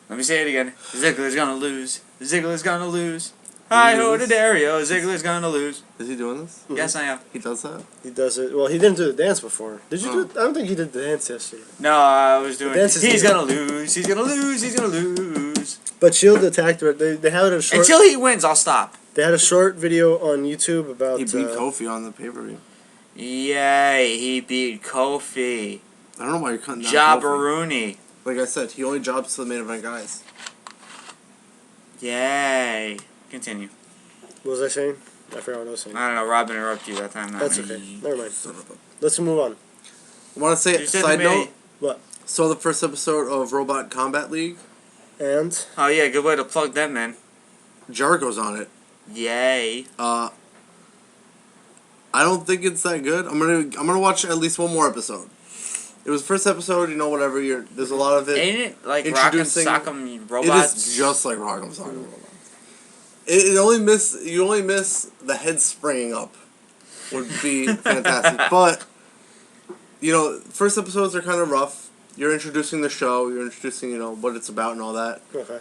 Speaker 3: let me say it again. Ziggler's gonna lose. Ziggler's gonna lose. Hi ho to Dario. Ziggler's gonna lose.
Speaker 5: Is he doing this?
Speaker 3: Yes, I am.
Speaker 5: He does that.
Speaker 4: He does it. Well, he didn't do the dance before. Did you do it? I don't think he did the dance yesterday.
Speaker 3: No, I was doing.
Speaker 4: Dance is
Speaker 3: He's
Speaker 4: the-
Speaker 3: gonna lose. He's gonna lose. He's gonna lose.
Speaker 4: But Shield attacked her. They had a short.
Speaker 3: Until he wins, I'll stop.
Speaker 4: They had a short video on YouTube about.
Speaker 5: He beat Kofi on the pay-per-view.
Speaker 3: Yay! He beat Kofi.
Speaker 5: I don't know why you're cutting down Kofi.
Speaker 3: Jabberoni.
Speaker 5: Like I said, he only jobs to the main event guys.
Speaker 3: Yay! Continue.
Speaker 4: What was I saying? I forgot what I was saying.
Speaker 3: I don't know. Rob interrupted you that time. not
Speaker 4: That's
Speaker 3: me.
Speaker 4: okay. Never mind.
Speaker 5: Son of a...
Speaker 4: Let's move on.
Speaker 5: I want to say,
Speaker 3: You said
Speaker 5: side
Speaker 3: to me-
Speaker 5: note,
Speaker 4: What?
Speaker 5: saw the first episode of Robot Combat League.
Speaker 4: And
Speaker 3: Oh yeah, good way to plug them, man.
Speaker 5: Jericho's on it.
Speaker 3: Yay!
Speaker 5: I don't think it's that good. I'm gonna watch at least one more episode. It was the first episode, you know, whatever. There's a lot of it.
Speaker 3: Ain't it like Rock'em
Speaker 5: Introducing-
Speaker 3: Sock'em
Speaker 5: It
Speaker 3: Robots?
Speaker 5: is just like Rock'em Sock'em Robots. You only miss the head springing up. Would be fantastic, but you know, first episodes are kind of rough. You're introducing the show. You're introducing, you know, what it's about and all that.
Speaker 4: okay,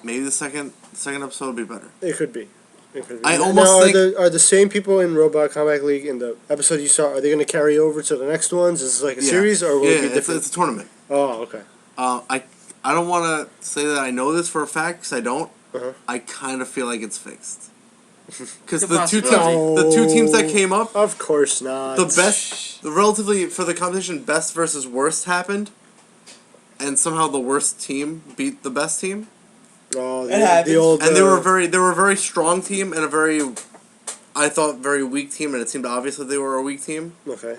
Speaker 5: Maybe the second episode will be better.
Speaker 4: it could be. It could be.
Speaker 5: I
Speaker 4: Now,
Speaker 5: almost think-
Speaker 4: are the same people in Robot Combat League in the episode you saw? Are they going to carry over to the next ones? Is this like a series or will it be
Speaker 5: it's
Speaker 4: different?
Speaker 5: a tournament.
Speaker 4: Oh, okay.
Speaker 5: I don't want to say that I know this for a fact because I don't.
Speaker 4: Uh-huh.
Speaker 5: I kind of feel like it's fixed. Because
Speaker 3: Good
Speaker 5: the two
Speaker 3: possibility.
Speaker 5: teams that came up,
Speaker 4: Of course not.
Speaker 5: the relatively for the competition, best versus worst happened, and somehow the worst team beat the best team,
Speaker 4: Oh,
Speaker 3: It happens.
Speaker 4: the old.
Speaker 5: and they were a very strong team and a very, I thought, very weak team, and it seemed obvious that they were a weak team.
Speaker 4: Okay.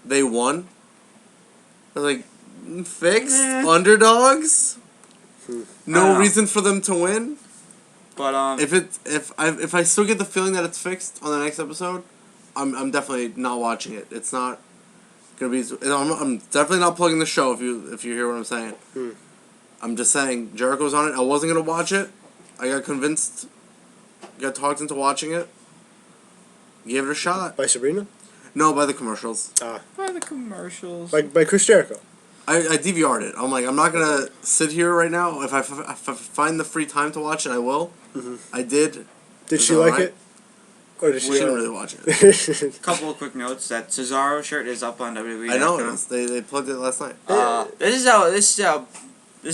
Speaker 5: They won. I was like, fixed
Speaker 3: Eh.
Speaker 5: underdogs.
Speaker 3: I don't
Speaker 5: No
Speaker 3: know.
Speaker 5: reason for them to win.
Speaker 3: But
Speaker 5: If I still get the feeling that it's fixed on the next episode, I'm definitely not watching it. It's not gonna be. I'm definitely not plugging the show. If you hear what I'm saying, I'm just saying Jericho's on it. I wasn't gonna watch it. I got convinced. Got talked into watching it. Gave it a shot.
Speaker 4: By Sabrina?
Speaker 5: No, by the commercials.
Speaker 3: by the commercials.
Speaker 4: By Chris Jericho.
Speaker 5: I DVR'd it. I'm like, I'm not gonna sit here right now. If I find the free time to watch it, I will. I did.
Speaker 4: Did
Speaker 5: It's
Speaker 4: she like
Speaker 5: alright.
Speaker 4: it? Or did she?
Speaker 5: We didn't really watch it.
Speaker 3: Couple of quick notes. That Cesaro shirt is up on WWE.
Speaker 5: I know it is. They plugged it last night.
Speaker 3: This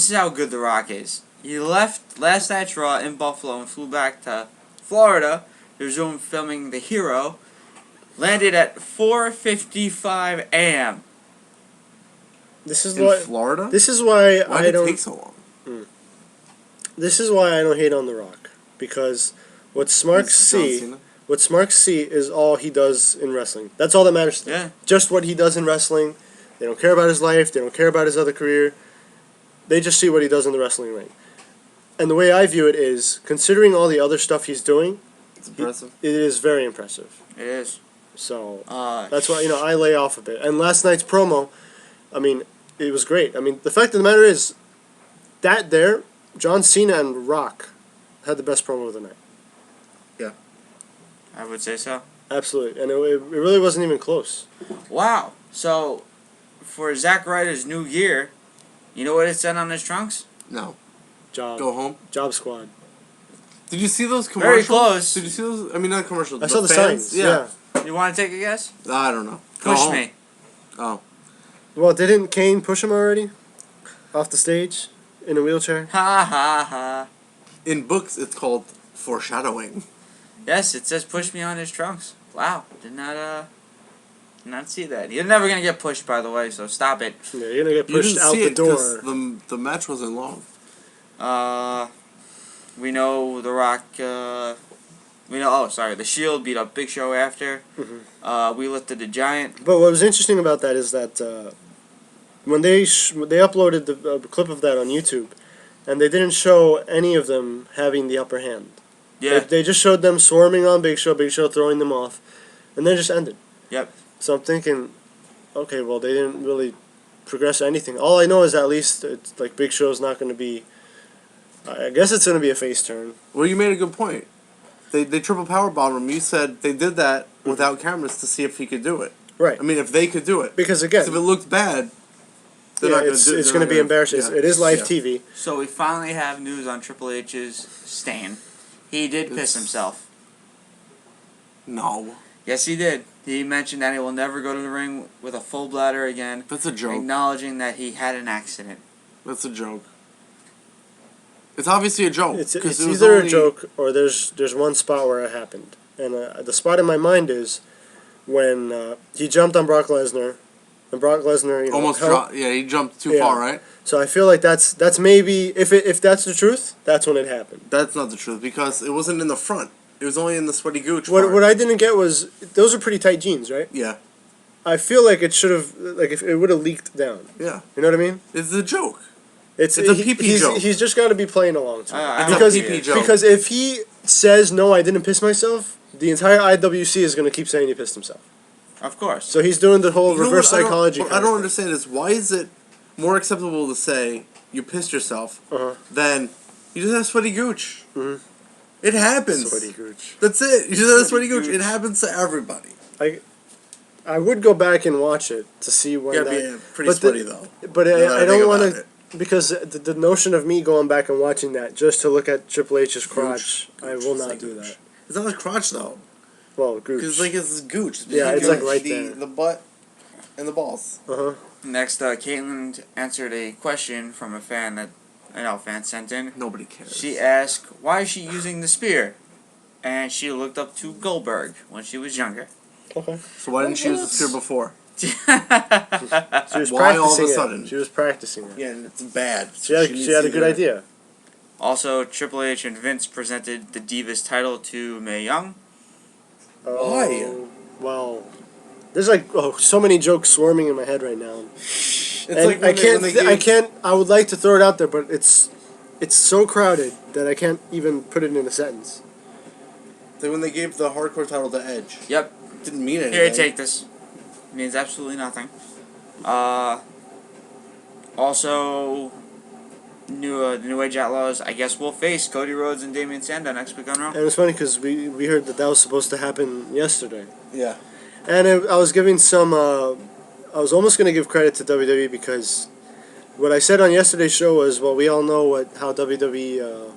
Speaker 3: is how good The Rock is. He left last night's Raw in Buffalo and flew back to Florida to resume filming The Hero. Landed at 4:55 a.m.
Speaker 4: This is
Speaker 5: In
Speaker 4: why.
Speaker 5: Florida?
Speaker 4: This is why
Speaker 5: Why
Speaker 4: I
Speaker 5: did it
Speaker 4: don't.
Speaker 5: take so long?
Speaker 4: This is why I don't hate on The Rock, because what Smarks
Speaker 5: It's John
Speaker 4: see,
Speaker 5: Cena?
Speaker 4: what Smarks see is all he does in wrestling. That's all that matters to them.
Speaker 3: Yeah.
Speaker 4: Just what he does in wrestling. They don't care about his life. They don't care about his other career. They just see what he does in the wrestling ring. And the way I view it is, considering all the other stuff he's doing,
Speaker 5: It's impressive.
Speaker 4: it is very impressive.
Speaker 3: It is.
Speaker 4: So
Speaker 3: Uh,
Speaker 4: that's why I lay off a bit. And last night's promo, I mean, it was great. I mean, the fact of the matter is that there, John Cena and Rock had the best promo of the night.
Speaker 3: I would say so.
Speaker 4: Absolutely, and it really wasn't even close.
Speaker 3: Wow. So, for Zack Ryder's new gear, you know what it said on his trunks?
Speaker 5: No.
Speaker 4: Job
Speaker 5: Go home.
Speaker 4: Squad.
Speaker 5: Did you see those
Speaker 3: Very
Speaker 5: commercials?
Speaker 3: close.
Speaker 5: Did you see those? I mean, not commercials.
Speaker 4: I saw the
Speaker 5: fans?
Speaker 4: signs. Yeah.
Speaker 3: You want to take a guess?
Speaker 5: I don't know. Go
Speaker 3: Push
Speaker 5: home.
Speaker 3: me.
Speaker 5: Oh.
Speaker 4: Well, didn't Kane push him already off the stage in a wheelchair?
Speaker 3: Ha ha ha.
Speaker 5: In books, it's called foreshadowing.
Speaker 3: Yes, it says push me on his trunks. Wow. Did not see that. You're never going to get pushed, by the way, so stop it.
Speaker 4: Yeah, you're gonna get
Speaker 5: You
Speaker 4: pushed
Speaker 5: didn't
Speaker 4: out
Speaker 5: see
Speaker 4: the
Speaker 5: it 'cause
Speaker 4: door.
Speaker 5: the match wasn't long.
Speaker 3: We know The Rock, the Shield beat up Big Show after. We lifted the Giant.
Speaker 4: But what was interesting about that is that when they uploaded the clip of that on YouTube, and they didn't show any of them having the upper hand.
Speaker 3: Yeah.
Speaker 4: They just showed them swarming on Big Show throwing them off, and then just ended.
Speaker 3: Yep.
Speaker 4: So I'm thinking, okay, well, they didn't really progress anything. All I know is at least it's like Big Show's not going to be. I guess it's going to be a face turn.
Speaker 5: Well, you made a good point. They triple power bomb him. You said they did that without cameras to see if he could do it.
Speaker 4: Right.
Speaker 5: I mean, if they could do it.
Speaker 4: Because again,
Speaker 5: 'Cause if it looked bad, they're not going to do it.
Speaker 4: it's going to be embarrassing.
Speaker 5: Yeah.
Speaker 4: It is live
Speaker 5: Yeah.
Speaker 4: TV.
Speaker 3: So we finally have news on Triple H's stain. He did piss himself.
Speaker 5: No.
Speaker 3: Yes, he did. He mentioned that he will never go to the ring with a full bladder again,
Speaker 5: That's a joke.
Speaker 3: acknowledging that he had an accident.
Speaker 5: That's a joke. It's obviously a joke.
Speaker 4: It's
Speaker 5: 'cause it was
Speaker 4: either
Speaker 5: only-
Speaker 4: a joke or there's one spot where it happened, and the spot in my mind is when he jumped on Brock Lesnar, and Brock Lesnar
Speaker 5: Almost
Speaker 4: held-
Speaker 5: dropped. Yeah, he jumped too
Speaker 4: Yeah.
Speaker 5: far, right?
Speaker 4: So I feel like that's maybe if that's the truth, that's when it happened.
Speaker 5: That's not the truth because it wasn't in the front. It was only in the sweaty gooch
Speaker 4: What
Speaker 5: part.
Speaker 4: what I didn't get was those are pretty tight jeans, right?
Speaker 5: Yeah.
Speaker 4: I feel like it should have if it would have leaked down.
Speaker 5: Yeah.
Speaker 4: You know what I mean?
Speaker 5: It's a joke.
Speaker 4: It's
Speaker 5: a pee-pee joke.
Speaker 4: He's just got to be playing along to it.
Speaker 3: It's
Speaker 4: because
Speaker 3: a pee-pee
Speaker 5: joke.
Speaker 4: because if he says no, I didn't piss myself, the entire IWC is going to keep saying he pissed himself.
Speaker 3: Of course.
Speaker 4: So he's doing the whole
Speaker 5: You know
Speaker 4: reverse
Speaker 5: what
Speaker 4: psychology.
Speaker 5: What I
Speaker 4: kind
Speaker 5: don't
Speaker 4: of
Speaker 5: understand is why is it more acceptable to say you pissed yourself
Speaker 4: Uh-huh.
Speaker 5: than you just have sweaty gooch?
Speaker 4: Mhm.
Speaker 5: It happens.
Speaker 4: Sweaty gooch.
Speaker 5: That's it. You just have sweaty gooch.
Speaker 3: gooch.
Speaker 5: It happens to everybody.
Speaker 4: I would go back and watch it to see when
Speaker 5: Yeah,
Speaker 4: that.
Speaker 5: pretty
Speaker 4: but
Speaker 5: sweaty though.
Speaker 4: But
Speaker 5: Now that
Speaker 4: I
Speaker 5: think
Speaker 4: don't
Speaker 5: about
Speaker 4: want
Speaker 5: it.
Speaker 4: to because the notion of me going back and watching that just to look at Triple H's crotch,
Speaker 5: Gooch.
Speaker 4: I will
Speaker 5: It's
Speaker 4: not
Speaker 5: like
Speaker 4: do
Speaker 5: gooch.
Speaker 4: that.
Speaker 5: It's not like crotch though,
Speaker 4: Well,
Speaker 5: because
Speaker 4: gooch.
Speaker 5: it's like it's gooch.
Speaker 4: Yeah, it's
Speaker 5: between
Speaker 4: like right
Speaker 5: the,
Speaker 4: there.
Speaker 5: The butt and the balls.
Speaker 3: Next, Caitlin answered a question from a fan that fan sent in.
Speaker 5: Nobody cares.
Speaker 3: She asked, "Why is she using the spear?" And she looked up to Goldberg when she was younger.
Speaker 4: Okay.
Speaker 5: So why didn't she use the spear before?
Speaker 4: She was
Speaker 5: Why all of a
Speaker 4: practicing it.
Speaker 5: sudden?
Speaker 4: She was practicing it.
Speaker 5: Yeah, and it's bad.
Speaker 4: She had
Speaker 5: needs
Speaker 4: a
Speaker 5: to
Speaker 4: good
Speaker 5: do it.
Speaker 4: idea.
Speaker 3: Also, Triple H and Vince presented the Divas title to Mae Young.
Speaker 5: Why?
Speaker 4: Well, there's like so many jokes swarming in my head right now.
Speaker 5: It's
Speaker 4: And
Speaker 5: like when
Speaker 4: I can't.
Speaker 5: they
Speaker 4: I
Speaker 5: gave-
Speaker 4: can't. I would like to throw it out there, but it's so crowded that I can't even put it in a sentence.
Speaker 5: Like when they gave the hardcore title to Edge.
Speaker 3: Yep.
Speaker 5: It didn't mean anything.
Speaker 3: Here, take this. It means absolutely nothing. Also, the New Age Outlaws, I guess, will face Cody Rhodes and Damian Sandow next week on Raw.
Speaker 4: And it was funny because we heard that was supposed to happen yesterday,
Speaker 5: Yeah.
Speaker 4: and I was giving some. I was almost going to give credit to WWE because what I said on yesterday's show was, well, we all know how WWE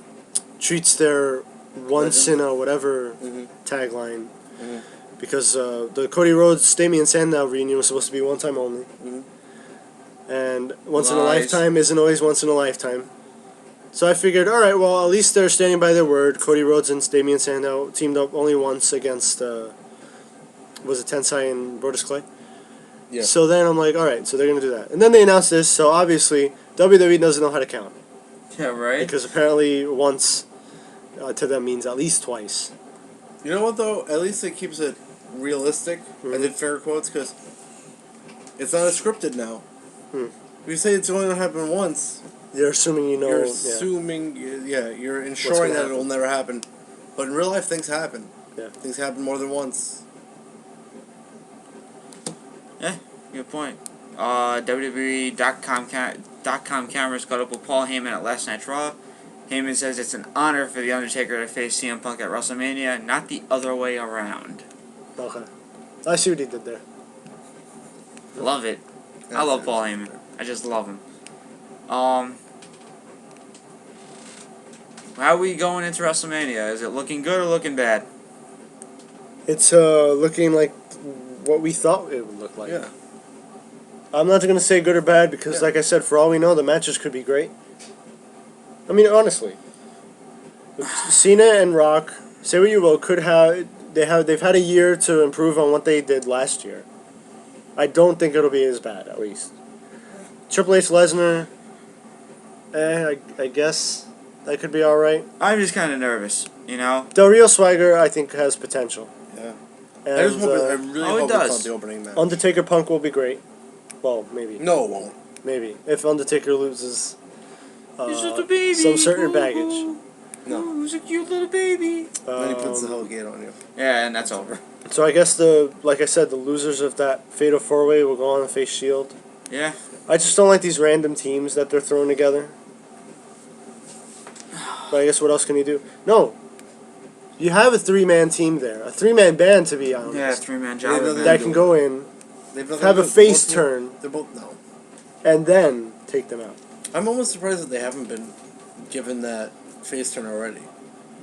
Speaker 4: treats their once in a whatever
Speaker 5: Mhm.
Speaker 4: tagline.
Speaker 5: Mhm.
Speaker 4: Because the Cody Rhodes Damian Sandow reunion was supposed to be one time only.
Speaker 5: Mhm.
Speaker 4: And once in a
Speaker 3: Lies.
Speaker 4: lifetime isn't always once in a lifetime. So I figured, alright, well, at least they're standing by their word. Cody Rhodes and Damian Sandow teamed up only once against, was it Tensai and Brodus Clay?
Speaker 5: Yeah.
Speaker 4: So then I'm like, alright, so they're going to do that. And then they announced this, so obviously WWE doesn't know how to count.
Speaker 3: Yeah, right?
Speaker 4: Because apparently once to them means at least twice.
Speaker 5: You know what though? At least it keeps it realistic. I
Speaker 4: Mhm.
Speaker 5: did fair quotes because it's not as scripted now.
Speaker 4: Hmm.
Speaker 5: If you say it's only going to happen once,
Speaker 4: You're assuming you know.
Speaker 5: you're
Speaker 4: Yeah.
Speaker 5: assuming, you're ensuring that
Speaker 4: happen.
Speaker 5: it will never happen. But in real life, things happen.
Speaker 4: Yeah.
Speaker 5: Things happen more than once.
Speaker 3: Good point. WWE.com cameras caught up with Paul Heyman at last night's Raw. Heyman says it's an honor for The Undertaker to face CM Punk at WrestleMania, not the other way around.
Speaker 4: Okay. I see what he did there.
Speaker 3: Love it. I love Paul Heyman. I just love him. How are we going into WrestleMania? Is it looking good or looking bad?
Speaker 4: It's looking like what we thought it would look like.
Speaker 5: Yeah.
Speaker 4: I'm not going to say good or bad because,
Speaker 5: Yeah.
Speaker 4: like I said, for all we know, the matches could be great. I mean, honestly, Cena and Rock, say what you will, they've had a year to improve on what they did last year. I don't think it'll be as bad, at least. Triple H Lesnar, I guess that could be all right.
Speaker 3: I'm just kind of nervous, you know?
Speaker 4: Del Rio Swagger, I think, has potential.
Speaker 5: Yeah.
Speaker 4: And,
Speaker 5: I just hope I really
Speaker 3: Oh, it
Speaker 5: hope it's
Speaker 3: does.
Speaker 5: not the opening match.
Speaker 4: Undertaker Punk will be great. Well, maybe.
Speaker 5: No, it won't.
Speaker 4: Maybe. If Undertaker loses
Speaker 3: He's just a baby.
Speaker 4: some certain
Speaker 3: Ooh,
Speaker 4: baggage.
Speaker 5: No.
Speaker 3: Ooh, he's a cute little baby.
Speaker 5: Then he puts the
Speaker 4: Um,
Speaker 5: Hellgate on you.
Speaker 3: Yeah, and that's over.
Speaker 4: So I guess like I said, the losers of that Fatal 4-Way will go on and face Shield.
Speaker 3: Yeah.
Speaker 4: I just don't like these random teams that they're throwing together. But I guess what else can you do? No. You have a 3-man team there. A 3-man band, to be honest.
Speaker 3: Yeah, 3-man
Speaker 5: Yeah,
Speaker 3: job.
Speaker 5: no,
Speaker 3: man.
Speaker 4: That can go in,
Speaker 5: They've nothing
Speaker 4: have
Speaker 5: to
Speaker 4: a
Speaker 5: do-
Speaker 4: face
Speaker 5: both
Speaker 4: turn,
Speaker 5: They're both no.
Speaker 4: and then take them out.
Speaker 5: I'm almost surprised that they haven't been given that face turn already.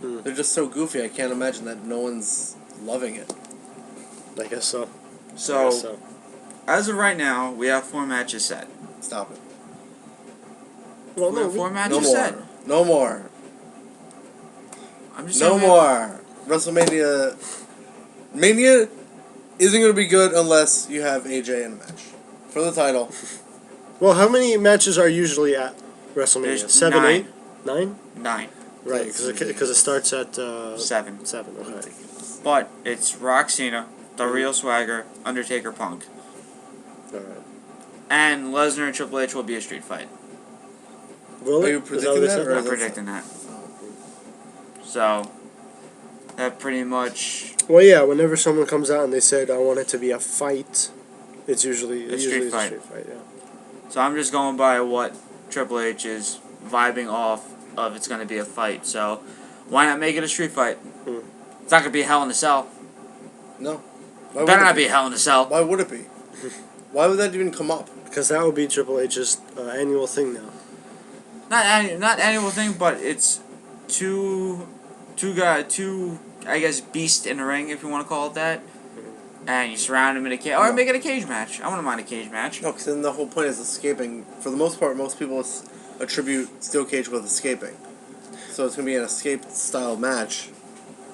Speaker 4: Hmm.
Speaker 5: They're just so goofy. I can't imagine that no one's loving it.
Speaker 4: I guess so. I
Speaker 3: So,
Speaker 4: guess so.
Speaker 3: as of right now, we have 4 matches set.
Speaker 5: Stop it.
Speaker 4: Well,
Speaker 3: We
Speaker 4: no,
Speaker 3: have 4
Speaker 5: No
Speaker 3: matches
Speaker 5: more.
Speaker 3: set.
Speaker 5: No more.
Speaker 3: I'm just
Speaker 5: No
Speaker 3: saying we
Speaker 5: more. WrestleMania. Mania isn't going to be good unless you have AJ in a match for the title.
Speaker 4: well, how many matches are usually at WrestleMania?
Speaker 3: There's
Speaker 4: 7,
Speaker 3: 9.
Speaker 4: 8? 9?
Speaker 3: 9.
Speaker 4: Right, because it starts at
Speaker 3: 7.
Speaker 4: 7. Okay.
Speaker 3: But it's Rock Cena, The Real Swagger, Undertaker Punk.
Speaker 4: All right.
Speaker 3: And Lesnar and Triple H will be a street fight.
Speaker 4: Will
Speaker 5: Are
Speaker 4: it?
Speaker 5: you
Speaker 4: Is that
Speaker 5: predicting
Speaker 4: what they
Speaker 5: that,
Speaker 4: said?
Speaker 5: or
Speaker 3: I'm
Speaker 5: is that-
Speaker 3: predicting that. So, that pretty much
Speaker 4: Well, yeah. Whenever someone comes out and they said, "I want it to be a fight," it's usually
Speaker 3: A street
Speaker 4: is
Speaker 3: fight.
Speaker 4: a street fight. Yeah.
Speaker 3: So I'm just going by what Triple H is vibing off of. It's going to be a fight. So why not make it a street fight?
Speaker 4: Hmm.
Speaker 3: It's not going to be a Hell in a Cell.
Speaker 5: No. Why would
Speaker 3: Better
Speaker 5: it
Speaker 3: not be a Hell in a Cell.
Speaker 5: Why would it be? Why would that even come up?
Speaker 4: Because that would be Triple H's annual thing now.
Speaker 3: Not annual thing, but it's two I guess beasts in the ring, if you want to call it that. And you surround them in a cage, or
Speaker 5: No.
Speaker 3: make it a cage match. I wouldn't mind a cage match.
Speaker 5: No, because then the whole point is escaping. For the most part, most people attribute Steel Cage with escaping. So it's going to be an escape style match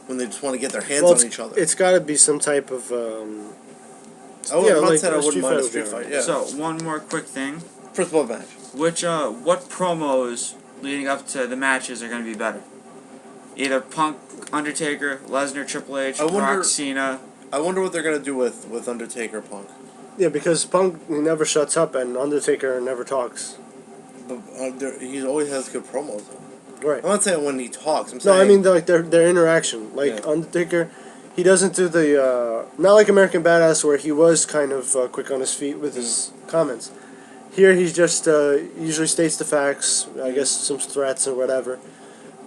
Speaker 5: when they just want to get their hands on each other.
Speaker 4: It's got to be some type of.
Speaker 5: I'm
Speaker 4: yeah,
Speaker 5: not
Speaker 4: like
Speaker 5: saying I
Speaker 4: a
Speaker 5: wouldn't
Speaker 4: street
Speaker 5: mind a
Speaker 4: fight
Speaker 5: street
Speaker 4: would be
Speaker 5: fight.
Speaker 4: alright.
Speaker 5: Yeah.
Speaker 3: So one more quick thing.
Speaker 5: First blood match.
Speaker 3: What promos leading up to the matches are going to be better? Either Punk, Undertaker, Lesnar, Triple H,
Speaker 5: I wonder-
Speaker 3: Rock, Cena.
Speaker 5: I wonder what they're going to do with Undertaker Punk.
Speaker 4: Yeah, because Punk he never shuts up and Undertaker never talks.
Speaker 5: But he always has good promos.
Speaker 4: Right.
Speaker 5: I'm not saying when he talks. I'm
Speaker 4: No,
Speaker 5: saying
Speaker 4: I mean like their interaction. Like
Speaker 5: Yeah.
Speaker 4: Undertaker, he doesn't do the not like American Badass where he was kind of quick on his feet with his comments. Here he's just usually states the facts. I guess some threats or whatever.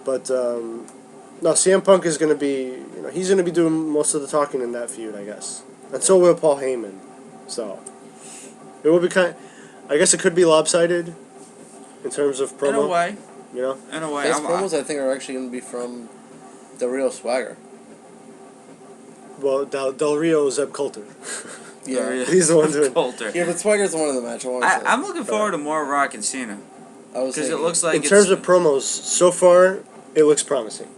Speaker 4: But no, CM Punk is going to be he's going to be doing most of the talking in that feud, I guess, and so will Paul Heyman. So it will be I guess it could be lopsided in terms of promo.
Speaker 3: In a way.
Speaker 4: You know.
Speaker 3: In a way.
Speaker 5: best promos I think are actually going to be from the real swagger.
Speaker 4: Well, Del Rio is Zeb Coulter.
Speaker 5: Yeah.
Speaker 4: He's the one doing.
Speaker 3: Coulter.
Speaker 5: Yeah, but Swagger's the one in the match.
Speaker 3: I'm looking forward to more Rock and Cena. Because it looks like
Speaker 4: in terms of promos, so far, it looks promising.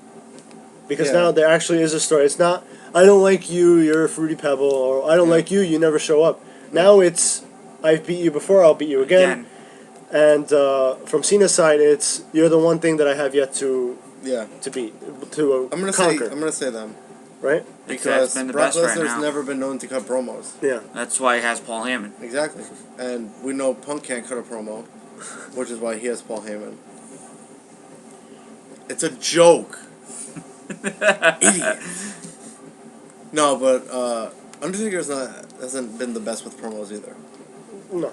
Speaker 4: Because now there actually is a story. It's not, I don't like you, you're a fruity pebble, or I don't like you, you never show up. Now it's, I've beat you before, I'll beat you again. And from Cena's side, it's, you're the one thing that I have yet to beat, to conquer.
Speaker 5: I'm gonna say them.
Speaker 4: Right?
Speaker 5: Because
Speaker 3: been the
Speaker 5: Brock
Speaker 3: best right
Speaker 5: Lesnar's
Speaker 3: now.
Speaker 5: never been known to cut promos.
Speaker 4: Yeah.
Speaker 3: That's why he has Paul Heyman.
Speaker 5: Exactly. And we know Punk can't cut a promo, which is why he has Paul Heyman. It's a joke. Idiot. No, but Undertaker hasn't been the best with promos either.
Speaker 4: No.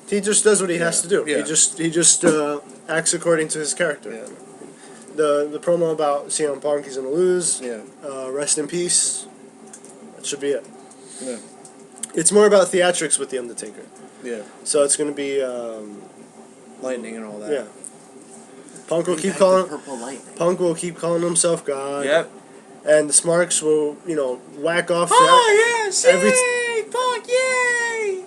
Speaker 4: He just does what he has to do.
Speaker 5: Yeah.
Speaker 4: He just acts according to his character.
Speaker 5: Yeah.
Speaker 4: The promo about CM Punk, he's gonna lose.
Speaker 5: Yeah.
Speaker 4: Rest in peace. That should be it.
Speaker 5: Yeah.
Speaker 4: It's more about theatrics with the Undertaker.
Speaker 5: Yeah.
Speaker 4: So it's gonna be
Speaker 5: Lightning and all that.
Speaker 4: yeah. Punk will keep calling himself God.
Speaker 3: Yep.
Speaker 4: And the Smarks will, whack off.
Speaker 3: Oh yes!
Speaker 4: Every
Speaker 3: Punk, yay!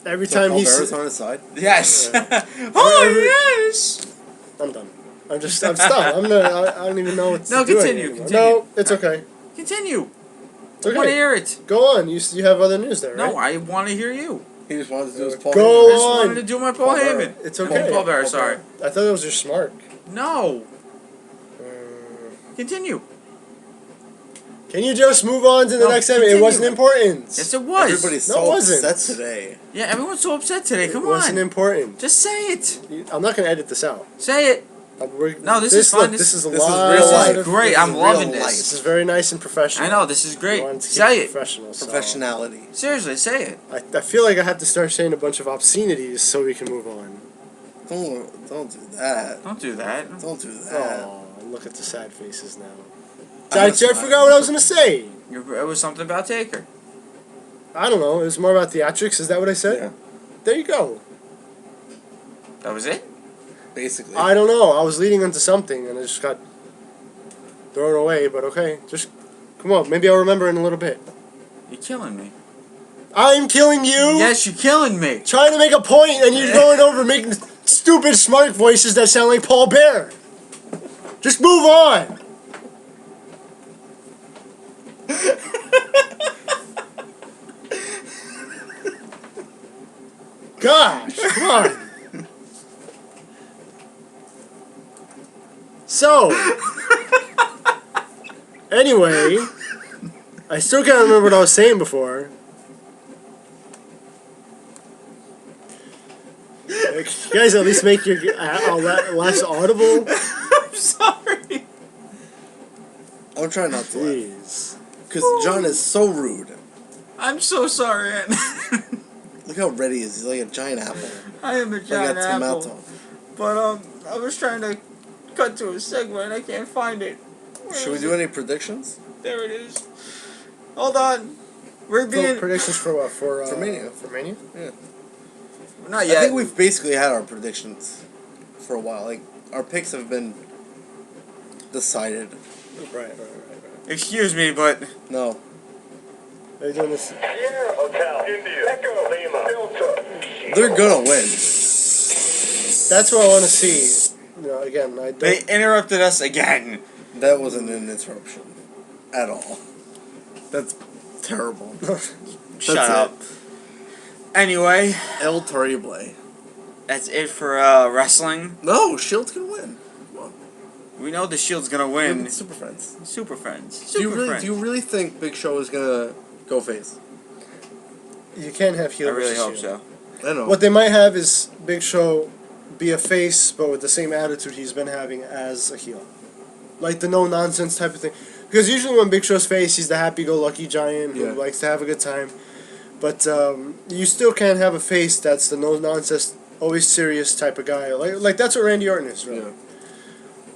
Speaker 4: every
Speaker 5: So
Speaker 4: time
Speaker 5: Paul
Speaker 4: he's
Speaker 5: Bearer's on his side.
Speaker 3: Yes.
Speaker 4: Every-
Speaker 3: Yes!
Speaker 4: I'm done. I'm stuck. I don't even know what to
Speaker 3: No,
Speaker 4: do
Speaker 3: continue,
Speaker 4: anymore.
Speaker 3: continue.
Speaker 4: No, it's okay.
Speaker 3: Continue.
Speaker 4: It's
Speaker 3: I want to
Speaker 4: okay.
Speaker 3: hear it.
Speaker 4: Go on. You have other news there, right?
Speaker 3: No, I want to hear you.
Speaker 5: He just wanted to do his Paul
Speaker 4: Go
Speaker 5: Heyman.
Speaker 3: I just
Speaker 4: on.
Speaker 3: wanted to do my Paul
Speaker 5: Paul Bearer.
Speaker 3: Heyman.
Speaker 4: It's okay.
Speaker 3: Paul Bearer, sorry.
Speaker 4: I thought it was your Smart.
Speaker 3: No. Continue.
Speaker 4: Can you just move on to the
Speaker 3: No,
Speaker 4: next segment? It
Speaker 3: continue.
Speaker 4: wasn't important.
Speaker 3: Yes, it was.
Speaker 5: Everybody's
Speaker 4: No,
Speaker 5: so
Speaker 4: it wasn't.
Speaker 5: upset today.
Speaker 3: Yeah, everyone's so upset today. Come
Speaker 4: It wasn't
Speaker 3: on.
Speaker 4: important.
Speaker 3: Just say it.
Speaker 4: I'm not going to edit this out.
Speaker 3: Say it.
Speaker 4: No,
Speaker 3: this is fun.
Speaker 4: Look,
Speaker 3: This
Speaker 4: this is a
Speaker 5: this is
Speaker 4: lot.
Speaker 5: real
Speaker 3: This
Speaker 5: life.
Speaker 3: is great.
Speaker 5: This
Speaker 3: I'm
Speaker 5: is
Speaker 3: loving
Speaker 5: real
Speaker 3: this.
Speaker 4: This is very nice and professional.
Speaker 3: I know, this is great.
Speaker 4: I wanted to keep
Speaker 3: Say it.
Speaker 4: professional. So
Speaker 5: Professionality.
Speaker 3: Seriously, say it.
Speaker 4: I feel like I have to start saying a bunch of obscenities so we can move on.
Speaker 5: Don't do that.
Speaker 3: Don't do that.
Speaker 5: Don't do that.
Speaker 4: Oh, look at the sad faces now.
Speaker 5: I'm
Speaker 4: I
Speaker 5: a smile.
Speaker 4: forgot what I was going to say.
Speaker 3: It was something about Taker.
Speaker 4: I don't know. It was more about theatrics. Is that what I said?
Speaker 5: Yeah.
Speaker 4: There you go.
Speaker 3: That was it?
Speaker 5: Basically.
Speaker 4: I don't know. I was leading into something and it just got thrown away, but okay. Just come on. Maybe I'll remember in a little bit.
Speaker 3: You're killing me.
Speaker 4: I'm killing you?
Speaker 3: Yes, you're killing me.
Speaker 4: Trying to make a point and you're going over making stupid smart voices that sound like Paul Bear. Just move on. Gosh, come on. So, anyway, I still can't remember what I was saying before. Like, you guys at least make your less audible?
Speaker 3: I'm sorry.
Speaker 5: I'm trying not to laugh.
Speaker 4: Please.
Speaker 5: Because John is so rude.
Speaker 3: I'm so sorry.
Speaker 5: Look how red he is. He's like a giant apple.
Speaker 3: I am a
Speaker 5: Like
Speaker 3: giant
Speaker 5: a
Speaker 3: apple.
Speaker 5: tomato.
Speaker 3: But I was trying to cut to a segment. I can't find it. Where
Speaker 5: Should we
Speaker 3: is
Speaker 5: do
Speaker 3: it?
Speaker 5: any predictions?
Speaker 3: There it is. Hold on. We're being
Speaker 4: Predictions for what? For
Speaker 5: Mania.
Speaker 4: For Mania?
Speaker 5: Yeah.
Speaker 3: not yet.
Speaker 5: I think we've basically had our predictions for a while. Like, our picks have been decided.
Speaker 4: Right.
Speaker 3: Excuse me, but
Speaker 5: No.
Speaker 4: Are you doing this?
Speaker 1: Sierra Hotel, India, Echo, Lima, Delta.
Speaker 5: They're gonna win.
Speaker 4: That's what I want to see. Again, I don't.
Speaker 3: they interrupted us again.
Speaker 5: That wasn't an interruption. At all. That's terrible.
Speaker 3: Shut
Speaker 5: That's
Speaker 3: up. Anyway,
Speaker 5: El Terrible.
Speaker 3: that's it for wrestling.
Speaker 5: No, Shield's gonna win. Come on.
Speaker 3: We know the Shield's gonna
Speaker 5: Look
Speaker 3: win.
Speaker 5: at Super Friends.
Speaker 3: Super Friends.
Speaker 5: Do
Speaker 3: Super Friends.
Speaker 5: you really think Big Show is gonna go face?
Speaker 4: You can't have heel
Speaker 3: I really
Speaker 4: versus
Speaker 3: hope
Speaker 4: heel.
Speaker 3: so.
Speaker 5: I know.
Speaker 4: What they might have is Big Show be a face, but with the same attitude he's been having as a heel. Like the no-nonsense type of thing. Because usually when Big Show's face, he's the happy-go-lucky giant who
Speaker 5: Yeah.
Speaker 4: likes to have a good time. But you still can't have a face that's the no-nonsense, always serious type of guy. Like that's what Randy Orton is, really.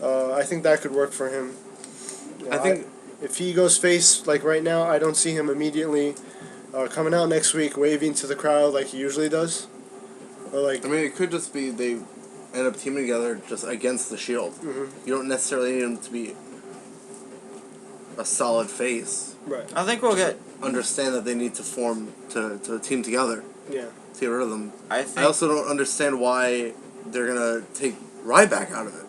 Speaker 5: Yeah.
Speaker 4: I think that could work for him.
Speaker 5: I think
Speaker 4: if he goes face, like right now, I don't see him immediately coming out next week waving to the crowd like he usually does. Or like,
Speaker 5: I mean, it could just be they end up teaming together just against the Shield.
Speaker 4: Mhm.
Speaker 5: You don't necessarily need them to be a solid face,
Speaker 4: Right.
Speaker 3: I think we'll get.
Speaker 5: understand that they need to form to team together
Speaker 4: Yeah.
Speaker 5: to get rid of them.
Speaker 3: I think.
Speaker 5: I also don't understand why they're gonna take Ryback out of it.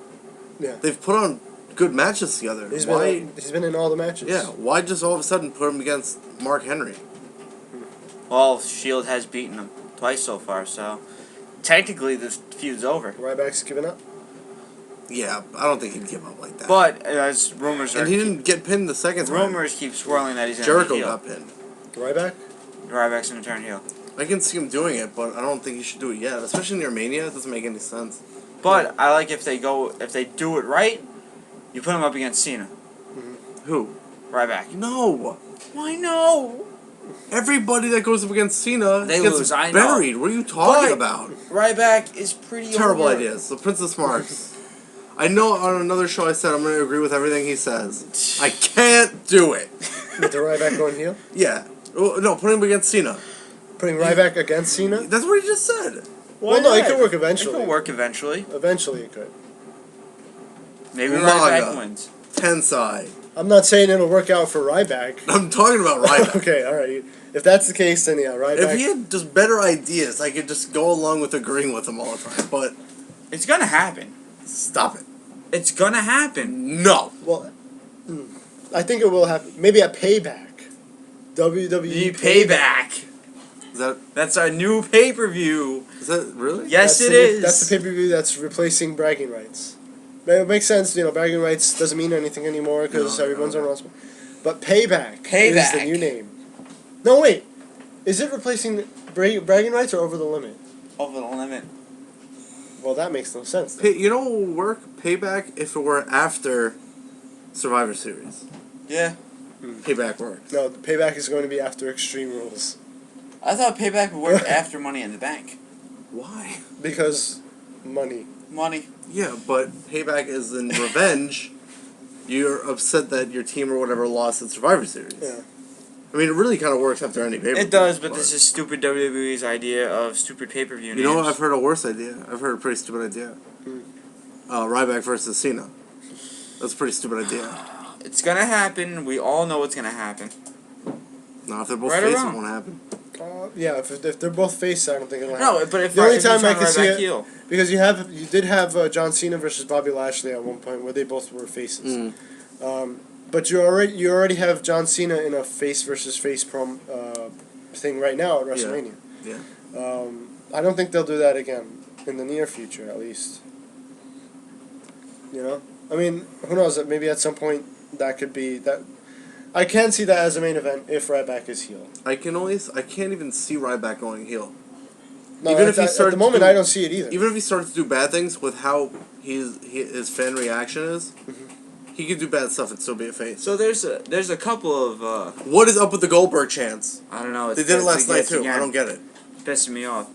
Speaker 4: Yeah.
Speaker 5: They've put on good matches together.
Speaker 4: He's
Speaker 5: Why?
Speaker 4: he's been in all the matches.
Speaker 5: Yeah. Why just all of a sudden put him against Mark Henry?
Speaker 3: Well, Shield has beaten them twice so far, so technically this feud's over.
Speaker 4: Ryback's given up.
Speaker 5: Yeah, I don't think he'd give up like that.
Speaker 3: But as rumors are,
Speaker 5: and he didn't get pinned the second time.
Speaker 3: rumors keep swirling that he's going to
Speaker 5: Jericho
Speaker 3: heel.
Speaker 5: got pinned.
Speaker 4: Ryback.
Speaker 3: Ryback's going to turn heel.
Speaker 5: I can see him doing it, but I don't think he should do it yet. Especially near Mania, it doesn't make any sense.
Speaker 3: But I like if they do it right, you put him up against Cena.
Speaker 5: Who?
Speaker 3: Ryback.
Speaker 5: No.
Speaker 3: Why no?
Speaker 5: Everybody that goes up against Cena
Speaker 3: They
Speaker 5: gets
Speaker 3: lose, I know.
Speaker 5: buried. What are you talking
Speaker 3: But-
Speaker 5: about?
Speaker 3: Ryback is pretty
Speaker 5: Terrible
Speaker 3: over.
Speaker 5: ideas. So Princess Marks. I know on another show I said I'm going to agree with everything he says. I can't do it.
Speaker 4: With the Ryback going heel.
Speaker 5: Yeah. Oh, no, put him against Cena.
Speaker 4: Putting Ryback against Cena.
Speaker 5: That's what he just said.
Speaker 4: Well, no, it
Speaker 3: not?
Speaker 4: could work eventually.
Speaker 3: It could work eventually.
Speaker 4: Eventually, it could.
Speaker 3: Maybe
Speaker 5: Umaga.
Speaker 3: Ryback wins.
Speaker 5: Tensai.
Speaker 4: I'm not saying it'll work out for Ryback.
Speaker 5: I'm talking about Ryback.
Speaker 4: Okay, all right. If that's the case, then yeah, Ryback.
Speaker 5: If he had just better ideas, I could just go along with agreeing with him all the time. But
Speaker 3: It's gonna happen.
Speaker 5: stop it.
Speaker 3: It's gonna happen.
Speaker 5: No.
Speaker 4: Well, I think it will happen. Maybe a Payback. WWE
Speaker 3: Payback.
Speaker 5: Is
Speaker 3: That's our new pay-per-view.
Speaker 5: that really?
Speaker 3: Yes,
Speaker 4: That's
Speaker 3: it is.
Speaker 4: That's the pay-per-view that's replacing bragging rights. It makes sense, bragging rights doesn't mean anything anymore because
Speaker 5: No,
Speaker 4: everyone's
Speaker 5: no.
Speaker 4: on Raw. But Payback is the
Speaker 3: Payback.
Speaker 4: new name. No, wait. Is it replacing bragging rights or Over the Limit?
Speaker 3: Over the limit.
Speaker 4: Well, that makes no sense. Then.
Speaker 5: You know what would work? Payback if it were after Survivor Series.
Speaker 3: Yeah.
Speaker 5: Payback works.
Speaker 4: No, the Payback is going to be after Extreme Rules.
Speaker 3: I thought Payback would work after Money in the Bank.
Speaker 5: Why?
Speaker 4: Because money.
Speaker 3: Money.
Speaker 5: Yeah, but Payback is in revenge. You're upset that your team or whatever lost at Survivor Series.
Speaker 4: Yeah.
Speaker 5: I mean, it really kind of works after any pay-per-view.
Speaker 3: It does, but this is stupid WWE's idea of stupid pay-per-view
Speaker 5: You know,
Speaker 3: names.
Speaker 5: I've heard a worse idea. I've heard a pretty stupid idea. Ryback versus Cena. That's a pretty stupid idea.
Speaker 3: It's gonna happen. We all know it's gonna happen.
Speaker 5: No, if they're both
Speaker 3: Right or
Speaker 5: face, it
Speaker 3: wrong?
Speaker 5: won't happen.
Speaker 4: Yeah, if they're both face, I don't think it'll happen.
Speaker 3: No, but if
Speaker 4: The only
Speaker 3: if you
Speaker 4: time I
Speaker 3: turn
Speaker 4: can see
Speaker 3: Ryback
Speaker 4: it-
Speaker 3: heel,
Speaker 4: Because you did have John Cena versus Bobby Lashley at one point where they both were faces. But you already have John Cena in a face versus face thing right now at WrestleMania.
Speaker 5: Yeah.
Speaker 4: I don't think they'll do that again in the near future, at least. I mean, who knows? Maybe at some point that could be that. I can see that as a main event if Ryback is heel.
Speaker 5: I can't even see Ryback going heel.
Speaker 4: No,
Speaker 5: Even if he
Speaker 4: at
Speaker 5: started
Speaker 4: the
Speaker 5: to
Speaker 4: moment,
Speaker 5: do-
Speaker 4: I don't see it either.
Speaker 5: Even if he starts to do bad things with how his fan reaction is, he could do bad stuff and still be a face.
Speaker 3: so there's a couple of
Speaker 5: What is up with the Goldberg chants?
Speaker 3: I don't know.
Speaker 5: They did it last night
Speaker 3: it's
Speaker 5: too.
Speaker 3: again
Speaker 5: I don't get it.
Speaker 3: pissing me off.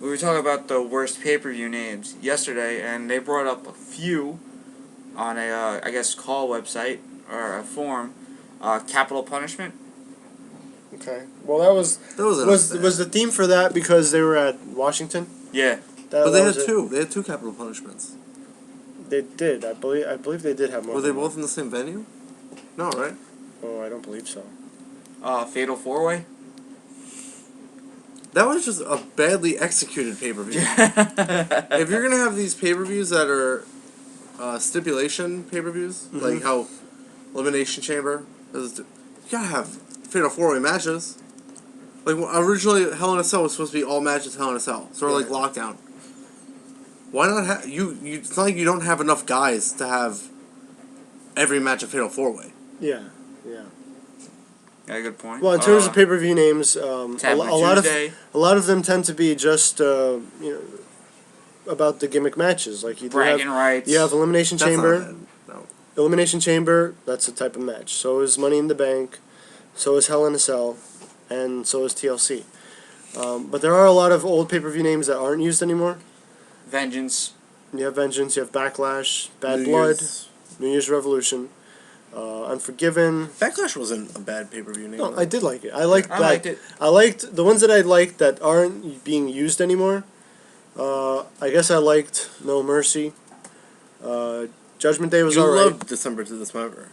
Speaker 3: We were talking about the worst pay-per-view names yesterday, and they brought up a few on a I guess call website or a forum. Capital Punishment.
Speaker 4: Okay. Well, that was the theme for that because they were at Washington.
Speaker 3: Yeah.
Speaker 5: But they
Speaker 4: was
Speaker 5: had
Speaker 4: it.
Speaker 5: two. They had two capital punishments.
Speaker 4: They did. I believe they did have more.
Speaker 5: Were they
Speaker 4: than
Speaker 5: both
Speaker 4: one.
Speaker 5: in the same venue? No, right?
Speaker 4: Oh, I don't believe so.
Speaker 3: Fatal 4-Way.
Speaker 5: That was just a badly executed pay-per-view. If you're gonna have these pay-per-views that are stipulation pay-per-views, like how Elimination Chamber is, you gotta have Fatal 4-Way matches. Like originally, Hell in a Cell was supposed to be all matches Hell in a Cell, sort of like Lockdown. Why not have you? It's not like you don't have enough guys to have every match a Fatal 4-Way.
Speaker 4: Yeah.
Speaker 3: Yeah, good point.
Speaker 4: Well, in terms of pay-per-view names, a lot of them tend to be just about the gimmick matches. Like
Speaker 3: bragging rights.
Speaker 4: You have Elimination
Speaker 5: That's
Speaker 4: Chamber.
Speaker 5: not bad. No.
Speaker 4: Elimination Chamber. That's a type of match. So is Money in the Bank. So is Hell in a Cell, and so is TLC. But there are a lot of old pay-per-view names that aren't used anymore.
Speaker 3: Vengeance.
Speaker 4: You have Vengeance. You have Backlash. Bad
Speaker 5: New
Speaker 4: Blood.
Speaker 5: Year's.
Speaker 4: New Year's Revolution. Unforgiven.
Speaker 5: Backlash wasn't a bad pay-per-view name.
Speaker 4: No, I did like it. I liked
Speaker 3: it.
Speaker 4: I liked the ones that I liked that aren't being used anymore. I guess I liked No Mercy, Judgment Day was
Speaker 5: You
Speaker 4: alright.
Speaker 5: love December to Dismember.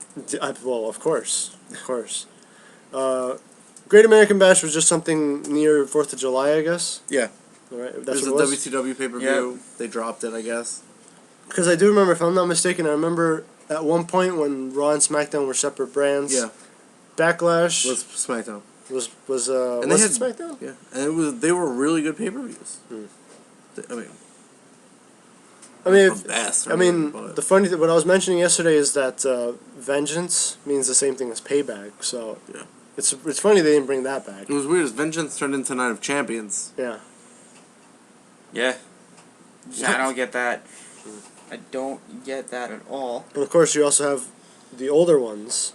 Speaker 4: Well, of course. Great American Bash was just something near 4th of July, I guess.
Speaker 5: Yeah.
Speaker 4: Right, that's
Speaker 5: There's a
Speaker 4: what it was.
Speaker 5: WCW pay-per-view. They dropped it, I guess.
Speaker 4: Because I do remember, if I'm not mistaken, I remember at one point when Raw and SmackDown were separate brands.
Speaker 5: Yeah.
Speaker 4: Backlash
Speaker 5: Was SmackDown.
Speaker 4: was
Speaker 5: And they
Speaker 4: was
Speaker 5: had
Speaker 4: it SmackDown?
Speaker 5: Yeah, and they were really good pay-per-views.
Speaker 4: I mean,
Speaker 5: the best.
Speaker 4: the funny thing, what I was mentioning yesterday is that vengeance means the same thing as payback. So
Speaker 5: Yeah.
Speaker 4: it's funny they didn't bring that back.
Speaker 5: It was weird. As Vengeance turned into Night of Champions.
Speaker 4: Yeah.
Speaker 3: Yeah. I don't get that. I don't get that at all.
Speaker 4: And of course, you also have the older ones.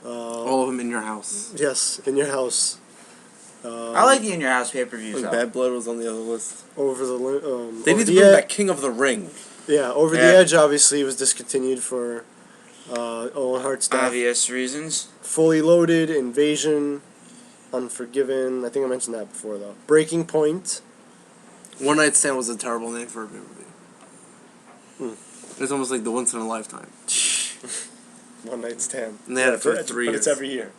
Speaker 5: All of them in your house.
Speaker 4: Yes, in your house.
Speaker 3: I like the In Your House pay-per-views,
Speaker 5: Like
Speaker 3: though.
Speaker 5: Bad Blood was on the other list.
Speaker 4: Over the
Speaker 5: They
Speaker 4: over
Speaker 5: need to
Speaker 4: the
Speaker 5: bring
Speaker 4: e-
Speaker 5: back King of the Ring.
Speaker 4: Yeah, Over the
Speaker 3: Yeah.
Speaker 4: Edge obviously was discontinued for Owen Hart's death.
Speaker 3: Obvious reasons.
Speaker 4: Fully Loaded, Invasion, Unforgiven. I think I mentioned that before though. Breaking Point.
Speaker 5: One Night Stand was a terrible name for a pay-per-view. It's almost like the once in a lifetime.
Speaker 4: One Night Stand.
Speaker 5: And they had it for 3
Speaker 4: But
Speaker 5: years.
Speaker 4: it's every year.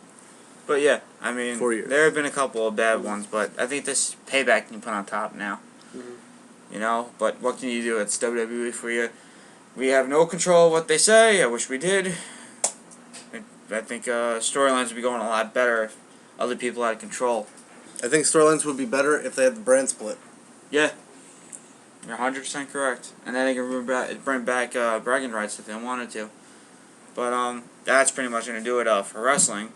Speaker 3: But yeah, I mean,
Speaker 5: 4 years.
Speaker 3: there have been a couple of bad ones, but I think this payback can put on top now. You know, but what can you do? It's WWE for you. We have no control of what they say. I wish we did. I think storylines would be going a lot better if other people had control.
Speaker 5: I think storylines would be better if they had the brand split.
Speaker 3: Yeah. You're 100% correct. And then they can bring back bragging rights if they wanted to. But that's pretty much going to do it for wrestling.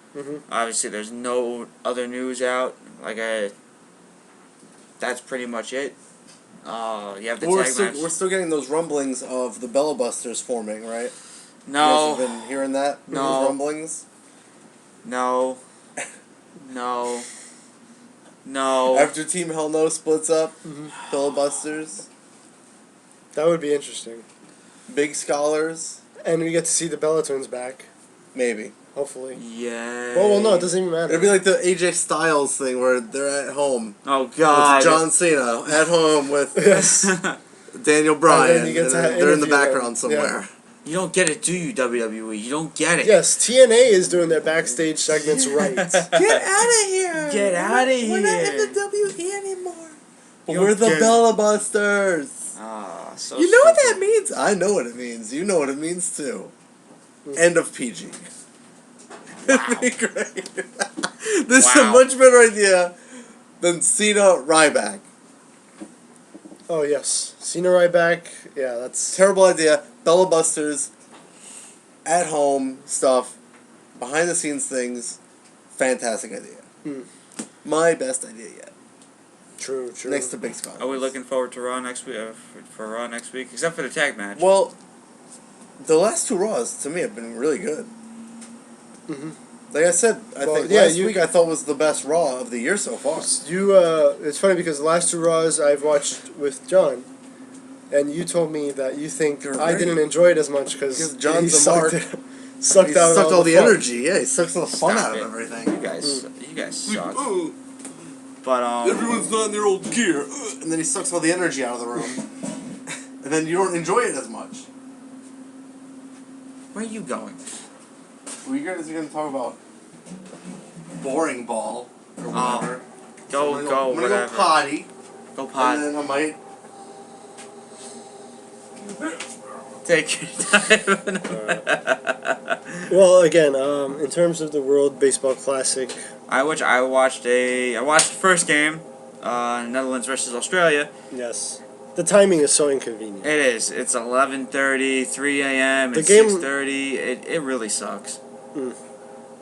Speaker 3: Obviously, there's no other news out. That's pretty much it. You have the tag match.
Speaker 5: We're still getting those rumblings of the Bella Busters forming, right?
Speaker 3: No.
Speaker 5: You guys have been hearing that?
Speaker 3: No.
Speaker 5: Those rumblings?
Speaker 3: No. No. No.
Speaker 5: After Team Hell No splits up, Bella Busters,
Speaker 4: That would be interesting.
Speaker 5: Big Scholars,
Speaker 4: And we get to see the Bella Twins back.
Speaker 5: maybe.
Speaker 4: Hopefully.
Speaker 3: Yeah.
Speaker 4: Well, no, it doesn't even matter.
Speaker 5: It'd be like the AJ Styles thing where they're at home
Speaker 3: Oh, God.
Speaker 5: with John Cena, at home with
Speaker 4: Yes.
Speaker 5: Daniel Bryan,
Speaker 4: And then you get
Speaker 5: and
Speaker 4: to
Speaker 5: then they're in the
Speaker 4: interview them.
Speaker 5: background somewhere.
Speaker 3: You don't get it, do you, WWE? You don't get it.
Speaker 4: Yes, TNA is doing their backstage segments right.
Speaker 5: Get out of here!
Speaker 3: Get outta
Speaker 5: We're not
Speaker 3: here.
Speaker 5: in the WE anymore.
Speaker 3: You
Speaker 5: We're
Speaker 3: don't
Speaker 5: the
Speaker 3: get it.
Speaker 5: Bella Busters.
Speaker 3: Ah, so
Speaker 5: You know what
Speaker 3: stupid.
Speaker 5: that means? I know what it means. You know what it means too. End of PG. It'd be great. This is a
Speaker 3: Wow.
Speaker 5: much better idea than Cena Ryback.
Speaker 4: Oh, yes. Cena Ryback. Yeah, that's...
Speaker 5: Terrible idea. Bella Busters. At home stuff. Behind the scenes things. Fantastic idea. My best idea yet.
Speaker 4: True.
Speaker 5: Next to Big Scott.
Speaker 3: Are we looking forward to Raw next week? For Raw next week, except for the tag match.
Speaker 5: Well, the last two Raws to me have been really good. Like I said, I think last week I thought was the best Raw of the year so far.
Speaker 4: It's funny because the last two Raws I've watched with John, and you told me that you think
Speaker 5: They're
Speaker 4: I
Speaker 5: great.
Speaker 4: didn't enjoy it as much because
Speaker 5: John's
Speaker 4: he
Speaker 5: a mark.
Speaker 4: sucked
Speaker 5: He
Speaker 4: out
Speaker 5: sucked all the
Speaker 4: fun.
Speaker 5: energy. Yeah, he sucks all the fun
Speaker 3: Stop
Speaker 5: out
Speaker 3: it.
Speaker 5: of everything.
Speaker 3: You guys suck. But
Speaker 5: Everyone's not in their old gear. And then he sucks all the energy out of the room. And then you don't enjoy it as much.
Speaker 3: where are you going?
Speaker 5: Well, you guys are going to talk about boring ball or whatever.
Speaker 3: Go,
Speaker 5: I'm
Speaker 3: go,
Speaker 5: gonna
Speaker 3: whatever.
Speaker 5: go potty.
Speaker 3: Go pot.
Speaker 5: And then I might...
Speaker 3: Take your time.
Speaker 4: Well, again, in terms of the World Baseball Classic,
Speaker 3: I watched the first game, Netherlands versus Australia.
Speaker 4: yes, the timing is so inconvenient.
Speaker 3: It is. It's 11:30, 3 a.m.
Speaker 4: The
Speaker 3: It's
Speaker 4: game-
Speaker 3: 6:30. It really sucks.
Speaker 4: Mm.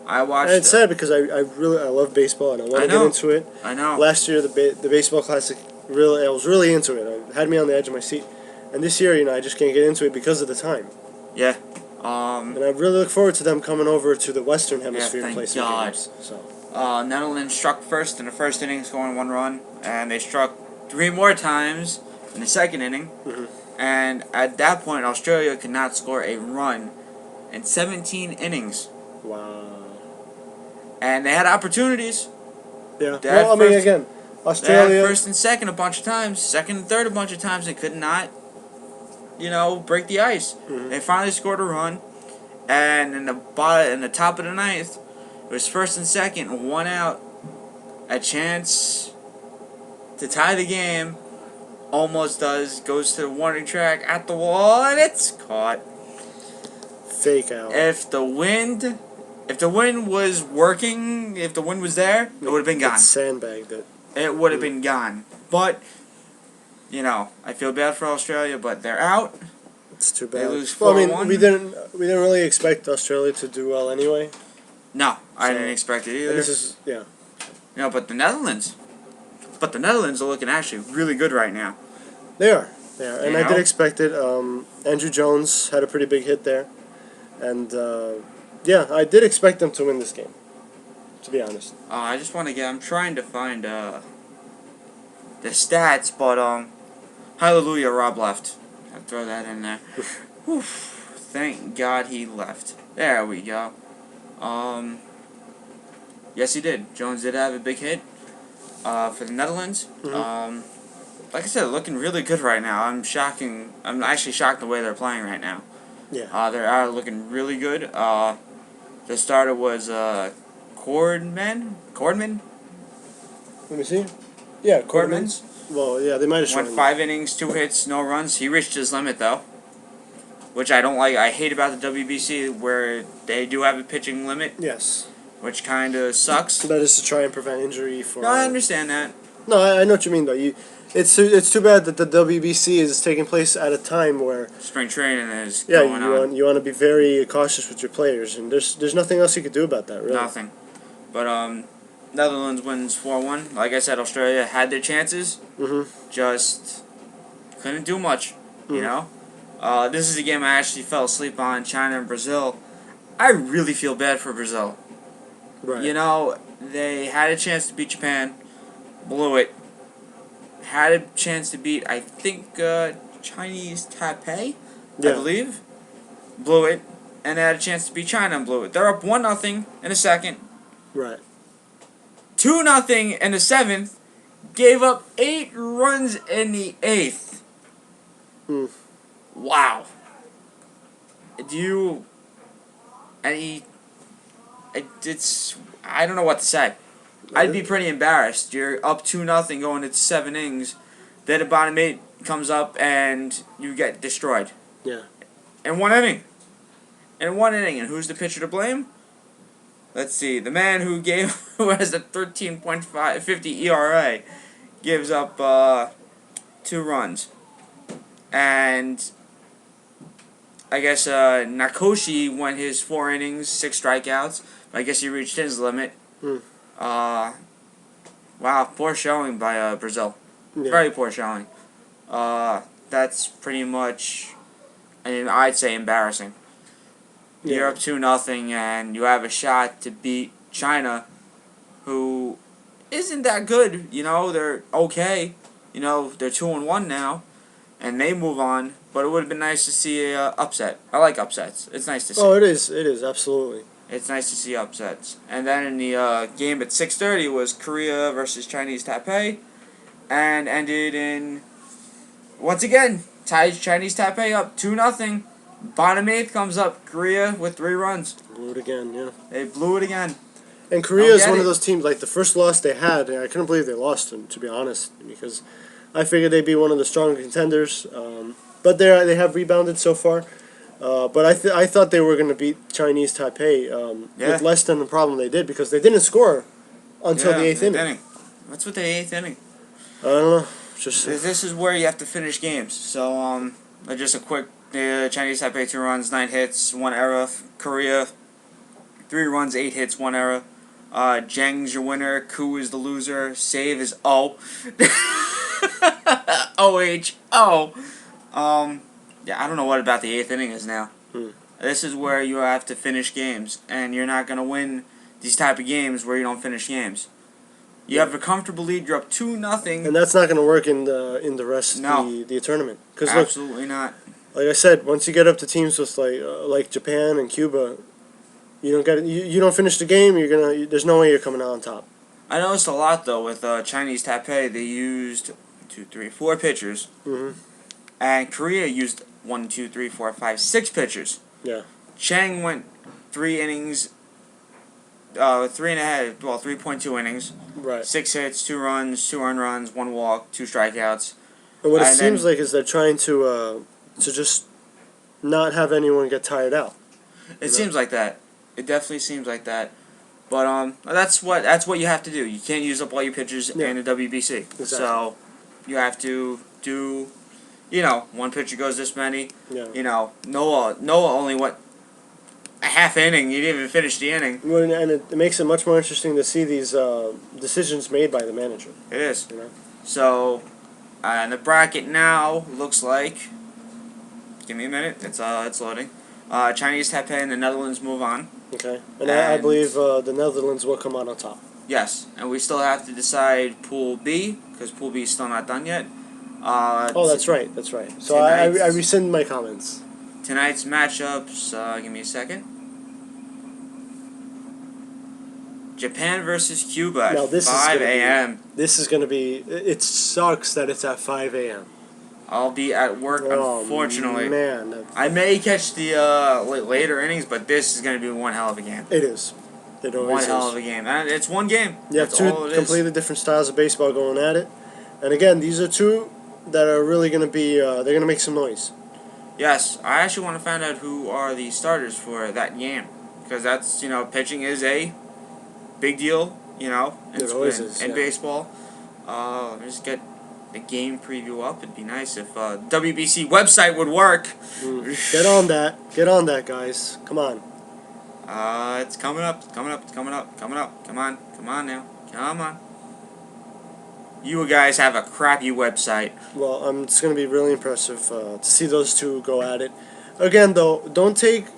Speaker 3: I watched.
Speaker 4: And it's sad because I love baseball and I want
Speaker 3: I
Speaker 4: to get
Speaker 3: know.
Speaker 4: into it.
Speaker 3: I know.
Speaker 4: Last year, the Baseball Classic, I was really into it. It had me on the edge of my seat. And this year, I just can't get into it because of the time.
Speaker 3: Yeah.
Speaker 4: And I really look forward to them coming over to the Western Hemisphere to
Speaker 3: thank
Speaker 4: play some
Speaker 3: God.
Speaker 4: games. So.
Speaker 3: Netherlands struck first in the first inning, scoring 1 run, and they struck 3 more times in the second inning. And at that point, Australia could not score a run in 17 innings.
Speaker 4: Wow.
Speaker 3: And they had opportunities.
Speaker 4: Yeah.
Speaker 3: They had
Speaker 4: Well, I mean,
Speaker 3: first-
Speaker 4: again,
Speaker 3: They
Speaker 4: Australia.
Speaker 3: had first and second a bunch of times, second and third a bunch of times. They could not, break the ice. They finally scored a run, and in the top of the ninth, it was first and second, one out, a chance to tie the game. Almost goes to the warning track at the wall, and it's caught.
Speaker 4: Fake out.
Speaker 3: If the wind was working, if the wind was there, it would have been gone.
Speaker 4: It sandbagged it.
Speaker 3: It would have been gone. But, I feel bad for Australia, but they're out.
Speaker 4: It's too bad.
Speaker 3: They lose 4-1.
Speaker 4: Well, I mean, we didn't really expect Australia to do well anyway.
Speaker 3: No, I didn't expect it either.
Speaker 4: And this is
Speaker 3: But the Netherlands are looking actually really good right now.
Speaker 4: They are, and I did expect it. Andrew Jones had a pretty big hit there, and I did expect them to win this game. To be honest.
Speaker 3: I just want to I'm trying to find the stats, but hallelujah, Rob left. I'll throw that in there. Whew, thank God he left. There we go. Yes, he did. Jones did have a big hit for the Netherlands. Like I said, looking really good right now. I'm actually shocked the way they're playing right now.
Speaker 4: Yeah.
Speaker 3: They are looking really good. The starter was Cordman.
Speaker 4: Let me see. Yeah,
Speaker 3: Cordman's.
Speaker 4: Well, yeah, they might have shown
Speaker 3: Went 5 innings, 2 hits, no runs. He reached his limit though, which I don't like. I hate about the WBC where they do have a pitching limit.
Speaker 4: Yes.
Speaker 3: Which kind of sucks.
Speaker 4: That is to try and prevent injury for.
Speaker 3: No, I understand that.
Speaker 4: No, I know what you mean though. It's too bad that the WBC is taking place at a time where
Speaker 3: spring training is going on.
Speaker 4: You want to be very cautious with your players, and there's nothing else you could do about that, really.
Speaker 3: Nothing. But Netherlands wins 4-1. Like I said, Australia had their chances. Just couldn't do much. This is a game I actually fell asleep on. China and Brazil. I really feel bad for Brazil.
Speaker 4: Right.
Speaker 3: They had a chance to beat Japan, blew it. Had a chance to beat, I think, Chinese Taipei, I believe. Blew it. And they had a chance to beat China and blew it. They're up 1-0 in the second.
Speaker 4: Right.
Speaker 3: 2-0 in the seventh. Gave up 8 runs in the eighth. Wow. I don't know what to say. I'd be pretty embarrassed. You're up 2-0 going into 7 innings. Then the bottom 8 comes up and you get destroyed.
Speaker 4: Yeah.
Speaker 3: In 1 inning. And who's the pitcher to blame? Let's see. The man who has a 13.50 ERA gives up 2 runs. And I guess Nakoshi went his 4 innings, 6 strikeouts. I guess he reached his limit. Wow, poor showing by Brazil.
Speaker 4: Yeah.
Speaker 3: Very poor showing. That's pretty much, I'd say embarrassing.
Speaker 4: Yeah.
Speaker 3: You're up 2-0 and you have a shot to beat China, who isn't that good. They're okay. They're 2-1 now, and they move on. But it would have been nice to see a upset. I like upsets. It's nice to see.
Speaker 4: Oh, it is absolutely.
Speaker 3: It's nice to see upsets. And then in the game at 6:30 was Korea versus Chinese Taipei, and ended in, once again, Chinese Taipei up 2-0. Bottom 8th comes up Korea with 3 runs.
Speaker 4: Blew it again, yeah.
Speaker 3: They blew it again.
Speaker 4: And Korea is one of those teams, like the first loss they had, I couldn't believe they lost, to be honest, because I figured they'd be one of the stronger contenders. But they have rebounded so far. But I thought they were going to beat Chinese Taipei with less than the problem they did, because they didn't score until the 8th inning.
Speaker 3: What's with the 8th inning?
Speaker 4: I don't know.
Speaker 3: This is where you have to finish games. So just a quick, Chinese Taipei 2 runs, 9 hits, 1 error. Korea 3 runs, 8 hits, 1 error. Zheng's your winner. Ku is the loser. Save is O. O-H-O. I don't know what about the 8th inning is now. This is where you have to finish games, and you're not going to win these type of games where you don't finish games. You have a comfortable lead, you're up 2-0.
Speaker 4: And that's not going to work in the rest of the tournament.
Speaker 3: Absolutely not.
Speaker 4: Like I said, once you get up to teams with like Japan and Cuba, you don't finish the game, there's no way you're coming out on top.
Speaker 3: I noticed a lot though with Chinese Taipei. They used 4 pitchers, and Korea used 1, 2, 3, 4, 5, 6 pitchers.
Speaker 4: Yeah.
Speaker 3: Chang went 3 innings, 3.2 innings,
Speaker 4: Right.
Speaker 3: 6 hits, 2 runs, 2 earned runs, 1 walk, 2 strikeouts.
Speaker 4: And what it
Speaker 3: And
Speaker 4: seems
Speaker 3: then-
Speaker 4: like is they're trying to just not have anyone get tired out.
Speaker 3: It seems like that. It definitely seems like that. But that's what you have to do. You can't use up all your pitchers in the WBC.
Speaker 4: Exactly.
Speaker 3: So you have to do, one pitcher goes this many.
Speaker 4: Yeah.
Speaker 3: Noah only went a half inning. He didn't even finish the inning.
Speaker 4: Well, and it makes it much more interesting to see these decisions made by the manager.
Speaker 3: It is.
Speaker 4: You know?
Speaker 3: So, the bracket now looks like. Give me a minute. It's loading. Chinese Taipei and the Netherlands move on.
Speaker 4: Okay. And I believe the Netherlands will come out on top.
Speaker 3: Yes, and we still have to decide Pool B because Pool B is still not done yet.
Speaker 4: Oh, that's right. That's right. So I rescind my comments.
Speaker 3: Tonight's matchups. Give me a second. Japan versus Cuba
Speaker 4: Now,
Speaker 3: at
Speaker 4: this is
Speaker 3: 5
Speaker 4: gonna be-
Speaker 3: a.m.
Speaker 4: This is going to be... It sucks that it's at 5 a.m.
Speaker 3: I'll be at work, unfortunately.
Speaker 4: Oh, man.
Speaker 3: I may catch the later innings, but this is going to be one hell of a game.
Speaker 4: It is. It always
Speaker 3: One hell
Speaker 4: is.
Speaker 3: of a game. And it's one game.
Speaker 4: You have
Speaker 3: That's all
Speaker 4: two
Speaker 3: it is.
Speaker 4: completely different styles of baseball going at it. And again, these are two that are really going to be... they're going to make some noise.
Speaker 3: Yes, I actually want to find out who are the starters for that game. Because that's, pitching is a big deal, in
Speaker 4: always is, yeah.
Speaker 3: baseball. Let me just get the game preview up. It'd be nice if WBC website would work.
Speaker 4: Get on that. Get on that, guys. Come on.
Speaker 3: It's coming up. It's coming up. It's coming up. Coming up. Come on. Come on now. Come on. You guys have a crappy website.
Speaker 4: Well, it's going to be really impressive to see those two go at it. Again, though, don't take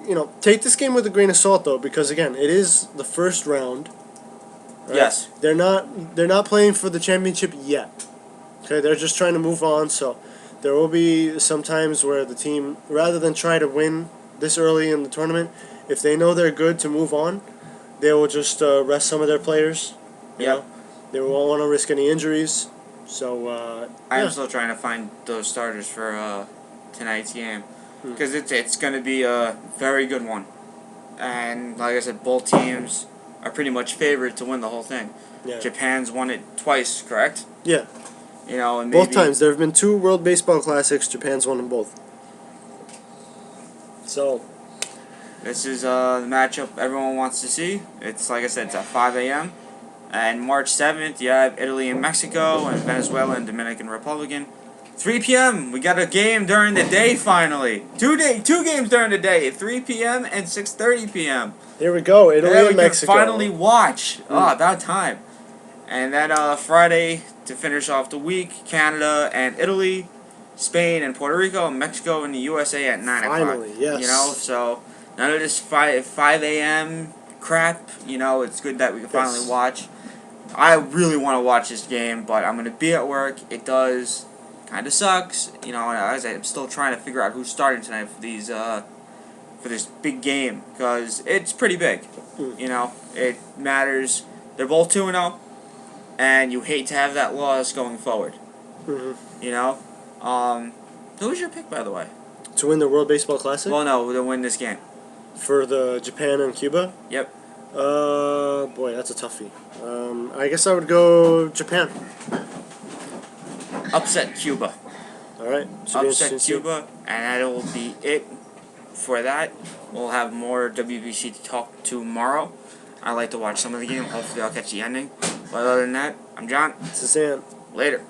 Speaker 4: this game with a grain of salt, though, because again, it is the first round. Right?
Speaker 3: Yes.
Speaker 4: They're not playing for the championship yet. Okay, they're just trying to move on. So there will be some times where the team, rather than try to win this early in the tournament, if they know they're good to move on, they will just rest some of their players. You know? They won't want to risk any injuries. So
Speaker 3: I'm still trying to find those starters for tonight's game because it's going to be a very good one, and like I said, both teams are pretty much favored to win the whole thing.
Speaker 4: Yeah.
Speaker 3: Japan's won it twice, correct?
Speaker 4: Yeah.
Speaker 3: And
Speaker 4: both times there have been 2 World Baseball Classics. Japan's won them both. So
Speaker 3: this is the matchup everyone wants to see. It's like I said, it's at 5 a.m. And March 7th, you have Italy and Mexico, and Venezuela and Dominican Republic. 3 p.m. We got a game during the day finally. Two games during the day. 3 p.m. and 6:30 p.m.
Speaker 4: Here we go. Italy and Mexico.
Speaker 3: We can finally watch. About time. And then Friday to finish off the week, Canada and Italy, Spain and Puerto Rico, Mexico and the USA at 9 o'clock.
Speaker 4: Finally, yes.
Speaker 3: So none of this 5 a.m. crap. It's good that we can finally watch. I really want to watch this game, but I'm going to be at work. It does kind of sucks. As I'm still trying to figure out who's starting tonight for this big game because it's pretty big. It matters. They're both 2-0, and you hate to have that loss going forward. Who's your pick, by the way?
Speaker 4: To win the World Baseball Classic?
Speaker 3: Well, no, to win this game.
Speaker 4: For the Japan and Cuba?
Speaker 3: Yep.
Speaker 4: Boy, that's a toughie. I guess I would go Japan.
Speaker 3: Upset Cuba.
Speaker 4: Alright.
Speaker 3: Upset Cuba, and that'll be it for that. We'll have more WBC to talk tomorrow. I like to watch some of the game. Hopefully I'll catch the ending. But other than that, I'm John.
Speaker 4: This is Sam.
Speaker 3: Later.